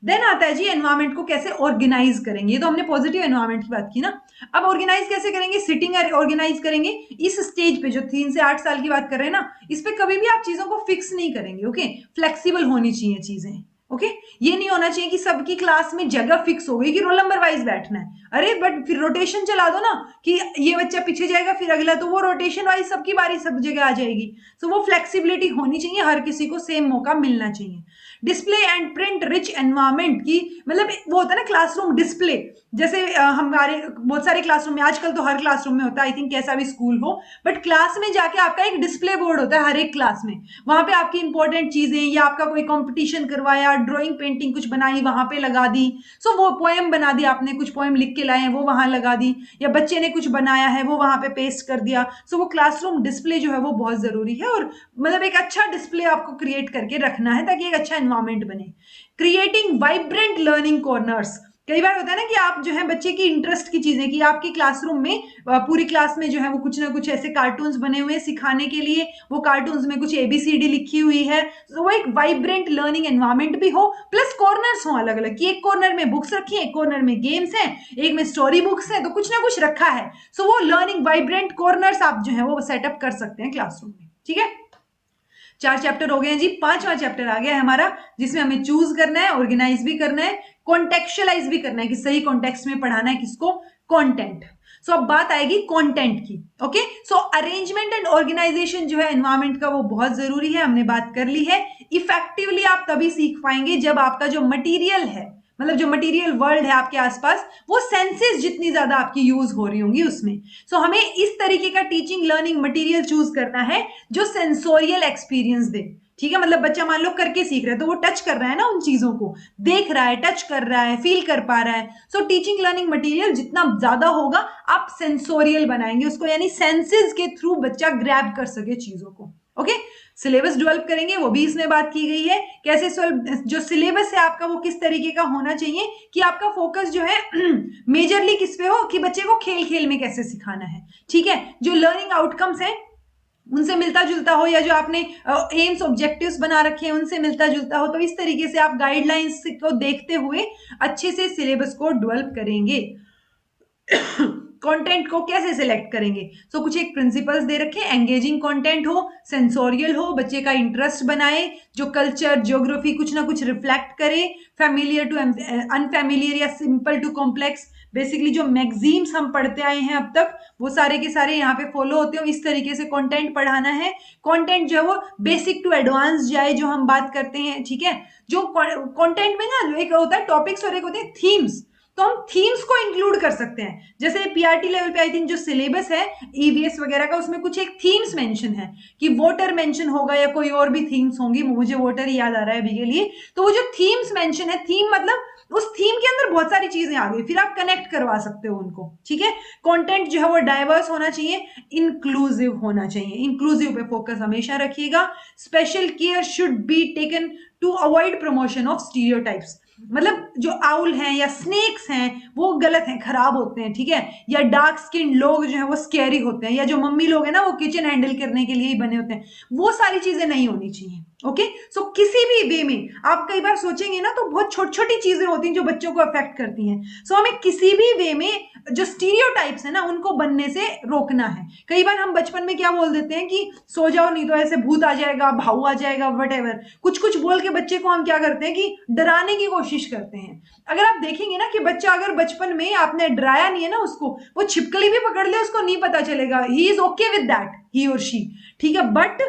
देन आता है जी एनवायरमेंट को कैसे ऑर्गेनाइज करेंगे। ये तो हमने पॉजिटिव एनवायरमेंट की बात की ना, अब ऑर्गेनाइज कैसे करेंगे, सिटिंग ऑर्गेनाइज करेंगे। इस स्टेज पे जो 3 से 8 साल की बात कर रहे हैं ना, इस पे कभी भी आप चीजों को फिक्स नहीं करेंगे, ओके, फ्लेक्सिबल होनी चाहिए चीजें, ओके। ये नहीं होना चाहिए कि सबकी क्लास में जगह फिक्स हो गई कि रोल नंबर वाइज बैठना है, अरे बट फिर रोटेशन चला दो ना कि ये बच्चा पीछे जाएगा फिर अगला, तो वो रोटेशन वाइज सबकी बारी सब जगह आ जाएगी। सो वो फ्लेक्सिबिलिटी होनी चाहिए, हर किसी को सेम मौका मिलना चाहिए। Display and print rich environment की, मतलब वो होता है ना क्लासरूम डिस्प्ले, जैसे हमारे बहुत सारे क्लासरूम में, आजकल तो हर क्लासरूम में होता है, आई थिंक कैसा भी स्कूल हो, बट क्लास में जाके आपका एक डिस्प्ले बोर्ड होता है हर एक क्लास में, वहां पे आपकी इंपॉर्टेंट चीजें, या आपका कोई कंपटीशन करवाया, ड्राइंग पेंटिंग कुछ बनाई वहां पे लगा दी, सो वो पोएम बना दी आपने, कुछ पोएम लिख के लाए हैं वो वहां लगा दी, या बच्चे ने कुछ बनाया है वो वहां पे पेस्ट कर दिया। सो वो क्लासरूम डिस्प्ले जो है वो बहुत जरूरी है, और मतलब एक अच्छा डिस्प्ले आपको क्रिएट करके रखना है ताकि एक अच्छा एनवायरमेंट बने। क्रिएटिंग वाइब्रेंट लर्निंग कॉर्नर्स, कई बार होता है ना कि आप जो है बच्चे की इंटरेस्ट की चीजें, कि आपकी क्लासरूम में पूरी क्लास में जो है वो कुछ ना कुछ ऐसे कार्टून्स बने हुए हैं सिखाने के लिए, वो कार्टून्स में कुछ एबीसीडी लिखी हुई है, तो वो एक वाइब्रेंट लर्निंग एनवायरमेंट भी हो, प्लस कॉर्नर्स हो अलग अलग, कि एक कॉर्नर में बुक्स रखी है, एक कॉर्नर में गेम्स हैं, एक में स्टोरी बुक्स हैं, तो कुछ ना कुछ रखा है। सो वो लर्निंग वाइब्रेंट कॉर्नर्स आप जो है वो सेटअप कर सकते हैं क्लासरूम में, ठीक है। 4 चैप्टर हो गए हैं जी, 5वां चैप्टर आ गया है हमारा, जिसमें हमें चूज करना है, ऑर्गेनाइज भी करना है, कॉन्टेक्चुअलाइज भी करना है कि सही कॉन्टेक्स्ट में पढ़ाना है किसको, कंटेंट। सो अब बात आएगी कंटेंट की, okay. So arrangement and organisation जो है एनवायरमेंट का वो बहुत जरूरी है, हमने बात कर ली है। इफेक्टिवली आप तभी सीख पाएंगे जब आपका जो मटीरियल है, मतलब जो मटेरियल वर्ल्ड है आपके आसपास, वो सेंसेस जितनी ज्यादा आपकी यूज हो रही होंगी उसमें। सो हमें इस तरीके का टीचिंग लर्निंग मटेरियल चूज करना है जो सेंसोरियल एक्सपीरियंस दे, ठीक है। मतलब बच्चा मान लो करके सीख रहा है तो वो टच कर रहा है ना, उन चीजों को देख रहा है, टच कर रहा है, फील कर पा रहा है। सो टीचिंग लर्निंग मटेरियल जितना ज्यादा होगा आप सेंसोरियल बनाएंगे उसको, यानी सेंसेस के थ्रू बच्चा ग्रैब कर सके चीजों को, ओके, सिलेबस डेवलप करेंगे, वो भी इसमें बात की गई है। कैसे जो सिलेबस है आपका वो किस तरीके का होना चाहिए कि आपका फोकस जो है मेजरली किस पे हो, कि बच्चे को खेल खेल में कैसे सिखाना है, ठीक है। जो लर्निंग आउटकम्स हैं उनसे मिलता जुलता हो, या जो आपने एम्स ऑब्जेक्टिव्स बना रखे हैं उनसे मिलता जुलता हो, तो इस तरीके से आप गाइडलाइंस को देखते हुए अच्छे से सिलेबस को डेवलप करेंगे। कंटेंट को कैसे सिलेक्ट करेंगे, सो कुछ एक प्रिंसिपल्स दे रखे, एंगेजिंग कंटेंट हो, सेंसोरियल हो, बच्चे का इंटरेस्ट बनाए, जो कल्चर ज्योग्राफी कुछ ना कुछ रिफ्लेक्ट करे, फैमिलियर टू अनफैमिलियर या सिंपल टू कॉम्प्लेक्स, बेसिकली जो मैगजीन्स हम पढ़ते आए हैं अब तक वो सारे के सारे यहाँ पे फॉलो होते हो, इस तरीके से कंटेंट पढ़ाना है। कंटेंट जो है वो बेसिक टू एडवांस जाए, जो हम बात करते हैं, ठीक है। जो कंटेंट में ना एक होता है टॉपिक्स और एक होते हैं थीम्स, तो हम थीम्स को इंक्लूड कर सकते हैं। जैसे पीआरटी लेवल पे आई थिंक जो सिलेबस है ईवीएस वगैरह का, उसमें कुछ एक थीम्स मेंशन है कि वोटर मेंशन होगा या कोई और भी थीम्स होंगी, मुझे वोटर याद आ रहा है अभी के लिए। तो वो जो थीम्स मेंशन है, थीम मतलब उस थीम के अंदर बहुत सारी चीजें आ गई, फिर आप कनेक्ट करवा सकते हो उनको, ठीक है। कंटेंट जो है वो डाइवर्स होना चाहिए, इंक्लूसिव होना चाहिए, इंक्लूसिव पे फोकस हमेशा रखिएगा। Special care should be taken to avoid promotion of stereotypes, मतलब जो आउल हैं या स्नेक्स हैं वो गलत हैं, खराब होते हैं, ठीक है। या डार्क स्किन लोग जो है वो स्कैरी होते हैं, या जो मम्मी लोग हैं ना वो किचन हैंडल करने के लिए ही बने होते हैं, वो सारी चीजें नहीं होनी चाहिए। ओके, सो किसी भी वे में आप कई बार सोचेंगे ना तो बहुत छोटी छोटी चीजें होती हैं जो बच्चों को अफेक्ट करती हैं। सो हमें किसी भी वे में जो स्टीरियोटाइप्स है ना उनको बनने से रोकना है। कई बार हम बचपन में क्या बोल देते हैं कि सो जाओ नहीं तो ऐसे भूत आ जाएगा, भाऊ आ जाएगा, वट कुछ कुछ बोल के बच्चे को हम क्या करते हैं कि डराने की कोशिश करते हैं। अगर आप देखेंगे ना कि बच्चा अगर बचपन में आपने डराया नहीं है ना उसको, वो छिपकली भी पकड़ ले उसको नहीं पता चलेगा, he is okay with that, he और शी, ठीक है। बट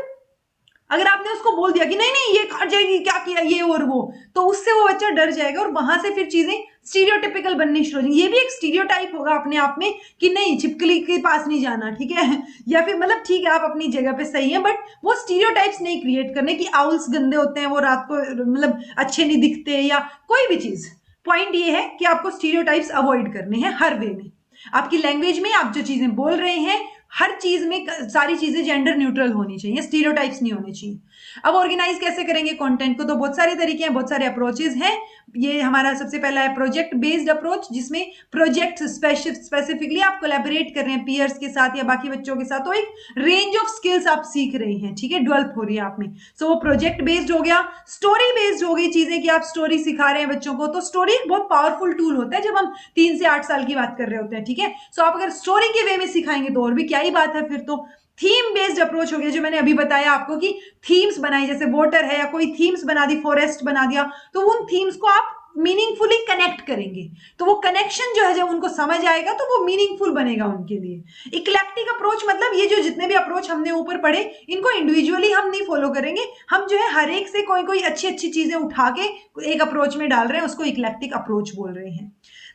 अगर आपने उसको बोल दिया कि नहीं नहीं ये काट जाएगी, क्या किया ये और वो, तो उससे वो बच्चा डर जाएगा और वहां से फिर चीजें स्टीरियोटिपिकल बननी शुरू हो जाएंगी। ये भी एक स्टीरियोटाइप होगा अपने आप में कि नहीं छिपकली के पास नहीं जाना, ठीक है। या फिर मतलब ठीक है आप अपनी जगह पे सही है, बट वो स्टीरियोटाइप्स नहीं क्रिएट करने कि आउल्स गंदे होते हैं, वो रात को मतलब अच्छे नहीं दिखते, या कोई भी चीज। पॉइंट ये है कि आपको स्टीरियोटाइप्स अवॉइड करने हैं हर वे में। आपकी लैंग्वेज में आप जो चीजें बोल रहे हैं हर चीज में सारी चीजें जेंडर न्यूट्रल होनी चाहिए, स्टीरियोटाइप्स नहीं होने चाहिए। अब ऑर्गेनाइज कैसे करेंगे कंटेंट को, तो बहुत सारे तरीके हैं, बहुत सारे अप्रोचेस हैं। ये हमारा सबसे पहला है प्रोजेक्ट बेस्ड अप्रोच, जिसमें प्रोजेक्ट स्पेसिफिकली आप कोलैबोरेट कर रहे हैं पीयर्स के साथ या बाकी बच्चों के साथ, तो एक रेंज ऑफ स्किल्स आप सीख रहे हैं, ठीक है, डेवलप हो रही है आप में। सो वो प्रोजेक्ट बेस्ड हो गया। स्टोरी बेस्ड हो गई चीजें कि आप स्टोरी सिखा रहे हैं बच्चों को, तो स्टोरी एक बहुत पावरफुल टूल होता है जब हम 3 से 8 साल की बात कर रहे होते हैं, ठीक है। सो आप अगर स्टोरी के वे में सिखाएंगे तो और भी क्या ही बात है फिर तो। थीम बेस्ड अप्रोच हो गया, जो मैंने अभी बताया आपको कि थीम्स बनाई, जैसे वोटर है या कोई थीम्स बना दी, फॉरेस्ट बना दिया, तो उन थीम्स को आप मीनिंगफुली कनेक्ट करेंगे, तो वो कनेक्शन जो है जब उनको समझ आएगा तो वो मीनिंगफुल बनेगा उनके लिए। इक्लेक्टिक अप्रोच मतलब ये जो जितने भी अप्रोच हमने ऊपर पढ़े इनको इंडिविजुअली हम नहीं फॉलो करेंगे, हम जो है हर एक से कोई कोई अच्छी अच्छी चीजें उठा के एक अप्रोच में डाल रहे हैं, उसको इक्लेक्टिक अप्रोच बोल रहे हैं।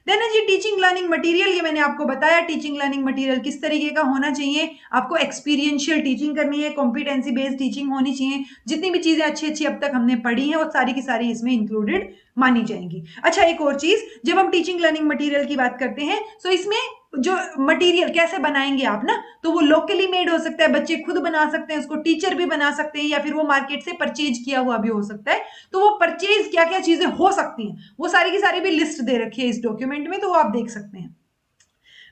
देन है जी टीचिंग लर्निंग मटेरियल, ये मैंने आपको बताया टीचिंग लर्निंग मटेरियल किस तरीके का होना चाहिए। आपको एक्सपीरियंशियल टीचिंग करनी है, कॉम्पिटेंसी बेस्ड टीचिंग होनी चाहिए, जितनी भी चीजें अच्छी अच्छी अब तक हमने पढ़ी है वो सारी की सारी इसमें इंक्लूडेड मानी जाएंगी। अच्छा एक और चीज, जब हम टीचिंग लर्निंग मटेरियल की बात करते हैं तो इसमें जो मटेरियल कैसे बनाएंगे आप ना, तो वो लोकली मेड हो सकता है, बच्चे खुद बना सकते हैं उसको, टीचर भी बना सकते हैं, या फिर वो मार्केट से परचेज किया हुआ भी हो सकता है। तो वो परचेज क्या क्या चीजें हो सकती हैं वो सारी की सारी भी लिस्ट दे रखी है इस डॉक्यूमेंट में, तो वो आप देख सकते हैं।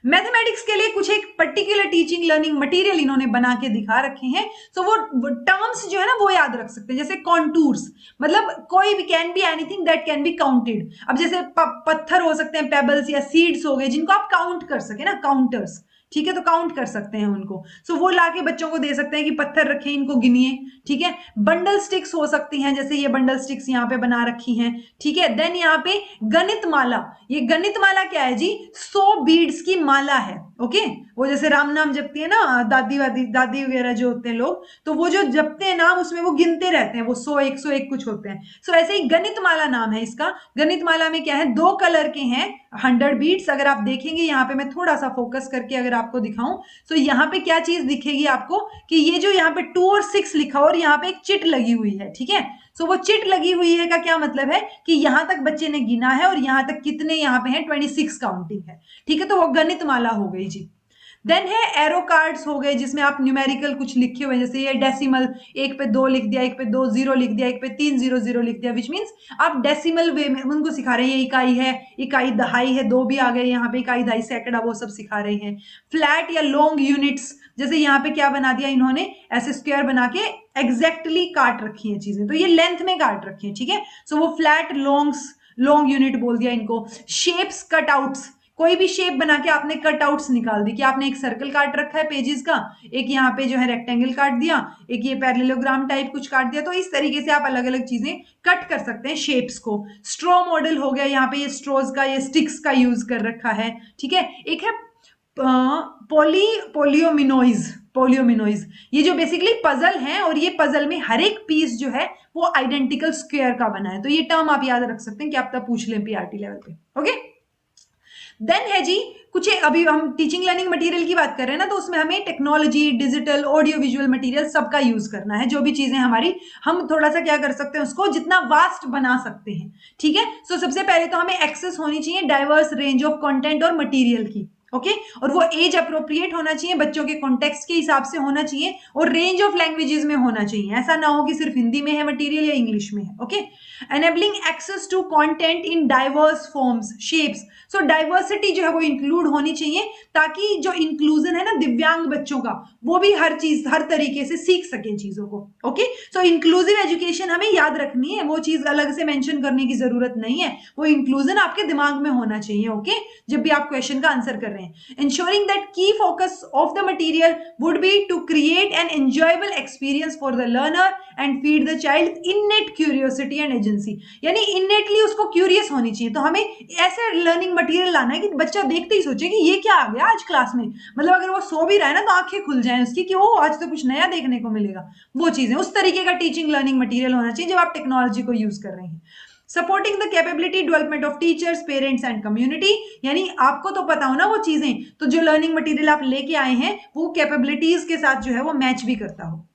मैथमेटिक्स के लिए कुछ एक पर्टिकुलर टीचिंग लर्निंग मटेरियल इन्होंने बना के दिखा रखे हैं, तो वो टर्म्स जो है ना वो याद रख सकते हैं, जैसे कॉन्टूर्स, मतलब कोई भी can be anything that can be counted. अब जैसे पत्थर हो सकते हैं, पेबल्स या सीड्स हो गए जिनको आप काउंट कर सके ना, काउंटर्स, ठीक है, तो काउंट कर सकते हैं उनको। सो वो लाके बच्चों को दे सकते हैं कि पत्थर रखे इनको गिनिए, ठीक है। बंडल स्टिक्स हो सकती हैं, जैसे ये बंडल स्टिक्स यहाँ पे बना रखी हैं, ठीक है। देन यहाँ पे गणित माला, ये गणित माला क्या है जी, 100 बीड्स की माला है, ओके। वो जैसे राम नाम जपती है ना दादी वादी दादी वगैरह जो होते हैं लोग, तो वो जो जपते हैं नाम उसमें वो गिनते रहते हैं, वो 100 101 कुछ होते हैं। सो ऐसे ही गणित माला नाम है इसका। गणित माला में क्या है, 2 कलर के हैं 100 बीड्स। अगर आप देखेंगे यहाँ पे मैं थोड़ा सा फोकस करके अगर आपको दिखाऊं, तो यहाँ पे क्या चीज दिखेगी आपको कि ये जो यहाँ पे 2 और 6 लिखा और यहाँ पे एक चिट लगी हुई है, ठीक है। सो वो चिट लगी हुई है का क्या मतलब है कि यहां तक बच्चे ने गिना है और यहां तक कितने यहाँ पे हैं 26 काउंटिंग है, ठीक है। तो वो गणित माला हो गई जी। देन है एरो कार्ड्स हो गए, जिसमें आप न्यूमेरिकल कुछ लिखे हुए, जैसे ये डेसिमल, एक पे 2 लिख दिया, एक पे 2 जीरो लिख दिया, एक पे 3 जीरो जीरो लिख दिया, विच मीन्स आप डेसिमल वे में उनको सिखा रहे हैं। ये इकाई है, इकाई दहाई है, 2 भी आ गए यहाँ पे, इकाई दहाई सैकड़ा, वो सब सिखा रहे हैं। फ्लैट या लॉन्ग यूनिट्स, जैसे यहाँ पे क्या बना दिया इन्होंने, ऐसे स्क्वायर बना के एग्जैक्टली काट रखी है चीजें, तो ये लेंथ में काट रखी है, ठीक है। सो वो फ्लैट लॉन्ग यूनिट बोल दिया इनको। शेप्स, कटआउट्स, कोई भी शेप बना के आपने कटआउट्स निकाल दी, कि आपने एक सर्कल काट रखा है पेजेस का, एक यहाँ पे जो है रेक्टेंगल काट दिया, एक ये पैरेललोग्राम टाइप कुछ काट दिया, तो इस तरीके से आप अलग अलग चीजें कट कर सकते हैं शेप्स को। स्ट्रॉ मॉडल हो गया, यहाँ पे ये स्ट्रोज का, ये स्टिक्स का यूज कर रखा है, ठीक है। एक है पोलियोमिनोइज, ये जो बेसिकली पजल है, और ये पजल में हर एक पीस जो है वो आइडेंटिकल स्क्वायर का बना है, तो ये टर्म आप याद रख सकते हैं कि आप तब पूछ लें पीआरटी लेवल पे, ओके। देन है जी कुछ, अभी हम टीचिंग लर्निंग मटेरियल की बात कर रहे हैं ना, तो उसमें हमें technology, digital, audio visual material सबका यूज करना है। जो भी चीजें हमारी, हम थोड़ा सा क्या कर सकते हैं, उसको जितना वास्ट बना सकते हैं, ठीक है। सो सबसे पहले तो हमें एक्सेस होनी चाहिए डाइवर्स रेंज ऑफ कंटेंट और मटेरियल की, ओके। और वो एज अप्रोप्रिएट होना चाहिए, बच्चों के कॉन्टेक्स्ट के हिसाब से होना चाहिए, और रेंज ऑफ लैंग्वेजेस में होना चाहिए। ऐसा ना हो कि सिर्फ हिंदी में है मटेरियल या इंग्लिश में है, okay. Enabling access to content in diverse forms, shapes, so diversity जो है वो इंक्लूड होनी चाहिए, ताकि जो इंक्लूजन है ना दिव्यांग बच्चों का, वो भी हर चीज, हर तरीके से सीख सके चीजों को, ओके। सो इंक्लूसिव एजुकेशन हमें याद रखनी है, वो चीज अलग से मेंशन करने की जरूरत नहीं है, वो इंक्लूजन आपके दिमाग में होना चाहिए, ओके, जब भी आप क्वेश्चन का आंसर कर रहे हैं। ensuring that key focus of the material would be to create an enjoyable experience for the learner and feed the child innate curiosity and agency, यानी innately उसको क्यूरियस होनी चाहिए। तो हमें ऐसे लर्निंग मटेरियल लाना है कि बच्चा देखते ही सोचे कि ये क्या आ गया आज क्लास में, मतलब अगर वो सो भी रहा है ना तो आंखें खुल जाएं उसकी कि ओ आज तो कुछ नया देखने को मिलेगा। वो चीजें, उस तरीके का टीचिंग लर्निंग मटेरियल होना चाहिए जब आप टेक्नोलॉजी को यूज कर रहे हैं। Supporting the capability development of teachers, parents and community, यानी आपको तो पता हो ना वो चीजें, तो जो लर्निंग मटेरियल आप लेके आए हैं वो कैपेबिलिटीज के साथ जो है वो मैच भी करता हो।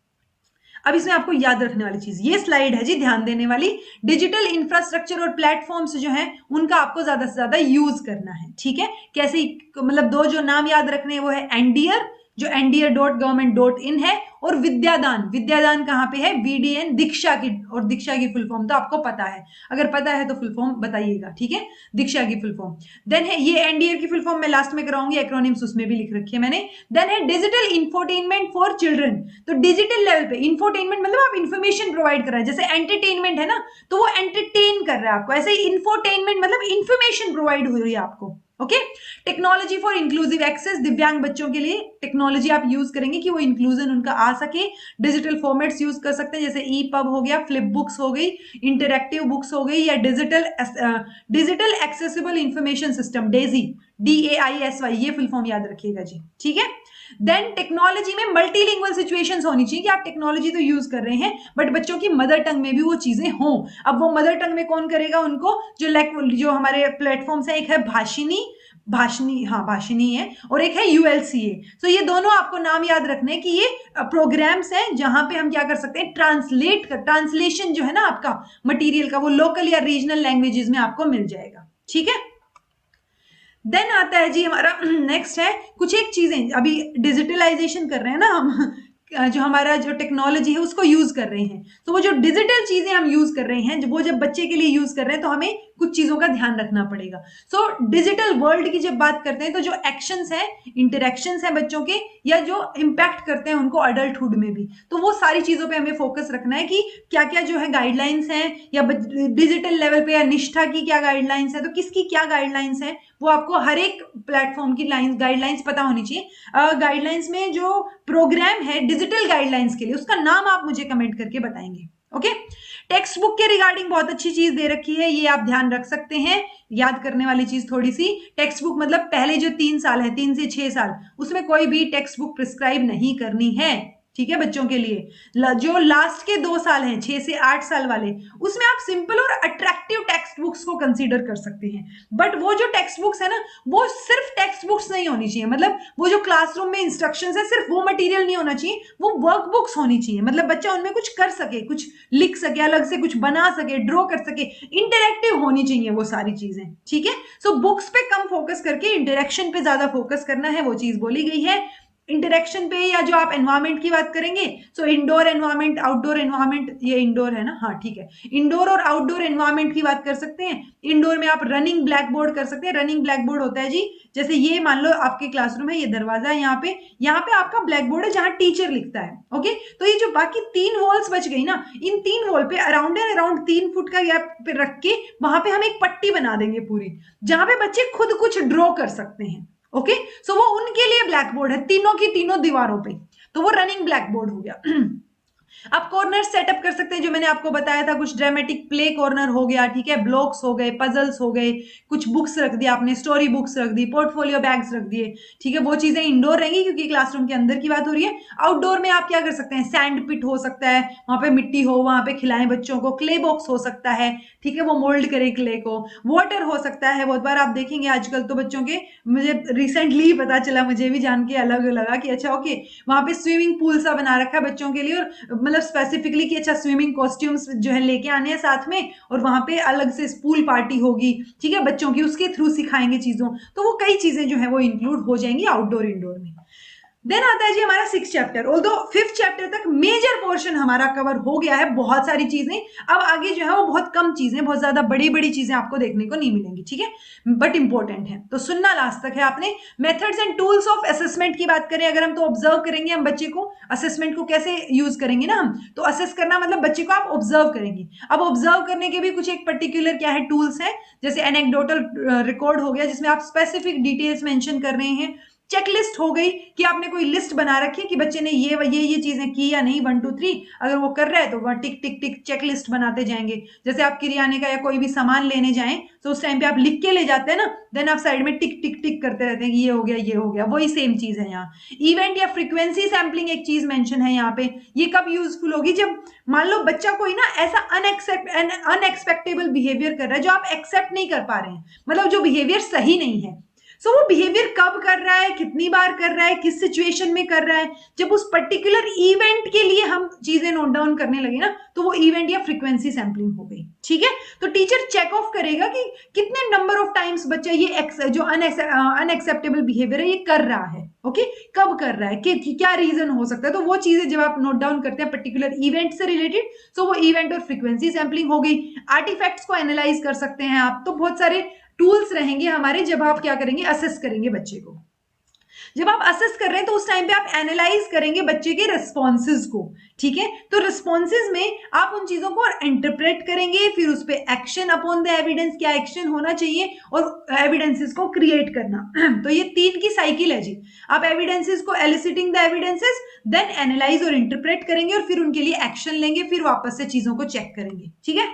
अब इसमें आपको याद रखने वाली चीज, ये स्लाइड है जी ध्यान देने वाली, डिजिटल इंफ्रास्ट्रक्चर और प्लेटफॉर्म्स जो है उनका आपको ज्यादा से ज्यादा यूज करना है, ठीक है। कैसे, मतलब दो जो नाम याद रखने हैं वो है एनडीआर, जो ndir.government.in है, और विद्यादान, विद्यादान कहाँ पे है, VDN, दीक्षा की, और दीक्षा की फुल फॉर्म तो आपको पता है, अगर पता है तो फुल फॉर्म बताइएगा, ठीक है, दीक्षा की फुल फॉर्म। देन है ये एनडीआर की फुल फॉर्म मैं लास्ट में कराऊंगी, एक्रोनिम्स उसमें भी लिख रखी है मैंने। देन है डिजिटल इंफोटेनमेंट फॉर चिल्ड्रन, तो डिजिटल लेवल पे इंफोटेनमेंट मतलब आप इंफॉर्मेशन प्रोवाइड कर रहे हैं, जैसे एंटरटेनमेंट है ना तो वो एंटरटेन कर रहा है आपको, ऐसे ही इंफोटेनमेंट मतलब इंफॉर्मेशन प्रोवाइड हो रही है आपको, okay. Technology for inclusive access, दिव्यांग बच्चों के लिए टेक्नोलॉजी आप यूज करेंगे कि वो इंक्लूजन उनका आ सके। डिजिटल फॉर्मेट्स यूज कर सकते हैं, जैसे ई पब हो गया, फ्लिप बुक्स हो गई, इंटरेक्टिव बुक्स हो गई, या digital accessible information system, Daisy, DAISY, ये फुल फॉर्म याद रखिएगा जी, ठीक है। देन टेक्नोलॉजी में मल्टीलिंगुअल सिचुएशंस होनी चाहिए कि आप टेक्नोलॉजी तो यूज कर रहे हैं बट बच्चों की मदर टंग में भी वो चीजें हों। अब वो मदर टंग में कौन करेगा उनको, जो हमारे प्लेटफॉर्म्स है, एक है भाषिनी है, और एक है ULCA। तो ये दोनों आपको नाम याद रखने हैं कि ये प्रोग्राम्स हैं जहां पे हम क्या कर सकते हैं, ट्रांसलेशन जो है ना आपका मटेरियल का, वो लोकल या रीजनल लैंग्वेजेस में आपको मिल जाएगा, ठीक है। देन आता है जी हमारा नेक्स्ट है कुछ एक चीजें, अभी डिजिटलाइजेशन कर रहे हैं ना हम, जो हमारा जो टेक्नोलॉजी है उसको यूज कर रहे हैं, तो वो जो डिजिटल चीजें हम यूज कर रहे हैं, वो जब बच्चे के लिए यूज कर रहे हैं तो हमें कुछ चीजों का ध्यान रखना पड़ेगा। सो डिजिटल वर्ल्ड की जब बात करते हैं तो जो एक्शंस हैं, इंटरेक्शंस हैं बच्चों के, या जो इम्पैक्ट करते हैं उनको अडल्टहुड में भी, तो वो सारी चीजों पे हमें फोकस रखना है कि क्या क्या जो है गाइडलाइंस हैं, या डिजिटल लेवल पे या निष्ठा की क्या गाइडलाइंस है, तो किसकी क्या गाइडलाइंस है, वो आपको हर एक प्लेटफॉर्म की गाइडलाइंस पता होनी चाहिए। गाइडलाइंस में जो प्रोग्राम है डिजिटल गाइडलाइंस के लिए, उसका नाम आप मुझे कमेंट करके बताएंगे, ओके। टेक्स्ट बुक के रिगार्डिंग बहुत अच्छी चीज दे रखी है, ये आप ध्यान रख सकते हैं, याद करने वाली चीज थोड़ी सी, टेक्स्ट बुक मतलब पहले जो 3 साल है, 3 से 6 साल, उसमें कोई भी टेक्स्ट बुक प्रिस्क्राइब नहीं करनी है, ठीक है, बच्चों के लिए जो लास्ट के 2 साल हैं 6 से 8 साल वाले, उसमें आप सिंपल और अट्रैक्टिव टेक्स्ट बुक्स को कंसीडर कर सकते हैं। बट वो जो टेक्स्ट बुक्स है ना, वो सिर्फ टेक्स्ट बुक्स नहीं होनी चाहिए, मतलब वो जो क्लासरूम में इंस्ट्रक्शंस है सिर्फ वो मटेरियल नहीं होना चाहिए, वो वर्क बुक्स होनी चाहिए, मतलब बच्चा उनमें कुछ कर सके, कुछ लिख सके, अलग से कुछ बना सके, ड्रॉ कर सके, इंटरेक्टिव होनी चाहिए वो सारी चीजें। ठीक है, सो बुक्स पे कम फोकस करके इंटरेक्शन पे ज्यादा फोकस करना है, वो चीज बोली गई है। इंटरेक्शन पे या जो आप एनवायरमेंट की बात करेंगे, सो इंडोर एनवायरमेंट, आउटडोर एनवायरमेंट, ये इंडोर है ना, हाँ ठीक है, इंडोर और आउटडोर एनवायरमेंट की बात कर सकते हैं। इंडोर में आप रनिंग ब्लैक बोर्ड कर सकते हैं। रनिंग ब्लैक बोर्ड होता है जी, जैसे ये मान लो आपके क्लासरूम है, ये दरवाजा है, यहाँ पे आपका ब्लैक बोर्ड है जहां टीचर लिखता है। ओके, तो ये जो बाकी 3 वॉल्स बच गई ना, इन 3 वॉल पे अराउंड एंड अराउंड 3 फुट का गैप पे रख के वहां पे हम एक पट्टी बना देंगे पूरी, जहां पे बच्चे खुद कुछ ड्रॉ कर सकते हैं। ओके, सो वो उनके लिए ब्लैक बोर्ड है, तीनों की तीनों दीवारों पे, तो वो रनिंग ब्लैक बोर्ड हो गया। आप कॉर्नर सेटअप कर सकते हैं, जो मैंने आपको बताया था, कुछ ड्रामेटिक प्ले कॉर्नर हो गया, ठीक है, ब्लॉक्स हो गए, पजल्स हो गए, कुछ बुक्स रख दिया आपने, स्टोरी बुक्स रख दी, पोर्टफोलियो बैग्स रख दिए, ठीक है, वो चीजें इंडोर रहेंगी क्योंकि क्लासरूम के अंदर की बात हो रही है। आउटडोर में आप क्या कर सकते हैं, सैंड पिट हो सकता है, वहां पे मिट्टी हो, वहां पे खिलाएं बच्चों को, क्ले बॉक्स हो सकता है, ठीक है, वो मोल्ड करे क्ले को, वाटर हो सकता है। बहुत बार आप देखेंगे आजकल तो बच्चों के, मुझे रिसेंटली पता चला, मुझे भी जान के अलग लगा कि अच्छा ओके, वहां पे स्विमिंग पूल सा बना रखा है बच्चों के लिए, और मतलब स्पेसिफिकली कि अच्छा स्विमिंग कॉस्ट्यूम्स जो है लेके आने हैं साथ में, और वहां पे अलग से पूल पार्टी होगी, ठीक है, बच्चों की, उसके थ्रू सिखाएंगे चीजों, तो वो कई चीजें जो है वो इंक्लूड हो जाएंगी आउटडोर इंडोर में। देन आता है जी हमारा 6th chapter, although 5th chapter तक मेजर पोर्शन हमारा कवर हो गया है, बहुत सारी चीजें। अब आगे जो है वो बहुत कम चीजें, बहुत ज्यादा बड़ी बड़ी चीजें आपको देखने को नहीं मिलेंगी, ठीक है, बट इंपॉर्टेंट है, तो सुनना लास्ट तक है आपने। Methods and tools of assessment की बात करें अगर हम, तो ऑब्जर्व करेंगे हम बच्चे को, असेसमेंट को कैसे यूज करेंगे ना हम, तो असेस करना मतलब बच्चे को आप ऑब्जर्व करेंगे। अब ऑब्जर्व करने के भी कुछ एक पर्टिकुलर क्या है, टूल्स है, जैसे एनेक्डोटल रिकॉर्ड हो गया, जिसमें आप स्पेसिफिक डिटेल्स मेंशन कर रहे हैं। चेकलिस्ट हो गई कि आपने कोई लिस्ट बना रखी है कि बच्चे ने ये चीजें की या नहीं, 1 2 3, अगर वो कर रहा है तो वह टिक टिक टिक चेकलिस्ट बनाते जाएंगे। जैसे आप किरियाने का या कोई भी सामान लेने जाएं तो उस टाइम पे आप लिख के ले जाते हैं ना, देन आप साइड में टिक टिक टिक करते रहते हैं कि ये हो गया, ये हो गया, वही सेम चीज है यहाँ। इवेंट या फ्रीक्वेंसी सैम्पलिंग एक चीज मेंशन है यहाँ पे, ये कब यूजफुल होगी, जब मान लो बच्चा कोई ना ऐसा अनएक्सपेक्टेबल बिहेवियर कर रहा है जो आप एक्सेप्ट नहीं कर पा रहे हैं, मतलब जो बिहेवियर सही नहीं है। सो वो बिहेवियर कब कर रहा है, कितनी बार कर रहा है, किस सिचुएशन में कर रहा है, जब उस पर्टिकुलर इवेंट के लिए हम चीजें नोट डाउन करने लगे ना, तो वो इवेंट या फ्रीक्वेंसी सैम्पलिंग हो गई, ठीक है। तो टीचर चेक ऑफ करेगा कि कितने नंबर ऑफ टाइम्स बच्चा ये जो अनएक्सेप्टेबल बिहेवियर है ये कर रहा है, ओके, कब कर रहा है, क्या रीजन हो सकता है, तो वो चीजें जब आप नोट डाउन करते हैं पर्टिकुलर इवेंट से रिलेटेड, तो वो इवेंट और फ्रीक्वेंसी सैम्पलिंग हो गई। आर्टिफैक्ट्स को एनालाइज कर सकते हैं आप, तो बहुत सारे टूल्स रहेंगे हमारे जब आप क्या करेंगे, असेस करेंगे बच्चे को। जब आप असेस कर रहे हैं तो उस टाइम पे आप एनालाइज करेंगे बच्चे के रिस्पॉन्सेज को, ठीक है, तो रिस्पॉन्सेज में आप उन चीजों को इंटरप्रेट करेंगे, फिर उस पर एक्शन अपॉन द एविडेंस, क्या एक्शन होना चाहिए, और एविडेंसेस को क्रिएट करना। तो ये 3 की साइकिल है जी। आप एविडेंसेस को, एलिसिटिंग द एविडेंसेस, देन एनालाइज और इंटरप्रेट करेंगे, और फिर उनके लिए एक्शन लेंगे, फिर वापस से चीजों को चेक करेंगे, ठीक है।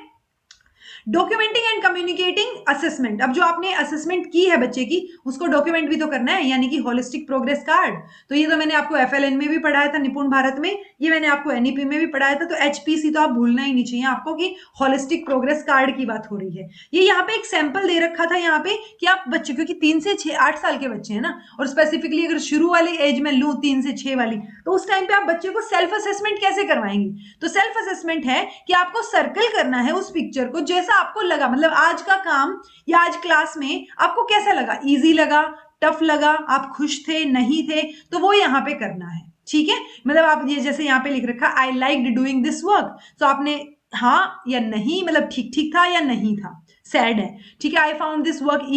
डॉक्यूमेंटिंग एंड कम्युनिकेटिंग असेसमेंट, अब जो आपने असेसमेंट की है बच्चे की, उसको डॉक्यूमेंट भी तो करना है, यानी कि होलिस्टिक प्रोग्रेस कार्ड। तो ये तो मैंने आपको एफएलएन में भी पढ़ाया था, निपुण भारत में, ये मैंने आपको एनईपी में भी पढ़ाया था, तो एचपीसी तो आप भूलना ही नहीं चाहिए आपको कि होलिस्टिक प्रोग्रेस कार्ड की बात हो रही है। ये यहाँ पे एक सैंपल दे रखा था यहाँ पे कि आप बच्चे, क्योंकि 3 से 8 साल के बच्चे हैं ना, और स्पेसिफिकली अगर शुरू वाली एज में लूँ 3 से 6 वाली, तो उस टाइम पे आप बच्चे को सेल्फ असेसमेंट कैसे करवाएंगे। तो सेल्फ असेसमेंट है कि आपको सर्कल करना है उस पिक्चर को, जैसा आपको लगा, मतलब आज का काम या आज क्लास में आपको कैसा लगा, इजी लगा, टफ लगा, आप खुश थे, नहीं थे, तो वो यहाँ पे करना है, ठीक है। मतलब आप ये जैसे यहाँ पे लिख रखा, I liked doing this work, तो आपने हाँ या नहीं, मतलब ठीक ठीक था या नहीं था, सैड है, ठीक है। I found this work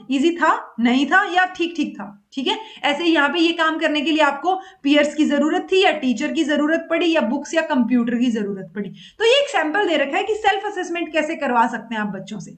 easy था, नहीं था, या ठीक ठीक था, ठीक है। ऐसे ही यहाँ पे ये काम करने के लिए आपको पीयर्स की जरूरत थी, या टीचर की जरूरत पड़ी, या बुक्स या कंप्यूटर की जरूरत पड़ी। तो ये एक सैंपल दे रखा है कि सेल्फ असेसमेंट कैसे करवा सकते हैं आप बच्चों से।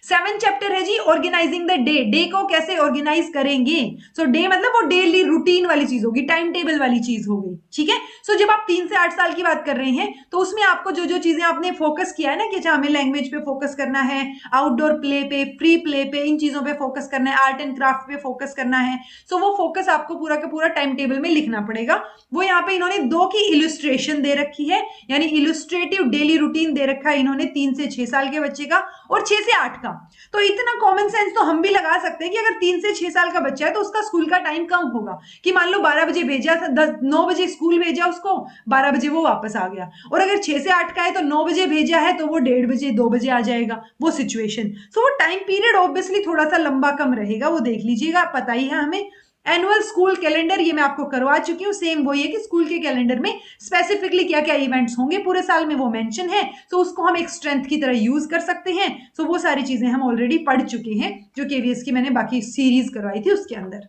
7th चैप्टर है जी ऑर्गेनाइजिंग द डे, डे को कैसे ऑर्गेनाइज करेंगे। सो डे मतलब वो डेली रूटीन वाली चीज होगी, टाइम टेबल वाली चीज हो गई, ठीक है। सो जब आप 3 से 8 साल की बात कर रहे हैं तो उसमें आपको जो जो चीजें आपने फोकस किया है ना कि अच्छा हमें लैंग्वेज पे फोकस करना है, आउटडोर प्ले पे, फ्री प्ले पे, इन चीजों पे फोकस करना है, आर्ट एंड क्राफ्ट पे फोकस करना है, सो वो फोकस आपको पूरा का पूरा टाइम टेबल में लिखना पड़ेगा। वो यहाँ पे इन्होंने 2 की इलुस्ट्रेशन दे रखी है, यानी इलुस्ट्रेटिव डेली रूटीन दे रखा है इन्होंने 3 से 6 साल के बच्चे का और 6 से 8 का। तो इतना कॉमन सेंस तो हम भी लगा सकते हैं कि अगर 3 से 6 साल का बच्चा है तो उसका स्कूल का टाइम कम होगा, कि मान लो 12 बजे भेजा, 9 बजे स्कूल भेजा उसको, 12 बजे वो वापस आ गया। और अगर 6 से 8 का है तो 9 बजे भेजा है तो वो 1:30 बजे 2 बजे आ जाएगा, वो सिचुएशन। सो वो टाइम पीरियड ऑब्वियसली थोड़ा सा लंबा कम रहेगा, वो देख लीजिएगा, पता ही है हमें। एनुअल स्कूल कैलेंडर ये मैं आपको करवा चुकी हूँ, सेम वही है कि स्कूल के कैलेंडर में स्पेसिफिकली क्या क्या इवेंट्स होंगे पूरे साल में वो मेंशन है, तो उसको हम एक स्ट्रेंथ की तरह यूज कर सकते हैं। सो वो सारी चीजें हम ऑलरेडी पढ़ चुके हैं, जो केवीएस की मैंने बाकी सीरीज करवाई थी उसके अंदर।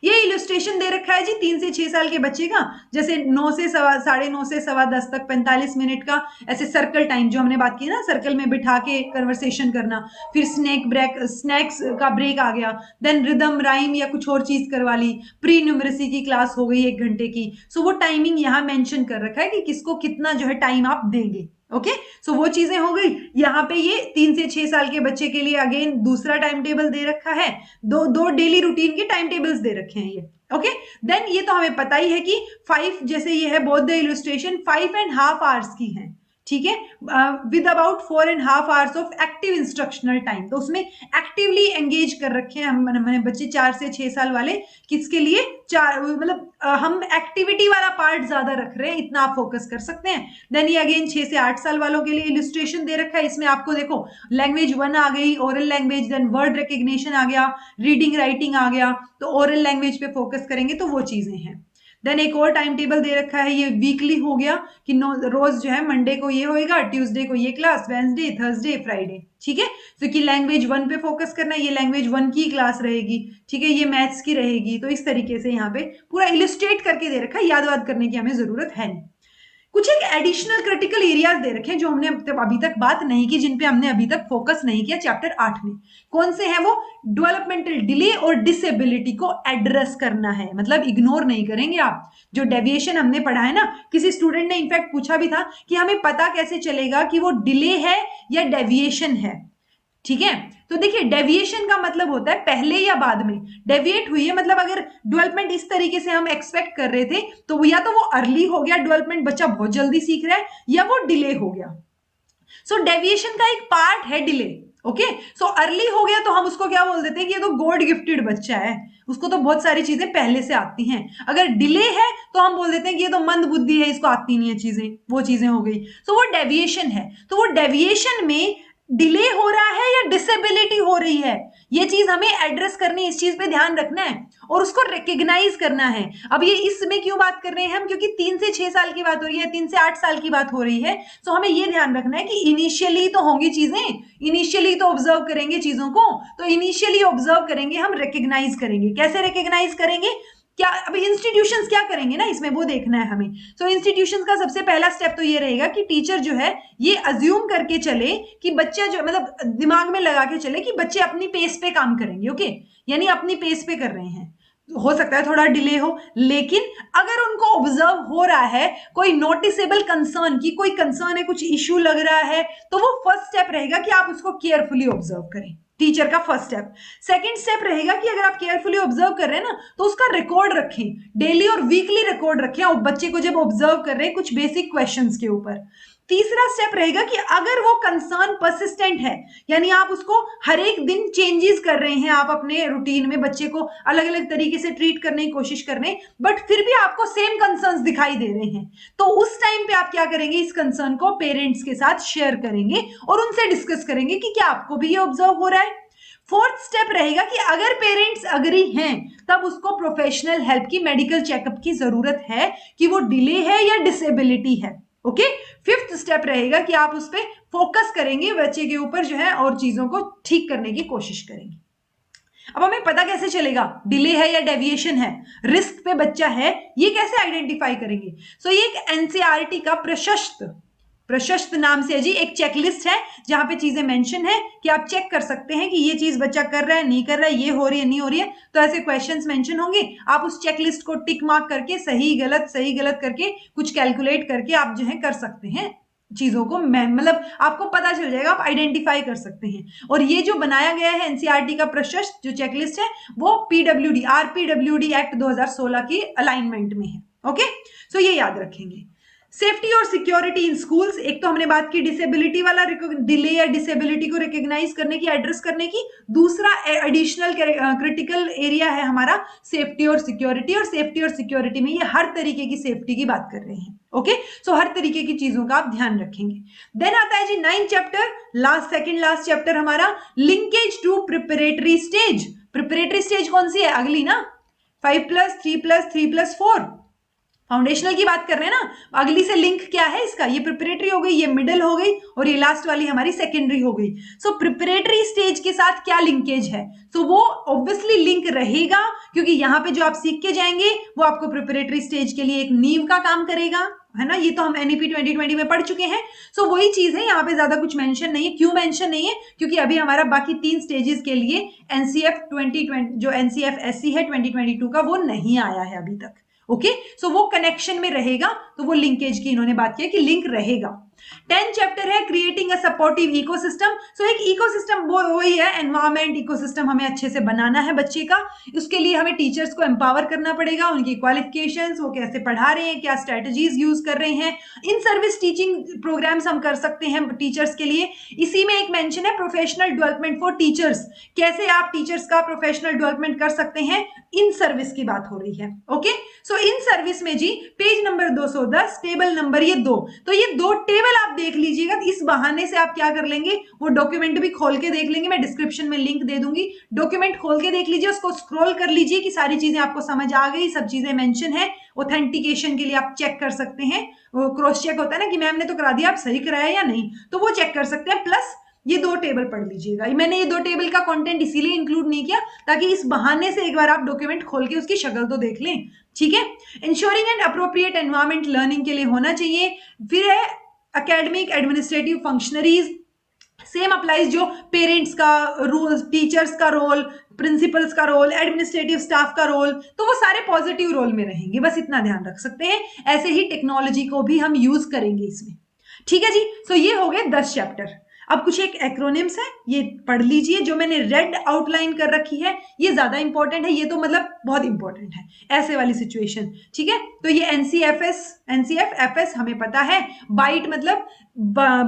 ये इलस्ट्रेशन दे रखा है जी 3 से 6 साल के बच्चे का, जैसे 9 से 9:30 से 10:15 तक 45 मिनट का ऐसे सर्कल टाइम जो हमने बात की ना, सर्कल में बिठा के कन्वर्सेशन करना, फिर स्नैक्स का ब्रेक आ गया, देन रिदम राइम या कुछ और चीज करवा ली, प्री न्यूमरेसी की क्लास हो गई 1 घंटे की। सो वो टाइमिंग यहाँ मेंशन कर रखा है कि किसको कितना जो है टाइम आप देंगे। ओके, सो वो चीजें हो गई। यहाँ पे ये 3 से 6 साल के बच्चे के लिए अगेन दूसरा टाइम टेबल दे रखा है, दो डेली रूटीन के टाइम टेबल्स दे रखे हैं ये। ओके, देन ये तो हमें पता ही है कि 5, जैसे ये है बोथ द इलस्ट्रेशन 5.5 आवर्स की है, ठीक है, with about 4.5 hours of active instructional time. तो उसमें एक्टिवली एंगेज कर रखे हैं हमने बच्चे 4 से 6 साल वाले, किसके लिए, मतलब हम एक्टिविटी वाला पार्ट ज्यादा रख रहे हैं, इतना आप फोकस कर सकते हैं। देन ये अगेन 6 से 8 साल वालों के लिए इलस्ट्रेशन दे रखा है, इसमें आपको देखो लैंग्वेज 1 आ गई, oral language, then word recognition आ गया, रीडिंग राइटिंग आ गया, तो ओरल लैंग्वेज पे फोकस करेंगे तो वो चीजें हैं। देन एक और टाइम टेबल दे रखा है, ये वीकली हो गया कि रोज जो है मंडे को ये होएगा, ट्यूसडे को ये क्लास, वेंसडे, थर्सडे, फ्राइडे, ठीक है। तो कि लैंग्वेज 1 पे फोकस करना है, ये लैंग्वेज 1 की क्लास रहेगी, ठीक है, ये मैथ्स की रहेगी। तो इस तरीके से यहाँ पे पूरा इलिस्ट्रेट करके दे रखा है, याद वाद करने की हमें जरूरत है नहीं। कुछ एक एडिशनल क्रिटिकल एरियाज दे रखे हैं जो हमने अभी तक बात नहीं की, जिन पे हमने अभी तक फोकस नहीं किया चैप्टर 8 में। कौन से हैं वो, डेवलपमेंटल डिले और डिसेबिलिटी को एड्रेस करना है, मतलब इग्नोर नहीं करेंगे आप। जो डेविएशन हमने पढ़ा है ना, किसी स्टूडेंट ने इनफैक्ट पूछा भी था कि हमें पता कैसे चलेगा कि वो डिले है या डेविएशन है, ठीक है। तो देखिए डेविएशन का मतलब होता है पहले या बाद में डेविएट हुई है, मतलब अगर डेवलपमेंट इस तरीके से हम एक्सपेक्ट कर रहे थे तो या तो वो अर्ली हो गया डेवलपमेंट, बच्चा बहुत जल्दी सीख रहा है, या वो डिले हो गया। सो डेविएशन का एक पार्ट है डिले। ओके, सो अर्ली हो गया तो हम उसको क्या बोल देते हैं कि ये तो गॉड गिफ्टेड बच्चा है, उसको तो बहुत सारी चीजें पहले से आती हैं। अगर डिले है तो हम बोल देते हैं कि ये तो मंद बुद्धि है, इसको आती नहीं है चीजें, वो चीजें हो गई। सो वो डेविएशन है। तो वो डेविएशन में डिले हो रहा है या डिसेबिलिटी हो रही है, ये चीज हमें एड्रेस करनी है, इस चीज पे ध्यान रखना है और उसको रिकग्नाइज करना है। अब ये इसमें क्यों बात कर रहे हैं हम, क्योंकि 3 से 6 साल की बात हो रही है, 3 से 8 साल की बात हो रही है। तो हमें ये ध्यान रखना है कि इनिशियली तो होंगी चीजें, इनिशियली तो ऑब्जर्व करेंगे चीजों को, तो इनिशियली ऑब्जर्व करेंगे, हम रिकग्नाइज करेंगे। कैसे रिकग्नाइज करेंगे, क्या अभी इंस्टीट्यूशंस क्या करेंगे ना इसमें, वो देखना है हमें। तो इंस्टीट्यूशंस का सबसे पहला स्टेप तो ये रहेगा कि टीचर जो है ये अज्यूम करके चले कि बच्चा जो, मतलब दिमाग में लगा के चले कि बच्चे अपनी पेस पे काम करेंगे। ओके, यानी अपनी पेस पे कर रहे हैं, हो सकता है थोड़ा डिले हो, लेकिन अगर उनको ऑब्जर्व हो रहा है कोई नोटिसेबल कंसर्न, की कोई कंसर्न है, कुछ इश्यू लग रहा है, तो वो फर्स्ट स्टेप रहेगा कि आप उसको केयरफुली ऑब्जर्व करें, टीचर का फर्स्ट स्टेप। सेकंड स्टेप रहेगा कि अगर आप केयरफुली ऑब्जर्व कर रहे हैं ना तो उसका रिकॉर्ड रखें, डेली और वीकली रिकॉर्ड रखें और बच्चे को जब ऑब्जर्व कर रहे हैं कुछ बेसिक क्वेश्चंस के ऊपर। तीसरा स्टेप रहेगा कि अगर वो कंसर्न परसिस्टेंट है, यानी आप उसको हर एक दिन चेंजेस कर रहे हैं, आप अपने रूटीन में बच्चे को अलग अलग तरीके से ट्रीट करने की कोशिश कर रहे हैं, बट फिर भी आपको सेम कंसर्न्स दिखाई दे रहे हैं, तो उस टाइम पे आप क्या करेंगे, इस कंसर्न को पेरेंट्स के साथ शेयर करेंगे और उनसे डिस्कस करेंगे कि क्या आपको भी ये ऑब्जर्व हो रहा है। फोर्थ स्टेप रहेगा कि अगर पेरेंट्स अग्री हैं तब उसको प्रोफेशनल हेल्प की, मेडिकल चेकअप की जरूरत है कि वो डिले है या डिसेबिलिटी है। ओके, फिफ्थ स्टेप रहेगा कि आप उस पर फोकस करेंगे, बच्चे के ऊपर जो है और चीजों को ठीक करने की कोशिश करेंगे। अब हमें पता कैसे चलेगा डिले है या डेविएशन है, रिस्क पे बच्चा है, ये कैसे आइडेंटिफाई करेंगे। सो ये एक एनसीईआरटी का प्रशस्त प्रशस्त नाम से जी एक चेकलिस्ट है जहां पे चीजें मेंशन है कि आप चेक कर सकते हैं कि ये चीज बच्चा कर रहा है नहीं कर रहा है, ये हो रही है नहीं हो रही है, तो ऐसे क्वेश्चंस मेंशन होंगे। आप उस चेकलिस्ट को टिक मार्क करके सही गलत करके कुछ कैलकुलेट करके आप जो है कर सकते हैं चीजों को, मतलब आपको पता चल जाएगा, आप आइडेंटिफाई कर सकते हैं। और ये जो बनाया गया है एनसीईआरटी का प्रशस्त जो चेकलिस्ट है वो पीडब्ल्यूडी आरपीडब्ल्यूडी एक्ट 2016 की अलाइनमेंट में है। ओके, सो ये याद रखेंगे। सेफ्टी और सिक्योरिटी इन स्कूल्स, एक तो हमने बात की डिसेबिलिटी वाला डिले या डिसेबिलिटी को रिकॉग्नाइज करने की, एड्रेस करने की। दूसरा एडिशनल क्रिटिकल एरिया है हमारा सेफ्टी और सिक्योरिटी, और सेफ्टी और सिक्योरिटी में ये हर तरीके की सेफ्टी की बात कर रहे हैं। ओके, सो हर तरीके की चीजों का आप ध्यान रखेंगे। देन आता है जी 9th chapter, second last chapter हमारा, linkage to preparatory stage. Preparatory stage कौन सी है? अगली ना, 5+3+3+4 फाउंडेशनल की बात कर रहे हैं ना। अगली से लिंक क्या है इसका? ये प्रिपरेटरी हो गई, ये मिडिल हो गई, और ये लास्ट वाली हमारी सेकेंडरी हो गई। सो प्रिपरेटरी स्टेज के साथ क्या लिंकेज है? सो वो ऑब्वियसली लिंक रहेगा, क्योंकि यहाँ पे जो आप सीख के जाएंगे वो आपको प्रिपरेटरी स्टेज के लिए एक नींव का काम करेगा, है ना। ये तो हम एनईपी 2020 में पढ़ चुके हैं। सो वही चीज है, यहाँ पे ज्यादा कुछ मेंशन नहीं है। क्यों मेंशन नहीं है? क्योंकि अभी हमारा बाकी 3 स्टेजेस के लिए एनसीएफ 2020 जो एनसीएफ एससी है 2022 का, वो नहीं आया है अभी तक। ओके, सो वो कनेक्शन में रहेगा, तो वो लिंकेज की इन्होंने बात किया कि लिंक रहेगा। 10th चैप्टर है क्रिएटिंग अ सपोर्टिव इकोसिस्टम। सो एक इकोसिस्टम वही है, एनवायरमेंट इकोसिस्टम हमें अच्छे से बनाना है बच्चे का। उसके लिए हमें टीचर्स को एम्पावर करना पड़ेगा, उनकी क्वालिफिकेशंस, वो कैसे पढ़ा रहे हैं, क्या स्ट्रेटजीज यूज कर रहे हैं। इन सर्विस टीचिंग प्रोग्राम्स हम कर सकते हैं टीचर्स के लिए। इसी में एक मेंशन है प्रोफेशनल डेवलपमेंट फॉर टीचर्स, कैसे आप टीचर्स का प्रोफेशनल डेवलपमेंट कर सकते हैं, इन सर्विस की बात हो रही है। ओके, सो इन सर्विस में जी पेज नंबर 210, टेबल नंबर ये 2, तो ये 2 टेबल आप देख लीजिएगा। इस बहाने से आप क्या कर लेंगे, वो डॉक्यूमेंट भी खोल के देख लेंगे, मैं डिस्क्रिप्शन में लिंक दे दूंगी, डॉक्यूमेंट खोल के देख लीजिए, उसको स्क्रॉल कर लीजिए कि सारी चीजें आपको समझ आ गई, सब चीजें मेंशन है। ऑथेंटिकेशन के लिए आप चेक कर सकते हैं, वो क्रॉस चेक होता है ना कि मैम ने तो करा दिया, आप सही कराया या नहीं, तो वो चेक कर सकते हैं। प्लस ये 2 टेबल पढ़ लीजिएगा। मैंने ये 2 टेबल का कंटेंट इसीलिए इंक्लूड नहीं किया ताकि इस बहाने से एक बार आप डॉक्यूमेंट खोल के उसकी शक्ल तो देख लें। ठीक है, ensuring and appropriate environment learning के लिए होना चाहिए। फिर है academic administrative functionaries, same applies, जो पेरेंट्स का रोल, टीचर्स का रोल, प्रिंसिपल्स का रोल, एडमिनिस्ट्रेटिव स्टाफ का रोल, तो वो सारे पॉजिटिव रोल में रहेंगे, बस इतना ध्यान रख सकते हैं। ऐसे ही टेक्नोलॉजी को भी हम यूज करेंगे इसमें। ठीक है जी, सो ये हो गए 10 चैप्टर। अब कुछ एक एक्रोनिम्स है, ये पढ़ लीजिए, जो मैंने रेड आउटलाइन कर रखी है ये ज्यादा इंपॉर्टेंट है, ये तो मतलब बहुत इंपॉर्टेंट है ऐसे वाली सिचुएशन। ठीक है, तो ये एनसीएफ हमें पता है, बाइट मतलब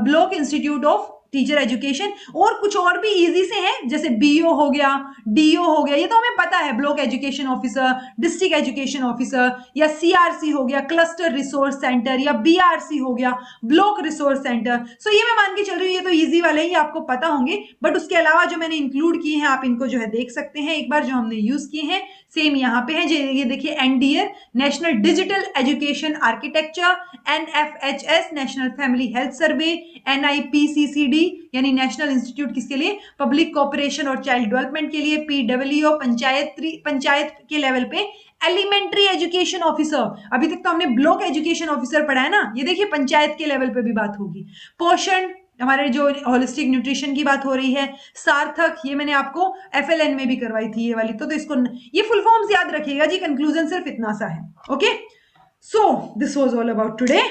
block institute of teacher education, और कुछ और भी इजी से हैं, जैसे बीओ हो गया, डीओ हो गया, ये तो हमें पता है, block education officer, district education officer, या सीआरसी हो गया, क्लस्टर रिसोर्स सेंटर, या बीआरसी हो गया, ब्लॉक रिसोर्स सेंटर। सो ये मैं मान के चल रही हूँ ये तो इजी वाले ही आपको पता होंगे, बट उसके अलावा जो मैंने इंक्लूड किए हैं आप इनको जो है देख सकते हैं एक बार, जो हमने यूज किए हैं सेम यहाँ पे है। ये देखिए, NDR national digital education architecture, NFHS national family health survey, NIPCCD यानी नेशनल इंस्टीट्यूट किसके लिए, पब्लिक कोऑपरेशन और चाइल्ड डेवलपमेंट के लिए, पीडब्ल्यूओ पंचायत के लेवल पे एलिमेंट्री एजुकेशन ऑफिसर, अभी तक तो हमने ब्लॉक एजुकेशन ऑफिसर पढ़ा है ना, ये देखिए पंचायत के लेवल पे भी बात होगी। पोषण, हमारे जो होलिस्टिक न्यूट्रिशन की बात हो रही है। सार्थक, ये मैंने आपको एफएलएन में भी करवाई थी ये वाली, तो इसको ये फुल फॉर्म्स याद रखिएगा जी, कंक्लूजन सिर्फ इतना सा है। Okay, so this was all about today.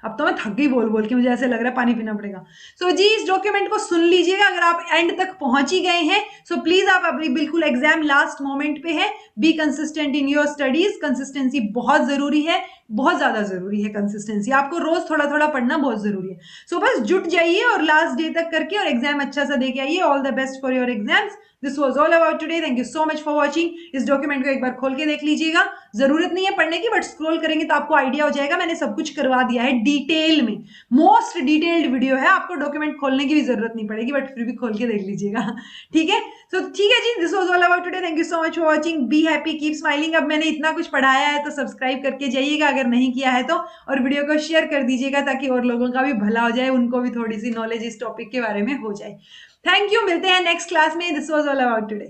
अब तो मैं थक गई बोल बोल के, मुझे ऐसे लग रहा है पानी पीना पड़ेगा। सो जी इस डॉक्यूमेंट को सुन लीजिएगा, अगर आप एंड तक पहुंच ही गए हैं सो प्लीज आप अभी बिल्कुल एग्जाम लास्ट मोमेंट पे है, be consistent in your studies. Consistency बहुत जरूरी है, बहुत ज्यादा जरूरी है कंसिस्टेंसी, आपको रोज थोड़ा थोड़ा पढ़ना बहुत जरूरी है। सो बस जुट जाइए और लास्ट डे तक करके और एग्जाम अच्छा सा दे के आइए। All the best for your exams. This was all about today, thank you so much for watching. इस डॉक्यूमेंट को एक बार खोल के देख लीजिएगा, जरूरत नहीं है पढ़ने की, बट स्क्रॉल करेंगे तो आपको आइडिया हो जाएगा, मैंने सब कुछ करवा दिया है डिटेल में, मोस्ट डिटेल्ड वीडियो है, आपको डॉक्यूमेंट खोलने की भी जरूरत नहीं पड़ेगी, बट फिर भी खोल के देख लीजिएगा। ठीक है, सो ठीक है जी, this was all about today, thank you so much for watching, be happy, keep smiling. अब मैंने इतना कुछ पढ़ाया है तो सब्सक्राइब करके जाइएगा अगर नहीं किया है तो, और वीडियो को शेयर कर दीजिएगा ताकि और लोगों का भी भला हो जाए, उनको भी थोड़ी सी नॉलेज इस टॉपिक के बारे में हो जाए। थैंक यू, मिलते हैं नेक्स्ट क्लास में। This was all about today.